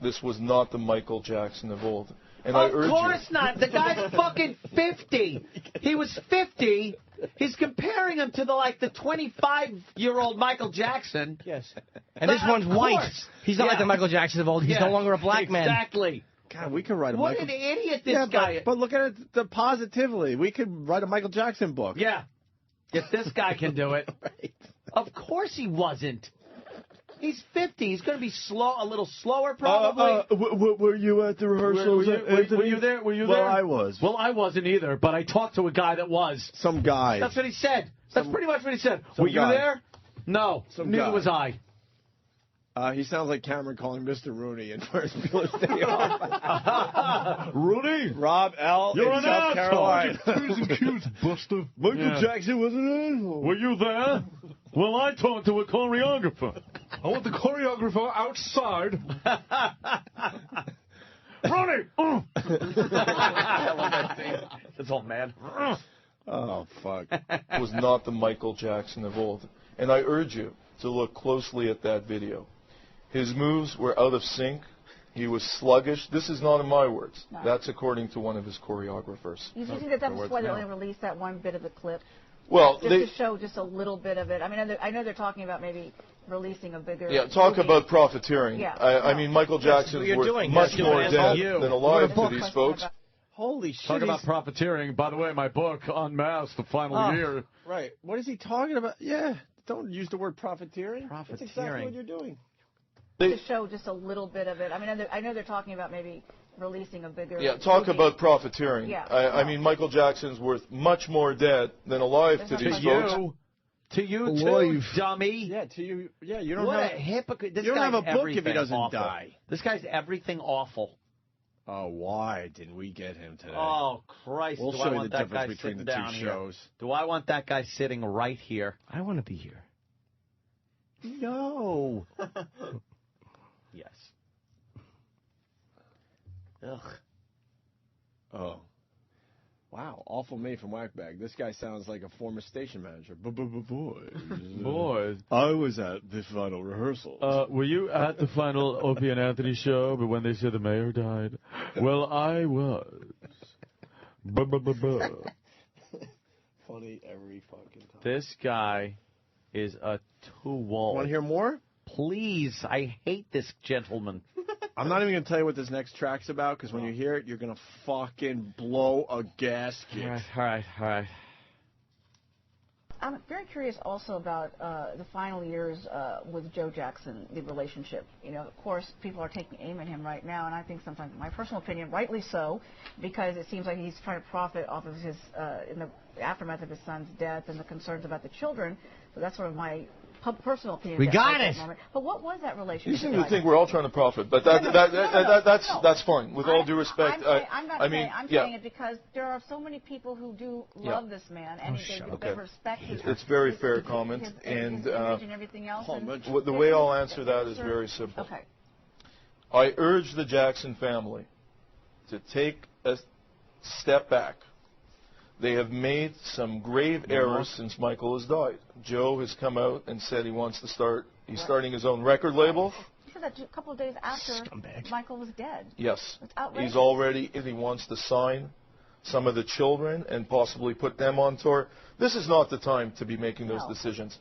this was not the Michael Jackson of old. And I urge Of course you. not. The guy's fucking 50. He was 50. He's comparing him to the 25-year-old Michael Jackson. Yes. And this one's white. He's not like the Michael Jackson of old. He's no longer a black man. Exactly. God, we could write a What Michael... an idiot this guy. But look at it positively. We could write a Michael Jackson book. Yeah. If this guy can do it. Right. Of course he wasn't. He's 50. He's going to be a little slower probably. Were you at the rehearsals? Were you there? Were you there? Well, I was. Well, I wasn't either, but I talked to a guy that was. Some guy. That's what he said. That's pretty much what he said. Some Were you guy. there? No. Some Neither guy. was I. He sounds like Cameron calling Mr. Rooney in First Bueller's Day Off. Rooney? Rob L. You're in an South Carolina. Buster. Michael Jackson was an asshole. Were you there? Well, I talked to a choreographer. I want the choreographer outside. Ronnie! That's all mad. Oh, fuck. Was not the Michael Jackson of old. And I urge you to look closely at that video. His moves were out of sync. He was sluggish. This is not in my words. No. That's according to one of his choreographers. You think that's why they only released that one bit of the clip? Well, just to show just a little bit of it. I mean, I know they're talking about maybe releasing a bigger. Yeah, talk movie. about profiteering. Yeah. I mean, Michael Jackson's worth much more dead than alive to these folks. Holy shit. Talk about profiteering. By the way, my book, Unmasked, the final year. Right. What is he talking about? Yeah. Don't use the word profiteering. That's exactly what you're doing. To show just a little bit of it. I mean, I know they're talking about maybe releasing a bigger. Yeah, talk movie. about profiteering. Yeah. I mean, Michael Jackson's worth much more dead than alive to these folks. To you Alive. too, dummy. Yeah, to you. Yeah, you don't What have a hypocrite. This you don't guy's have a book if he everything doesn't awful. die. This guy's everything awful. Oh, why didn't we get him today? Oh, Christ. We'll Do show I you want the that difference guy between sitting the two down here? shows. Do I want that guy sitting right here? I want to be here. No. Yes. Ugh. Oh. Wow, awful me from Whackbag. This guy sounds like a former station manager. Boys. Boys. I was at the final rehearsal. Were you at the final Opie and Anthony show, but when they said the mayor died? Well, I was. Funny every fucking time. This guy is a tool. Want to hear more? Please, I hate this gentleman. I'm not even going to tell you what this next track's about, because when you hear it, you're going to fucking blow a gasket. All right. I'm very curious also about the final years with Joe Jackson, the relationship. You know, of course, people are taking aim at him right now, and I think sometimes, my personal opinion, rightly so, because it seems like he's trying to profit off of his, in the aftermath of his son's death and the concerns about the children. So that's sort of my personal opinion. We there got at that it. moment. But what was that relationship? You seem to like? think we're all trying to profit, but that's fine. With all due respect, I'm not saying, mean, I'm yeah. saying it because there are so many people who do love this man and they respect his. It's very fair comment, his and image and everything else. the way I'll answer that is very simple. Okay. I urge the Jackson family to take a step back. They have made some grave errors since Michael has died. Joe has come out and said he wants to start. He's starting his own record label. You said that a couple of days after Michael was dead. Yes. It's outrageous. He's already, and he wants to sign some of the children and possibly put them on tour. This is not the time to be making those decisions.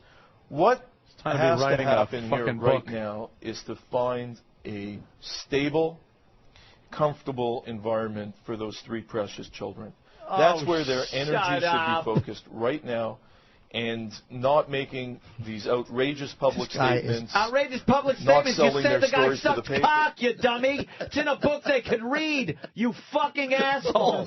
What time to be has to writing a happen here fucking right book. now is to find a stable, comfortable environment for those three precious children. That's where their energy should be focused right now, and not making these outrageous public statements. Outrageous public not statements. You selling said their the guy stories to the sucked paper. cock, you dummy. It's in a book they could read, you fucking asshole.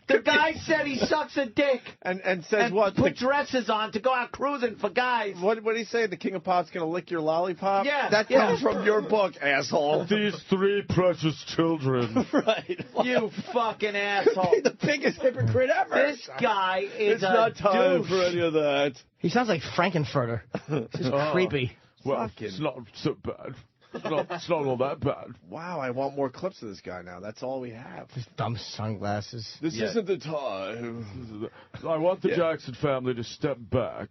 The guy said he sucks a dick. And says what? Put dresses on to go out cruising for guys. What did he say? The King of Pop's going to lick your lollipop? Yeah. That comes from your book, asshole. These three precious children. Right. You fucking asshole. The biggest hypocrite ever. This guy is It's not time douche. for any of that. He sounds like Frankenfurter. This is creepy. Well, it's not so bad. It's not all that bad. Wow, I want more clips of this guy now. That's all we have. His dumb sunglasses. This isn't the time. I want the Jackson family to step back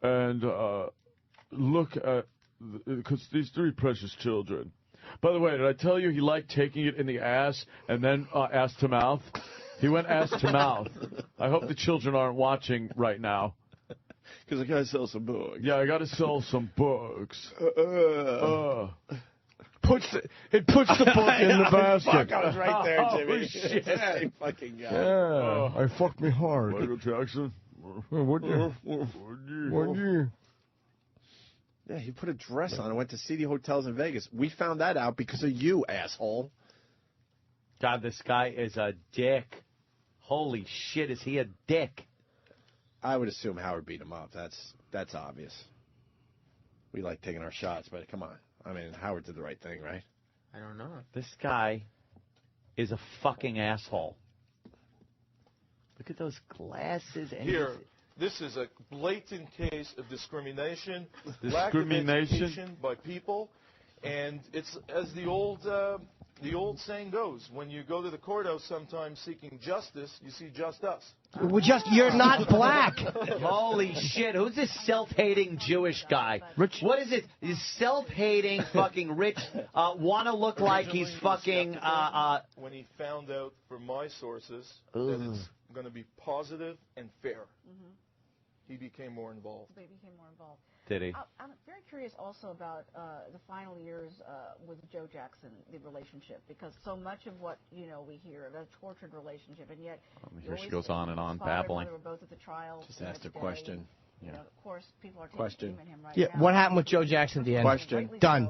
and look at, because these three precious children. By the way, did I tell you he liked taking it in the ass and then ass to mouth? He went ass to mouth. I hope the children aren't watching right now. Because I got to sell some books. Yeah, I got to sell some books. It puts the book in the basket. Fuck, I was right there, Jimmy. Oh, shit. Same fucking guy. Yeah, I fucked me hard. Michael Jackson. Would you? Yeah, he put a dress on and went to seedy hotels in Vegas. We found that out because of you, asshole. God, this guy is a dick. Holy shit, is he a dick? I would assume Howard beat him up. That's obvious. We like taking our shots, but come on. I mean, Howard did the right thing, right? I don't know. This guy is a fucking asshole. Look at those glasses. And Here, this is a blatant case of discrimination, Discrimination? lack of education by people, and it's as the old saying goes: when you go to the courthouse, sometimes seeking justice, you see just us. You're not black. Holy shit, who's this self-hating Jewish guy? Rich. What is it? This self-hating fucking rich, want to look like he's fucking... when he found out from my sources that it's going to be positive and fair, he became more involved. Did he? I'm very curious also about the final years with Joe Jackson, the relationship, because so much of what we hear of a tortured relationship, and yet Here she goes on and on, babbling. They were both at the trial. Just asked a question. You know, of course, people are Question. taking him right Yeah, now. what happened with Joe Jackson at the end? Question. Done.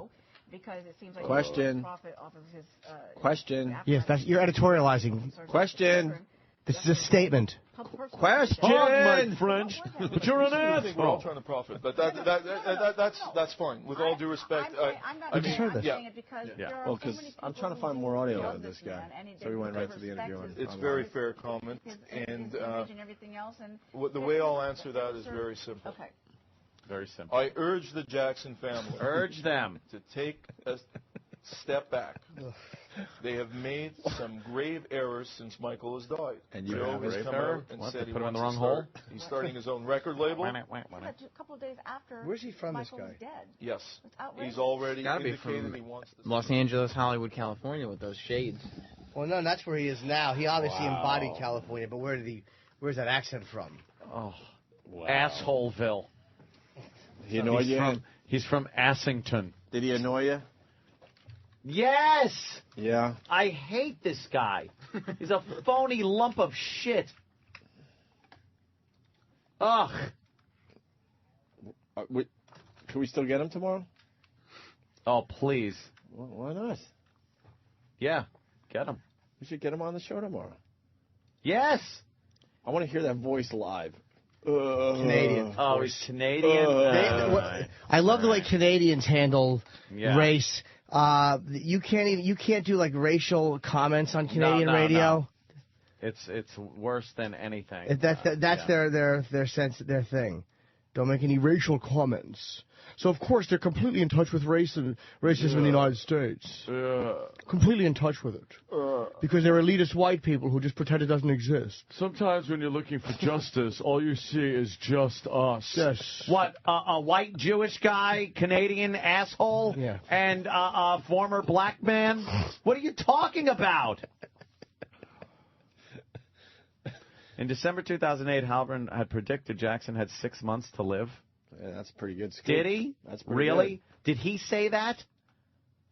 Because it seems like Question. he profit off of his. Question. Yes, you're editorializing. Question. This is a statement. Question. Pardon my French, but you're an I think we're all asshole. trying to profit, but that's fine. With all due respect, I'm mean, saying yeah. it because Yeah. there are Well, so because many people I'm trying to who find more audio love of this guy. man, and So we went right to the respect interview. his- It's his very voice, fair comment, his and image and everything else, and the way I'll answer that is very simple. Okay. Very simple. I urge the Jackson family Urge them. to take a step back. They have made some grave errors since Michael has died. And you Joe have has grave come error? out and What, said they he put him in wants the wrong to hole? start. He's starting his own record label. A couple of days after. Where's he from, Michael this was guy? dead. Yes, It's outrageous. he's already Gotta be indicated from he wants to. Los Angeles, Hollywood, California with those shades. Well, no, that's where he is now. He obviously embodied California, but where's that accent from? Oh, Assholeville. He annoyed you? He's from Assington. Did he annoy you? Yes! Yeah. I hate this guy. He's a phony lump of shit. Ugh. Can we still get him tomorrow? Oh, please. Why not? Yeah, get him. We should get him on the show tomorrow. Yes! I want to hear that voice live. Canadian. Oh, he's Canadian? I love the way Canadians handle Yeah. race. You can't do like racial comments on Canadian radio. No. It's worse than anything. That's their thing. Don't make any racial comments. So of course they're completely in touch with racism in the United States. Completely in touch with it. Because they're elitist white people who just pretend it doesn't exist. Sometimes when you're looking for justice, all you see is just us. Yes. What, a white Jewish guy, Canadian asshole, and a former black man? What are you talking about? In December 2008, Halpern had predicted Jackson had 6 months to live. Yeah, that's a pretty good scoop. Did he? That's pretty Really? Did he say that?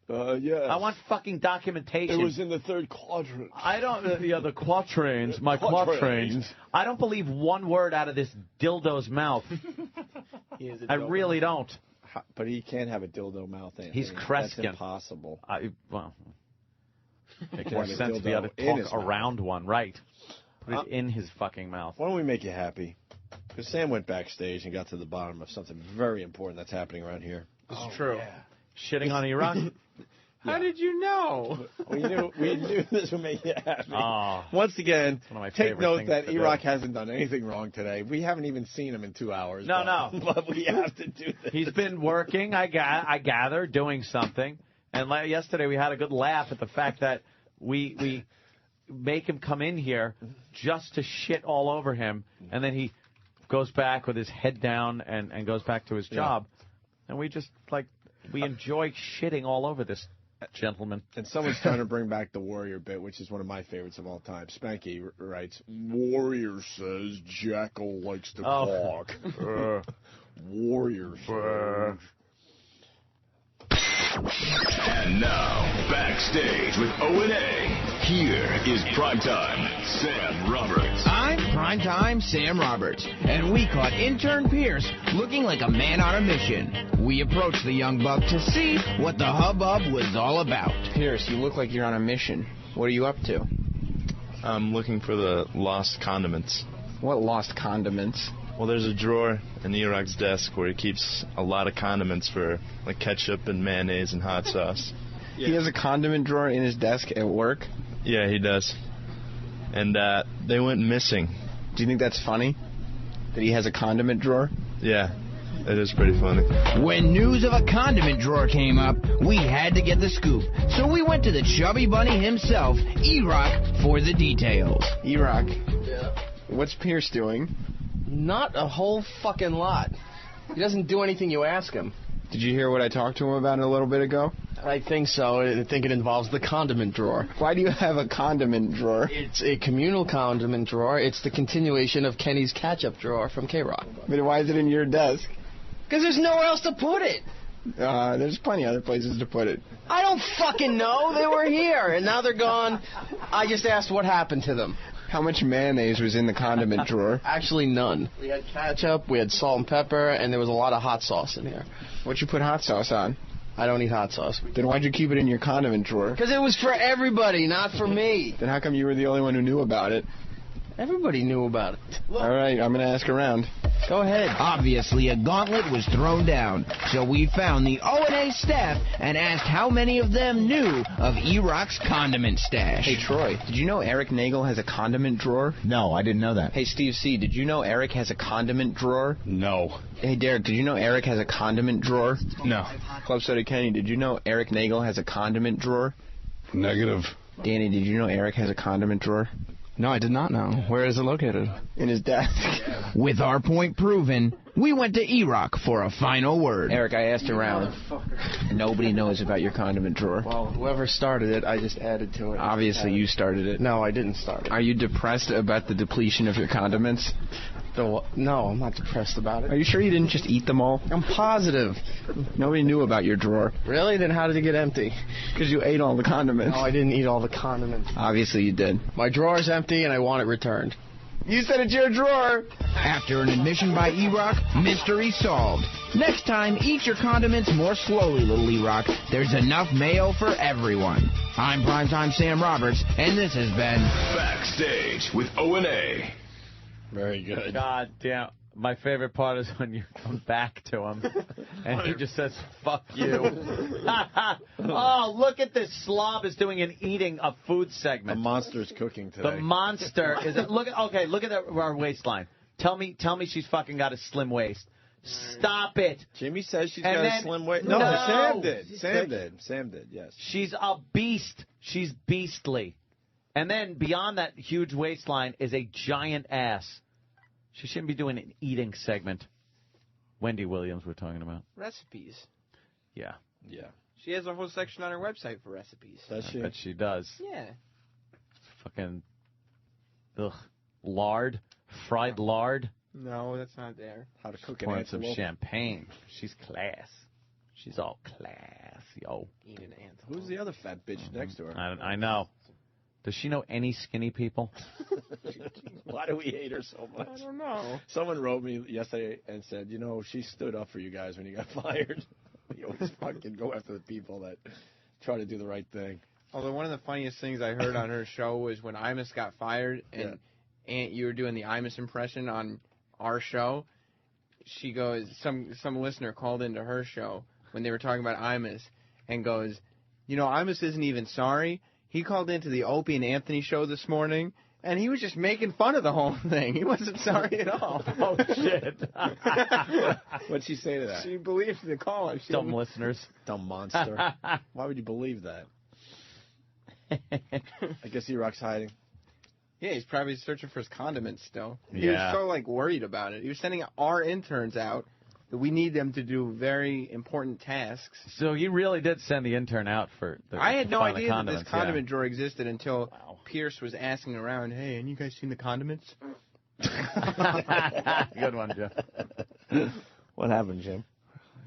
Yeah. I want fucking documentation. It was in the third quadrant. I don't. The quatrains. My quatrains. I don't believe one word out of this dildo's mouth. I really don't. But he can't have a dildo mouth. He's Kreskin. That's impossible. Well, makes more sense to be able to talk around one, right? Put it in his fucking mouth. Why don't we make you happy? Because Sam went backstage and got to the bottom of something very important that's happening around here. It's true. Yeah. Shitting on Iraq? How did you know? We knew this would make you happy. Oh, once again, one of my take favorite note things that to Iraq do. hasn't done anything wrong today. We haven't even seen him in 2 hours. No. But we have to do this. He's been working, I gather, doing something. And yesterday we had a good laugh at the fact that we make him come in here just to shit all over him, and then he goes back with his head down and goes back to his job. And we just, we enjoy shitting all over this gentleman. And someone's trying to bring back the Warrior bit, which is one of my favorites of all time. Spanky writes, Warrior says Jackal likes to talk. Warrior says... And now, backstage with O&A, here is Primetime Sam Roberts. I'm Primetime Sam Roberts, and we caught Intern Pierce looking like a man on a mission. We approached the young buck to see what the hubbub was all about. Pierce, you look like you're on a mission. What are you up to? I'm looking for the lost condiments. What lost condiments? Well, there's a drawer in Iraq's desk where he keeps a lot of condiments for like ketchup and mayonnaise and hot sauce. He has a condiment drawer in his desk at work? Yeah, he does. And they went missing. Do you think that's funny? That he has a condiment drawer? Yeah, it is pretty funny. When news of a condiment drawer came up, we had to get the scoop. So we went to the chubby bunny himself, Iraq, for the details. Iraq? Yeah. What's Pierce doing? Not a whole fucking lot. He doesn't do anything you ask him. Did you hear what I talked to him about a little bit ago? I think so. I think it involves the condiment drawer. Why do you have a condiment drawer? It's a communal condiment drawer. It's the continuation of Kenny's ketchup drawer from K-Rock. But why is it in your desk? Because there's nowhere else to put it. There's plenty other places to put it. I don't fucking know. They were here, and now they're gone. I just asked what happened to them. How much mayonnaise was in the condiment drawer? Actually, none. We had ketchup, we had salt and pepper, and there was a lot of hot sauce in here. What'd you put hot sauce on? I don't eat hot sauce. Then why'd you keep it in your condiment drawer? Because it was for everybody, not for me. Then how come you were the only one who knew about it? Everybody knew about it. All right, I'm going to ask around. Go ahead. Obviously, a gauntlet was thrown down, so we found the O&A staff and asked how many of them knew of Iraq's condiment stash. Hey, Troy, did you know Eric Nagel has a condiment drawer? No, I didn't know that. Hey, Steve C., did you know Eric has a condiment drawer? No. Hey, Derek, did you know Eric has a condiment drawer? No. Club Soda Kenny, did you know Eric Nagel has a condiment drawer? Negative. Danny, did you know Eric has a condiment drawer? No, I did not know. Where is it located? In his desk. With our point proven, we went to Iraq for a final word. Eric, I asked around. Nobody knows about your condiment drawer. Well, whoever started it, I just added to it. Obviously, you started it. No, I didn't start it. Are you depressed about the depletion of your condiments? No, I'm not depressed about it. Are you sure you didn't just eat them all? I'm positive. Nobody knew about your drawer. Really? Then how did it get empty? Because you ate all the condiments. No, I didn't eat all the condiments. Obviously you did. My drawer's empty and I want it returned. You said it's your drawer. After an admission by Iraq, mystery solved. Next time, eat your condiments more slowly, little Iraq. There's enough mayo for everyone. I'm Primetime Sam Roberts, and this has been Backstage with O&A. Very good. God damn. My favorite part is when you come back to him and he just says, "Fuck you." Oh, look at this slob is doing an eating a food segment. The monster's cooking today. The monster is look at our waistline. Tell me she's fucking got a slim waist. Stop it. Jimmy says she's And got then- a slim waist. No. Sam did. Sam did, yes. She's a beast. She's beastly. And then beyond that huge waistline is a giant ass. She shouldn't be doing an eating segment. Wendy Williams we're talking about. Recipes. Yeah. Yeah. She has a whole section on her website for recipes. Does she? I bet she does. Yeah. Fucking lard. Fried lard. No, that's not there. How to cook Pouring some champagne. She's class. She's all class, yo. Eat an ant. Who's the other fat bitch next to her? I know. Does she know any skinny people? Why do we hate her so much? I don't know. Someone wrote me yesterday and said, she stood up for you guys when you got fired. You always fucking go after the people that try to do the right thing. Although one of the funniest things I heard on her show was when Imus got fired and Aunt, you were doing the Imus impression on our show. She goes, some listener called into her show when they were talking about Imus and goes, Imus isn't even sorry. He called into the Opie and Anthony show this morning, and he was just making fun of the whole thing. He wasn't sorry at all. Oh, shit. What'd she say to that? She believed the call. Dumb listeners. Dumb monster. Why would you believe that? I guess E-Rock's hiding. Yeah, he's probably searching for his condiments still. Yeah. He was so, worried about it. He was sending our interns out that we need them to do very important tasks. So you really did send the intern out for I had no idea that condiments, this condiment drawer existed until Pierce was asking around, hey, have you guys seen the condiments? Good one, Jeff. What happened, Jim?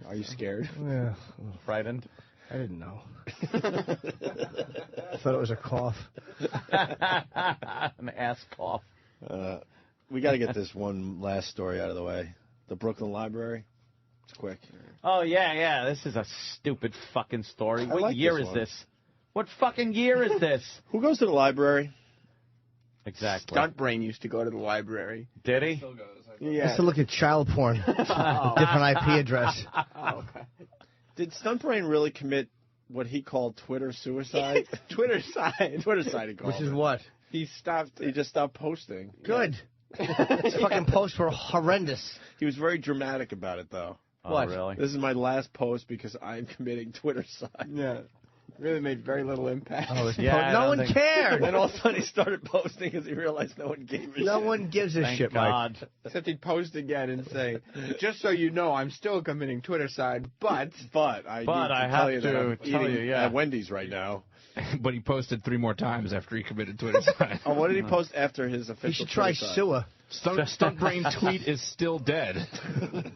Are you scared? Yeah. Frightened? I didn't know. I thought it was a cough. An ass cough. We got to get this one last story out of the way. The Brooklyn Library. It's quick. Oh, yeah. This is a stupid fucking story. What like year this is one. this? What fucking year is this? Who goes to the library? Exactly. Stunt Brain used to go to the library. Did he? Still goes. Yeah. Just to look at child porn. Different IP address. Oh, okay. Did Stuntbrain really commit what he called Twitter suicide? Twitter-side. Twitter-side he called Which is it. what? He just stopped posting. Good. His fucking posts were horrendous. He was very dramatic about it, though. Oh, What? really? This is my last post because I'm committing Twitter-side. Yeah. Really made very little impact. No one cared. And all of a sudden he started posting because he realized no one gave a shit. No one gives a Thank shit, God. Mike. Except he'd post again and say, just so you know, I'm still committing Twitter-side, but I need But to I tell have you that to I'm tell eating you, yeah. at Wendy's right now. But he posted 3 more times after he committed suicide. Oh, what did he post after his official You should try Twitter-side? sewer. Stunt Brain tweet is still dead. And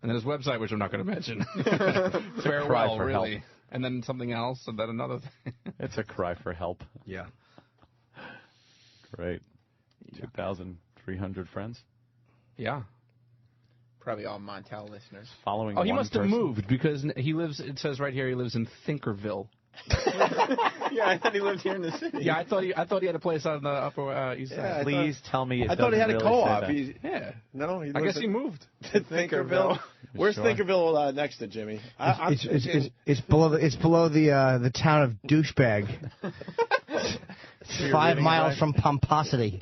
then his website, which I'm not going to mention. Cry Farewell, for really. help. And then something else, and then another thing. It's a cry for help. Yeah. Great. 2,300 friends Yeah. probably all Montel listeners. following. Oh, he one must have person. moved because he lives, it says right here, he lives in Thinkerville. Yeah, I thought he lived here in the city. Yeah, I thought he had a place on the Upper East Side. Yeah, Please tell me it I thought he had a doesn't really co-op. say that. Yeah. No, I guess he moved. to Thinkerville. Where's Sure. Thinkerville next to Jimmy? It's below the town of douchebag. It's 5 miles from Pomposity.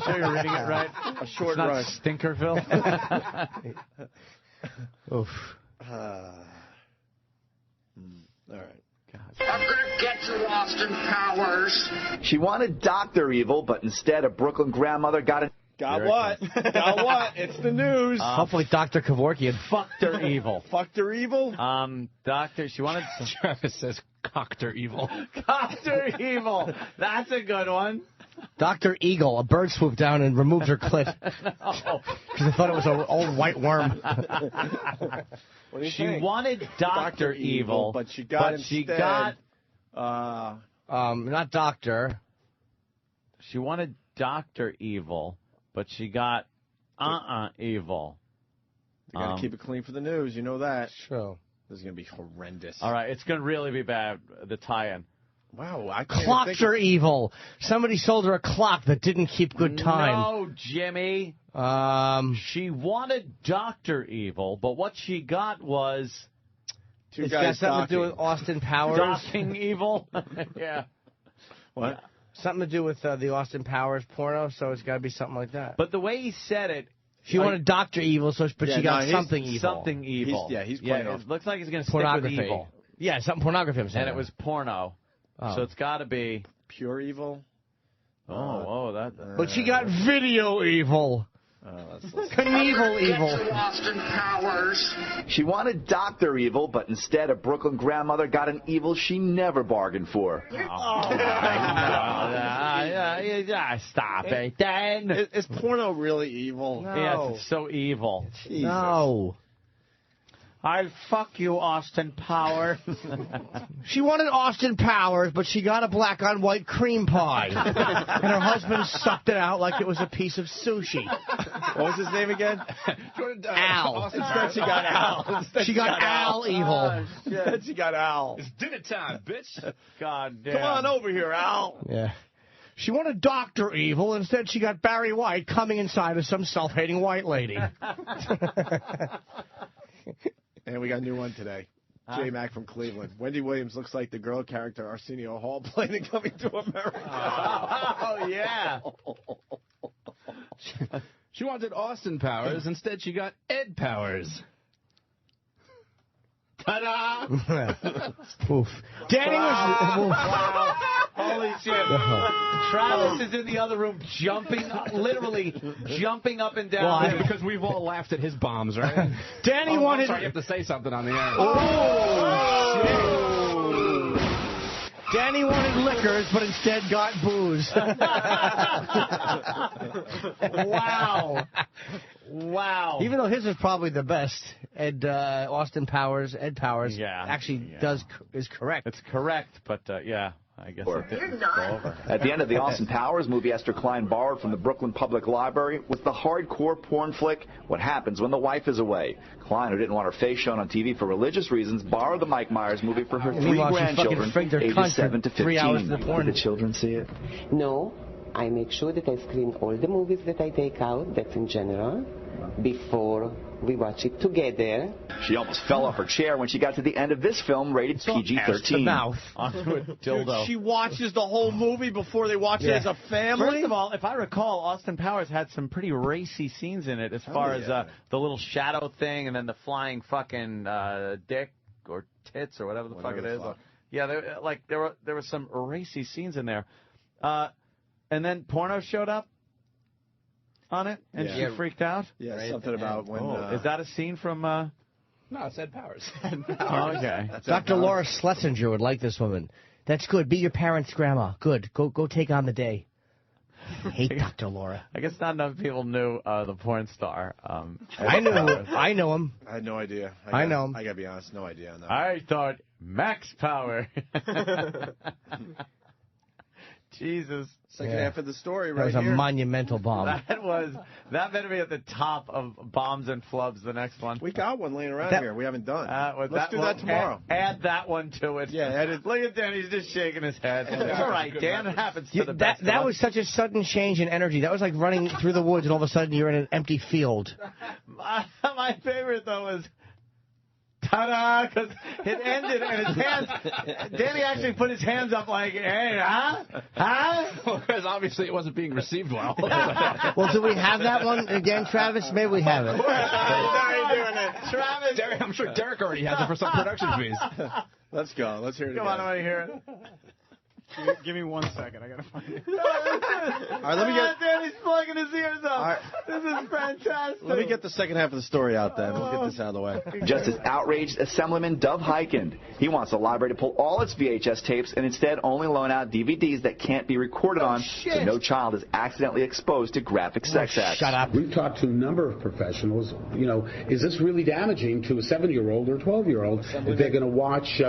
Sure you're reading it right? A short It's not run. Stinkerville. Oof. All right. I'm gonna get you, Austin Powers. She wanted Dr. Evil, but instead a Brooklyn grandmother got Got what? Got what? It's the news. Hopefully Dr. Kevorkian. Fucked her evil. Fucked her evil? Doctor, she wanted... Travis says cocked her evil. Cocked her evil. That's a good one. Dr. Eagle, a bird swooped down and removed her clit. Oh. Because I thought it was an old white worm. What do you She think? wanted Dr. Evil, but she got not Doctor. She wanted Dr. Evil, but she got evil. You got to keep it clean for the news. You know that. Sure. This is going to be horrendous. All right, it's going to really be bad, the tie-in. Wow, I can't Clocks think are evil. Somebody sold her a clock that didn't keep good time. No, Jimmy. She wanted Dr. Evil, but what she got was... It's got something to do with Austin Powers. Docking Evil? Yeah. What? Yeah. Something to do with the Austin Powers porno, so it's got to be something like that. But the way he said it... She wanted Dr. Evil, but she got something evil. Something evil. He's playing off. It looks like he's going to stick with evil. Yeah, something pornography. I'm saying. And it was porno. So it's got to be... Pure evil? that... But she got video evil. Knievel evil. Austin Powers. She wanted Dr. Evil, but instead a Brooklyn grandmother got an evil she never bargained for. Stop it, Dan. Is porno really evil? No. Yes, it's so evil. Jesus. No. I'll fuck you, Austin Powers. She wanted Austin Powers, but she got a black-on-white cream pie. And her husband sucked it out like it was a piece of sushi. What was his name again? Al. Instead she got Al. She got Al evil. Instead she got Al. It's dinner time, bitch. God damn. Come on over here, Al. Yeah. She wanted Dr. Evil. Instead, she got Barry White coming inside of some self-hating white lady. And we got a new one today. J-Mac from Cleveland. Wendy Williams looks like the girl character Arsenio Hall played in Coming to America. Oh, yeah. She wanted Austin Powers. Instead, she got Ed Powers. Ta-da! Oof. Danny was... Wow. Holy shit. Travis is in the other room literally jumping up and down. Well, because we've all laughed at his bombs, right? Danny wanted... I'm sorry, you have to say something on the air. Oh, shit. Danny wanted liquors, but instead got booze. Wow. Wow. Even though his is probably the best, Austin Powers, Ed Powers, is correct. It's correct, but yeah. I guess it didn't go over. At the end of the Austin Powers movie Esther Klein borrowed from the Brooklyn Public Library was the hardcore porn flick What Happens When the Wife is Away. Klein, who didn't want her face shown on TV for religious reasons, borrowed the Mike Myers movie for her three grandchildren, ages 7 to 15. Did the children see it? No. I make sure that I screen all the movies that I take out, that's in general, before we watch it together. She almost fell off her chair when she got to the end of this film, rated PG-13. The mouth. Onto a dildo. She watches the whole movie before they watch it as a family? First of all, if I recall, Austin Powers had some pretty racy scenes in it as far as the little shadow thing and then the flying fucking dick or tits or whatever the fuck it is. Yeah, there were some racy scenes in there. And then porno showed up on it, and she freaked out? Yeah, right something about when... is that a scene from... No, it's Ed Powers. Oh, okay. Dr. Laura Schlesinger would like this woman. That's good. Be your parents' grandma. Good. Go take on the day. I hate Dr. Laura. I guess not enough people knew the porn star. I know him. I had no idea. I know him. I gotta be honest, no idea on that. I thought Max Power. Jesus. Second half of the story right here. That was a monumental bomb. That better be at the top of bombs and flubs, the next one. We got one laying around here. We haven't done. Let's do that tomorrow. Add that one to it. Yeah, add it. Look at Dan. He's just shaking his head. It's all right, Dan. It happens to the best of us. That was such a sudden change in energy. That was like running through the woods and all of a sudden you're in an empty field. My favorite, though, was... Ta-da! Because it ended and his hands... Danny actually put his hands up like, hey, huh? Well, because obviously it wasn't being received well. Well, do we have that one again, Travis? Maybe we have it. Now you're doing it. Travis. I'm sure Derek already has it for some production fees. Let's go. Let's hear it Come again. on, I want to hear it. Give me 1 second. I gotta find it. All right, let me get... Danny's plugging his ears up. Right. This is fantastic. Let me get the second half of the story out then. We'll get this out of the way. Just as outraged Assemblyman Dov Hykind. He wants the library to pull all its VHS tapes and instead only loan out DVDs that can't be recorded on so no child is accidentally exposed to graphic sex acts. Shut up. We've talked to a number of professionals. You know, is this really damaging to a 7-year-old or a 12-year-old if they're going to watch,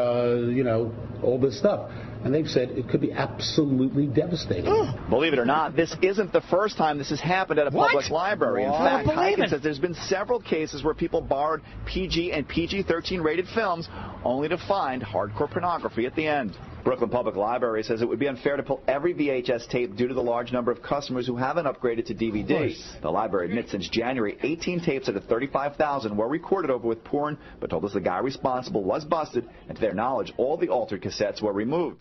all this stuff? And they've said it could be absolutely devastating. Believe it or not, this isn't the first time this has happened at a public library. In fact, Hyken says there's been several cases where people borrowed PG and PG-13 rated films only to find hardcore pornography at the end. Brooklyn Public Library says it would be unfair to pull every VHS tape due to the large number of customers who haven't upgraded to DVD. The library admits since January, 18 tapes out of 35,000 were recorded over with porn, but told us the guy responsible was busted, and to their knowledge, all the altered cassettes were removed.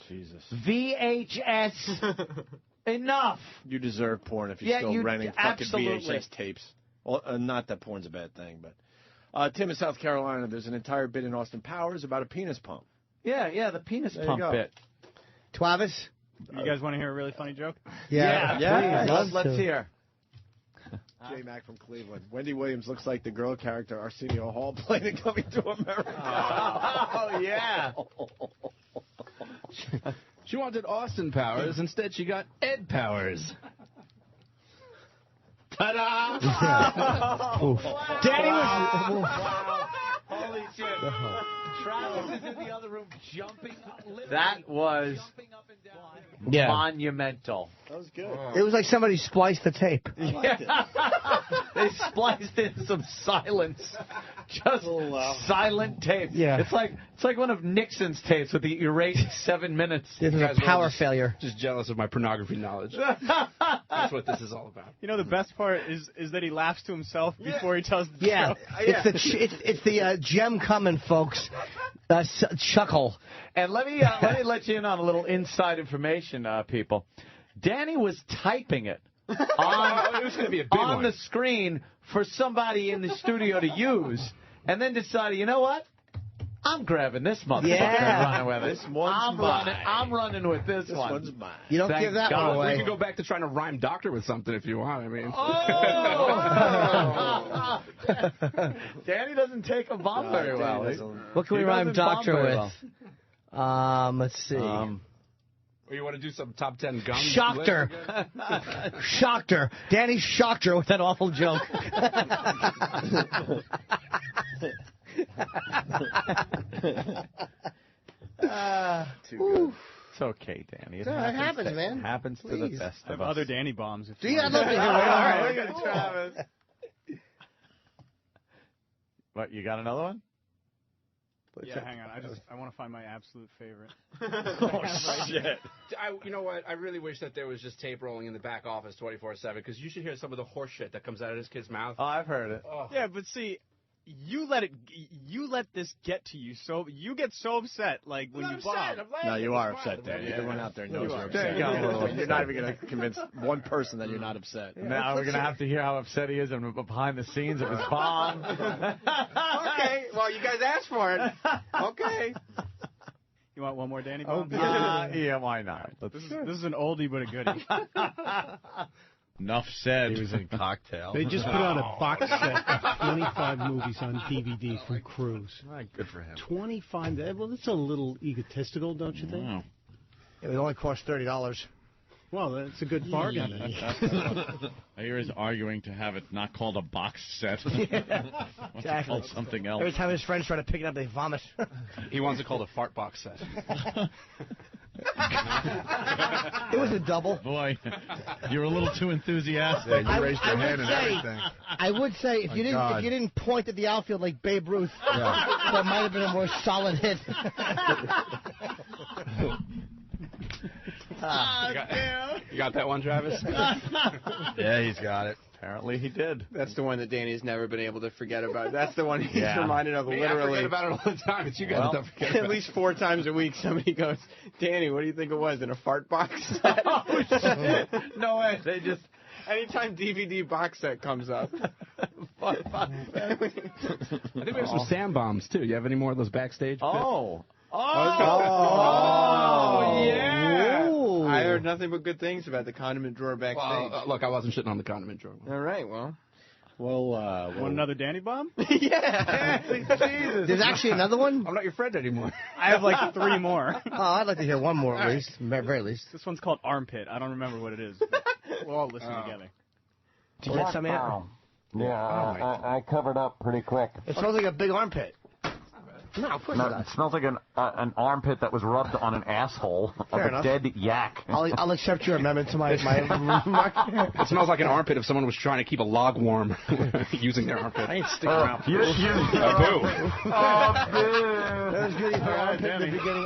Jesus. VHS. Enough. You deserve porn if you're still renting fucking absolutely. VHS tapes. Well, not that porn's a bad thing, but Tim in South Carolina, there's an entire bit in Austin Powers about a penis pump. Yeah, the penis There you pump go. bit. Travis? You guys want to hear a really funny joke? Yeah. Let's hear. J Mac from Cleveland. Wendy Williams looks like the girl character Arsenio Hall played in Coming to America. Oh, yeah. She wanted Austin Powers. Instead, she got Ed Powers. Ta-da! Danny was... Wow. Holy shit. Travis is in the other room jumping. That was monumental. That was good. It was like somebody spliced the tape. They spliced in some silence. Just silent tape. Yeah. It's like one of Nixon's tapes with the erased 7 minutes. This is a power failure. Just jealous of my pornography knowledge. That's what this is all about. You know, the best part is that he laughs to himself before he tells the joke. It's the gem coming, folks. Chuckle. And let me let you in on a little inside information, people. Danny was typing it on the screen for somebody in the studio to use, and then decided, you know what? I'm grabbing this motherfucker and running with it. I'm running with this one. One's mine. You don't give that one away. We can go back to trying to rhyme doctor with something if you want. I mean, Danny doesn't take a bomb very well. What can we rhyme doctor with? Let's see. Or you want to do some top 10 gum? Shocked her. Shocked her. Danny shocked her with that awful joke. Too good. It's okay, Danny. It happens, man. It happens to the best I have of us. other Danny bombs. Do you? I'd love to hear it. All right, look at Travis. What, you got another one? Yeah, hang on. I want to find my absolute favorite. Oh, shit. You know what? I really wish that there was just tape rolling in the back office 24/7, because you should hear some of the horse shit that comes out of this kid's mouth. Oh, I've heard it. Oh. Yeah, but see, you let this get to you, so you get so upset when you bomb. No, you are upset, Danny. Everyone out there knows you're upset. You're not even going to convince one person that you're not upset. Now we're going to have to hear how upset he is behind the scenes of his bomb. Okay, well, you guys asked for it. Okay. You want one more Danny bomb? Yeah, why not? This is an oldie but a goodie. Enough said. He was in Cocktail. They just put out a box set of 25 movies on DVD from Cruise. Good for him. 25. Well, that's a little egotistical, don't you think? Yeah, it only cost $30. Well, that's a good bargain. I hear he's arguing to have it not called a box set. What's it called? Something else. Every time his friends try to pick it up, they vomit. He wants it called a fart box set. It was a double. Boy, you're a little too enthusiastic. You raised your hand and everything. I would say if you didn't point at the outfield like Babe Ruth, that might have been a more solid hit. You got that one, Travis? Yeah, he's got it. Apparently he did. That's the one that Danny's never been able to forget about. That's the one he's reminded of literally. I forget about it all the time. It's you guys that don't forget about it. At least 4 times a week somebody goes, Danny, what do you think it was in a fart box? Oh, shit. No way. They just... Anytime DVD box set comes up. I think we have some sand bombs, too. You have any more of those backstage? Oh, yeah. Ooh. I heard nothing but good things about the condiment drawer backstage. Well, look, I wasn't shitting on the condiment drawer. All right, well. Want another Danny bomb? Yeah. Jesus. There's actually another one? I'm not your friend anymore. I have like 3 more. Oh, I'd like to hear one more at least, very least. This one's called Armpit. I don't remember what it is. But we'll all listen together. Did you get some in? Yeah, I covered up pretty quick. It smells like a big armpit. No, of course not. It smells like an armpit that was rubbed on an asshole of a dead yak. I'll accept your amendment to my remark. It smells like an armpit if someone was trying to keep a log warm using their armpit. I ain't sticking around. Boo. That was good for armpit in the beginning.